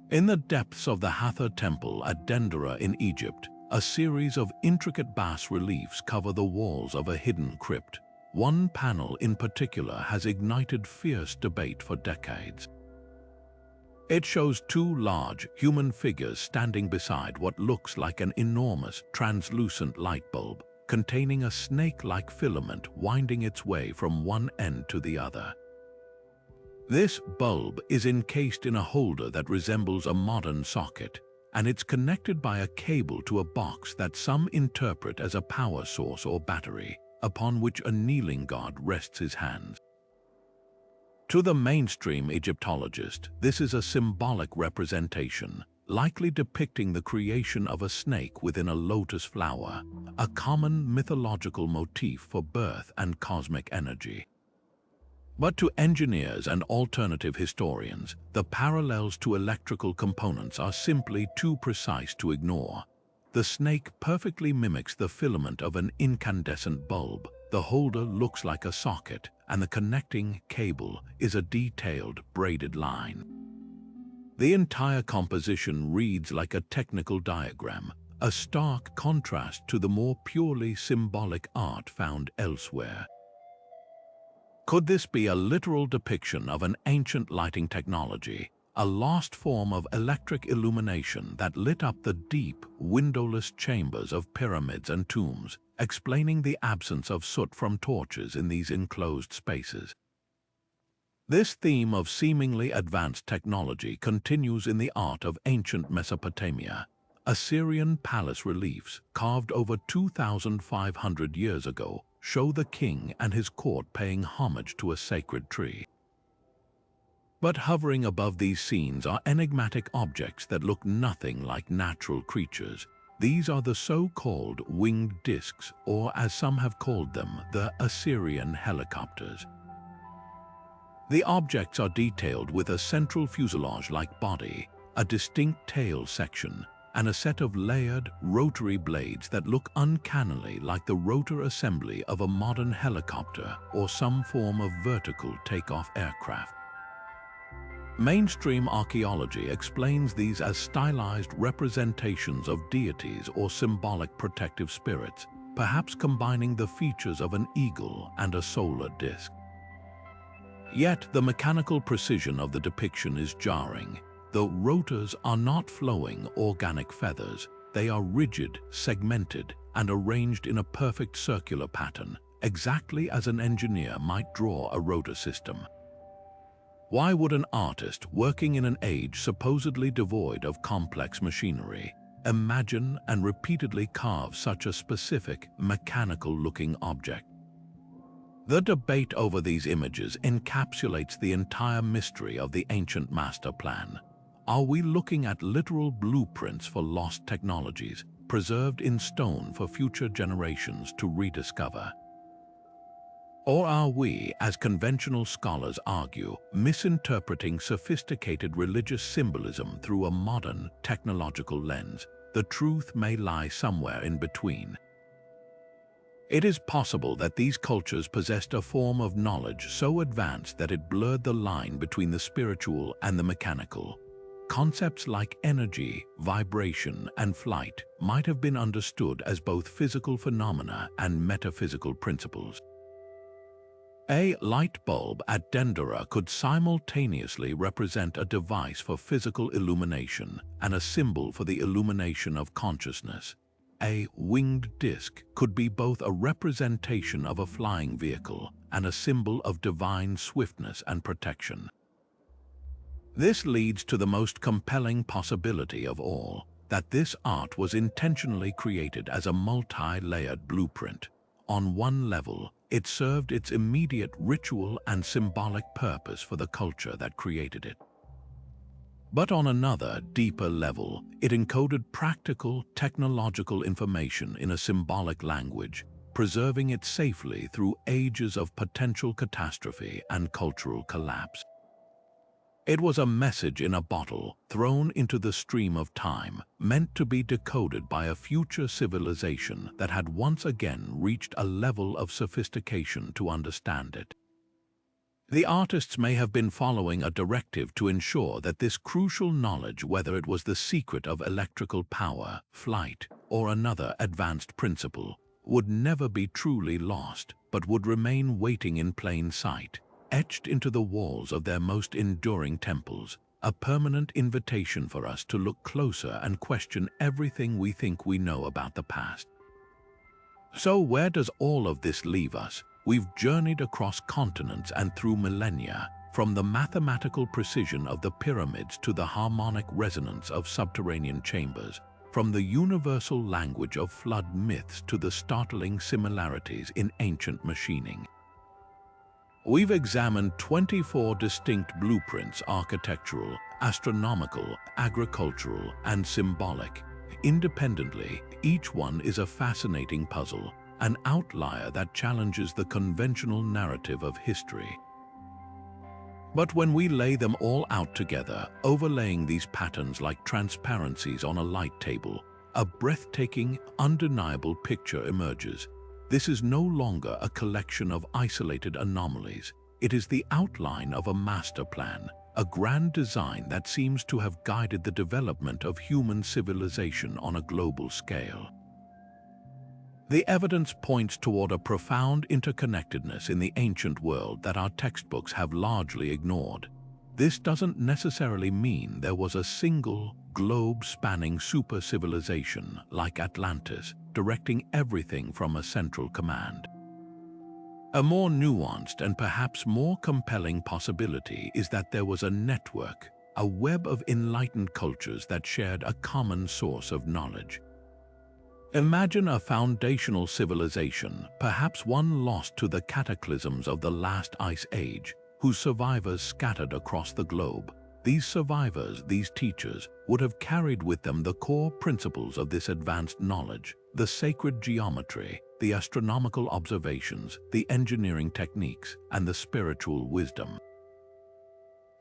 In the depths of the Hathor Temple at Dendera in Egypt, a series of intricate bas-reliefs cover the walls of a hidden crypt. One panel in particular has ignited fierce debate for decades. It shows two large, human figures standing beside what looks like an enormous, translucent light bulb, containing a snake-like filament winding its way from one end to the other. This bulb is encased in a holder that resembles a modern socket, and it's connected by a cable to a box that some interpret as a power source or battery, upon which a kneeling god rests his hands. To the mainstream Egyptologist, this is a symbolic representation, likely depicting the creation of a snake within a lotus flower, a common mythological motif for birth and cosmic energy. But to engineers and alternative historians, the parallels to electrical components are simply too precise to ignore. The snake perfectly mimics the filament of an incandescent bulb. The holder looks like a socket, and the connecting cable is a detailed braided line. The entire composition reads like a technical diagram, a stark contrast to the more purely symbolic art found elsewhere. Could this be a literal depiction of an ancient lighting technology, a lost form of electric illumination that lit up the deep, windowless chambers of pyramids and tombs, explaining the absence of soot from torches in these enclosed spaces? This theme of seemingly advanced technology continues in the art of ancient Mesopotamia. Assyrian palace reliefs, carved over 2,500 years ago, show the king and his court paying homage to a sacred tree. But hovering above these scenes are enigmatic objects that look nothing like natural creatures. These are the so-called winged discs, or as some have called them, the Assyrian helicopters. The objects are detailed with a central fuselage-like body, a distinct tail section, and a set of layered, rotary blades that look uncannily like the rotor assembly of a modern helicopter or some form of vertical takeoff aircraft. Mainstream archaeology explains these as stylized representations of deities or symbolic protective spirits, perhaps combining the features of an eagle and a solar disk. Yet the mechanical precision of the depiction is jarring. The rotors are not flowing organic feathers. They are rigid, segmented, and arranged in a perfect circular pattern, exactly as an engineer might draw a rotor system. Why would an artist working in an age supposedly devoid of complex machinery imagine and repeatedly carve such a specific, mechanical-looking object? The debate over these images encapsulates the entire mystery of the ancient master plan. Are we looking at literal blueprints for lost technologies, preserved in stone for future generations to rediscover? Or are we, as conventional scholars argue, misinterpreting sophisticated religious symbolism through a modern, technological lens? The truth may lie somewhere in between. It is possible that these cultures possessed a form of knowledge so advanced that it blurred the line between the spiritual and the mechanical. Concepts like energy, vibration, and flight might have been understood as both physical phenomena and metaphysical principles. A light bulb at Dendera could simultaneously represent a device for physical illumination and a symbol for the illumination of consciousness. A winged disc could be both a representation of a flying vehicle and a symbol of divine swiftness and protection. This leads to the most compelling possibility of all, that this art was intentionally created as a multi-layered blueprint. On one level, it served its immediate ritual and symbolic purpose for the culture that created it. But on another, deeper level, it encoded practical, technological information in a symbolic language, preserving it safely through ages of potential catastrophe and cultural collapse. It was a message in a bottle, thrown into the stream of time, meant to be decoded by a future civilization that had once again reached a level of sophistication to understand it. The artists may have been following a directive to ensure that this crucial knowledge, whether it was the secret of electrical power, flight, or another advanced principle, would never be truly lost, but would remain waiting in plain sight, etched into the walls of their most enduring temples, a permanent invitation for us to look closer and question everything we think we know about the past. So where does all of this leave us? We've journeyed across continents and through millennia, from the mathematical precision of the pyramids to the harmonic resonance of subterranean chambers, from the universal language of flood myths to the startling similarities in ancient machining. We've examined 24 distinct blueprints: architectural, astronomical, agricultural, and symbolic. Independently, each one is a fascinating puzzle, an outlier that challenges the conventional narrative of history. But when we lay them all out together, overlaying these patterns like transparencies on a light table, a breathtaking, undeniable picture emerges. This is no longer a collection of isolated anomalies. It is the outline of a master plan, a grand design that seems to have guided the development of human civilization on a global scale. The evidence points toward a profound interconnectedness in the ancient world that our textbooks have largely ignored. This doesn't necessarily mean there was a single, globe-spanning super-civilization like Atlantis, directing everything from a central command. A more nuanced and perhaps more compelling possibility is that there was a network, a web of enlightened cultures that shared a common source of knowledge. Imagine a foundational civilization, perhaps one lost to the cataclysms of the last ice age, whose survivors scattered across the globe. These survivors, these teachers, would have carried with them the core principles of this advanced knowledge: the sacred geometry, the astronomical observations, the engineering techniques, and the spiritual wisdom.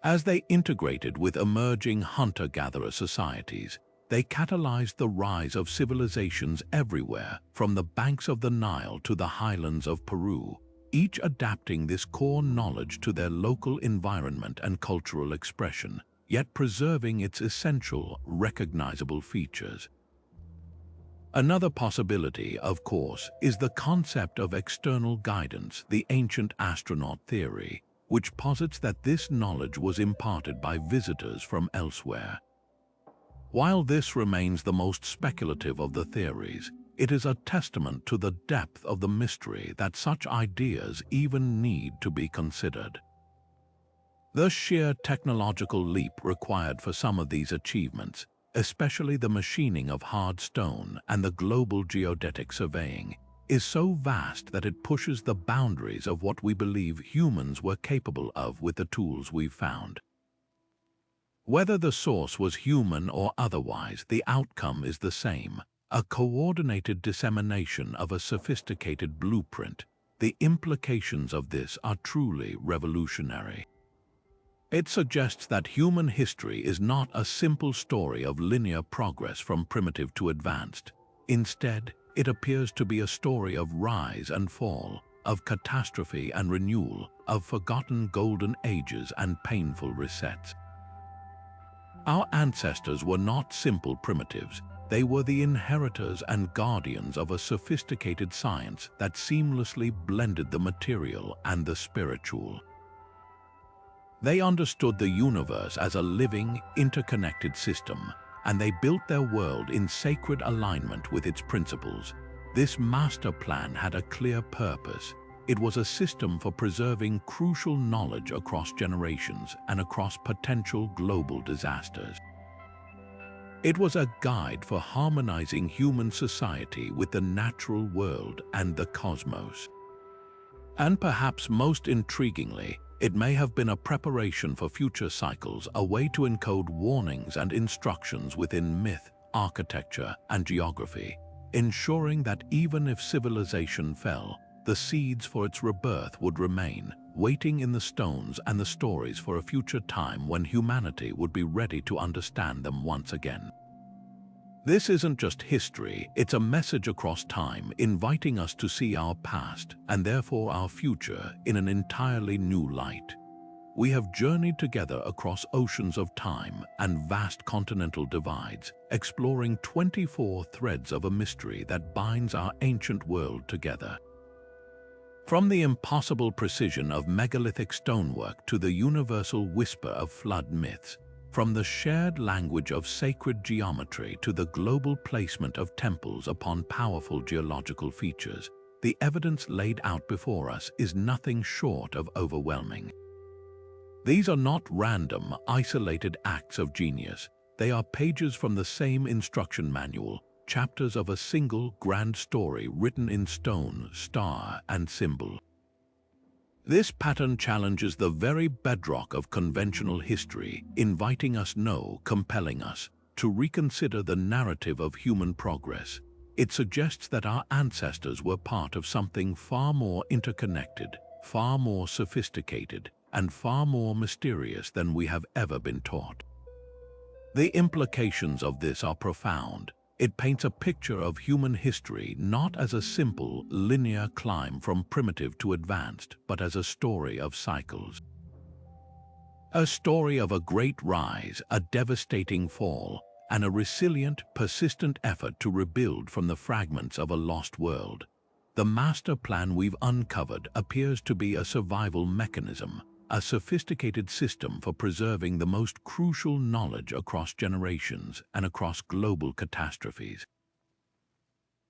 As they integrated with emerging hunter-gatherer societies, they catalyzed the rise of civilizations everywhere, from the banks of the Nile to the highlands of Peru, each adapting this core knowledge to their local environment and cultural expression, yet preserving its essential, recognizable features. Another possibility, of course, is the concept of external guidance, the ancient astronaut theory, which posits that this knowledge was imparted by visitors from elsewhere. While this remains the most speculative of the theories, it is a testament to the depth of the mystery that such ideas even need to be considered. The sheer technological leap required for some of these achievements, especially the machining of hard stone and the global geodetic surveying, is so vast that it pushes the boundaries of what we believe humans were capable of with the tools we've found. Whether the source was human or otherwise, the outcome is the same: a coordinated dissemination of a sophisticated blueprint. The implications of this are truly revolutionary. It suggests that human history is not a simple story of linear progress from primitive to advanced. Instead, it appears to be a story of rise and fall, of catastrophe and renewal, of forgotten golden ages and painful resets. Our ancestors were not simple primitives. They were the inheritors and guardians of a sophisticated science that seamlessly blended the material and the spiritual. They understood the universe as a living, interconnected system, and they built their world in sacred alignment with its principles. This master plan had a clear purpose. It was a system for preserving crucial knowledge across generations and across potential global disasters. It was a guide for harmonizing human society with the natural world and the cosmos. And perhaps most intriguingly, it may have been a preparation for future cycles, a way to encode warnings and instructions within myth, architecture, and geography, ensuring that even if civilization fell, the seeds for its rebirth would remain, waiting in the stones and the stories for a future time when humanity would be ready to understand them once again. This isn't just history, it's a message across time, inviting us to see our past, and therefore our future, in an entirely new light. We have journeyed together across oceans of time and vast continental divides, exploring 24 threads of a mystery that binds our ancient world together. From the impossible precision of megalithic stonework to the universal whisper of flood myths, from the shared language of sacred geometry to the global placement of temples upon powerful geological features, the evidence laid out before us is nothing short of overwhelming. These are not random, isolated acts of genius. They are pages from the same instruction manual, chapters of a single grand story written in stone, star, and symbol. This pattern challenges the very bedrock of conventional history, inviting us, no, compelling us, to reconsider the narrative of human progress. It suggests that our ancestors were part of something far more interconnected, far more sophisticated, and far more mysterious than we have ever been taught. The implications of this are profound. It paints a picture of human history not as a simple, linear climb from primitive to advanced, but as a story of cycles. A story of a great rise, a devastating fall, and a resilient, persistent effort to rebuild from the fragments of a lost world. The master plan we've uncovered appears to be a survival mechanism, a sophisticated system for preserving the most crucial knowledge across generations and across global catastrophes.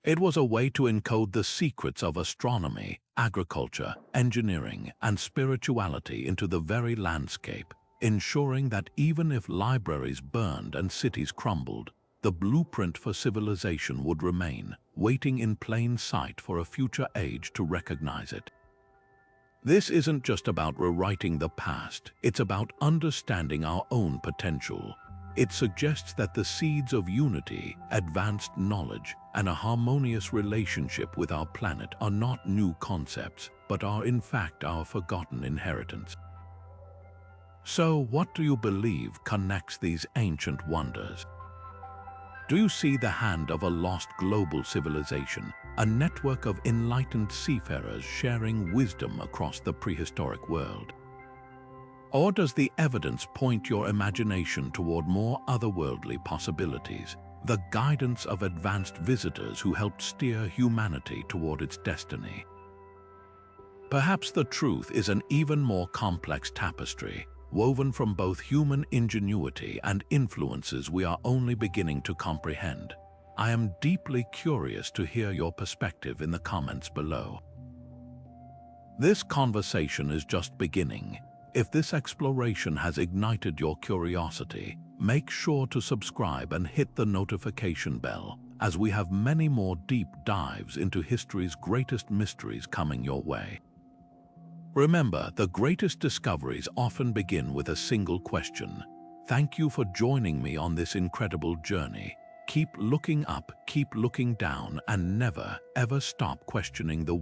It was a way to encode the secrets of astronomy, agriculture, engineering, and spirituality into the very landscape, ensuring that even if libraries burned and cities crumbled, the blueprint for civilization would remain, waiting in plain sight for a future age to recognize it. This isn't just about rewriting the past, it's about understanding our own potential. It suggests that the seeds of unity, advanced knowledge, and a harmonious relationship with our planet are not new concepts, but are in fact our forgotten inheritance. So, what do you believe connects these ancient wonders? Do you see the hand of a lost global civilization, a network of enlightened seafarers sharing wisdom across the prehistoric world? Or does the evidence point your imagination toward more otherworldly possibilities, the guidance of advanced visitors who helped steer humanity toward its destiny? Perhaps the truth is an even more complex tapestry, woven from both human ingenuity and influences we are only beginning to comprehend. I am deeply curious to hear your perspective in the comments below. This conversation is just beginning. If this exploration has ignited your curiosity, make sure to subscribe and hit the notification bell, as we have many more deep dives into history's greatest mysteries coming your way. Remember, the greatest discoveries often begin with a single question. Thank you for joining me on this incredible journey. Keep looking up, keep looking down, and never, ever stop questioning the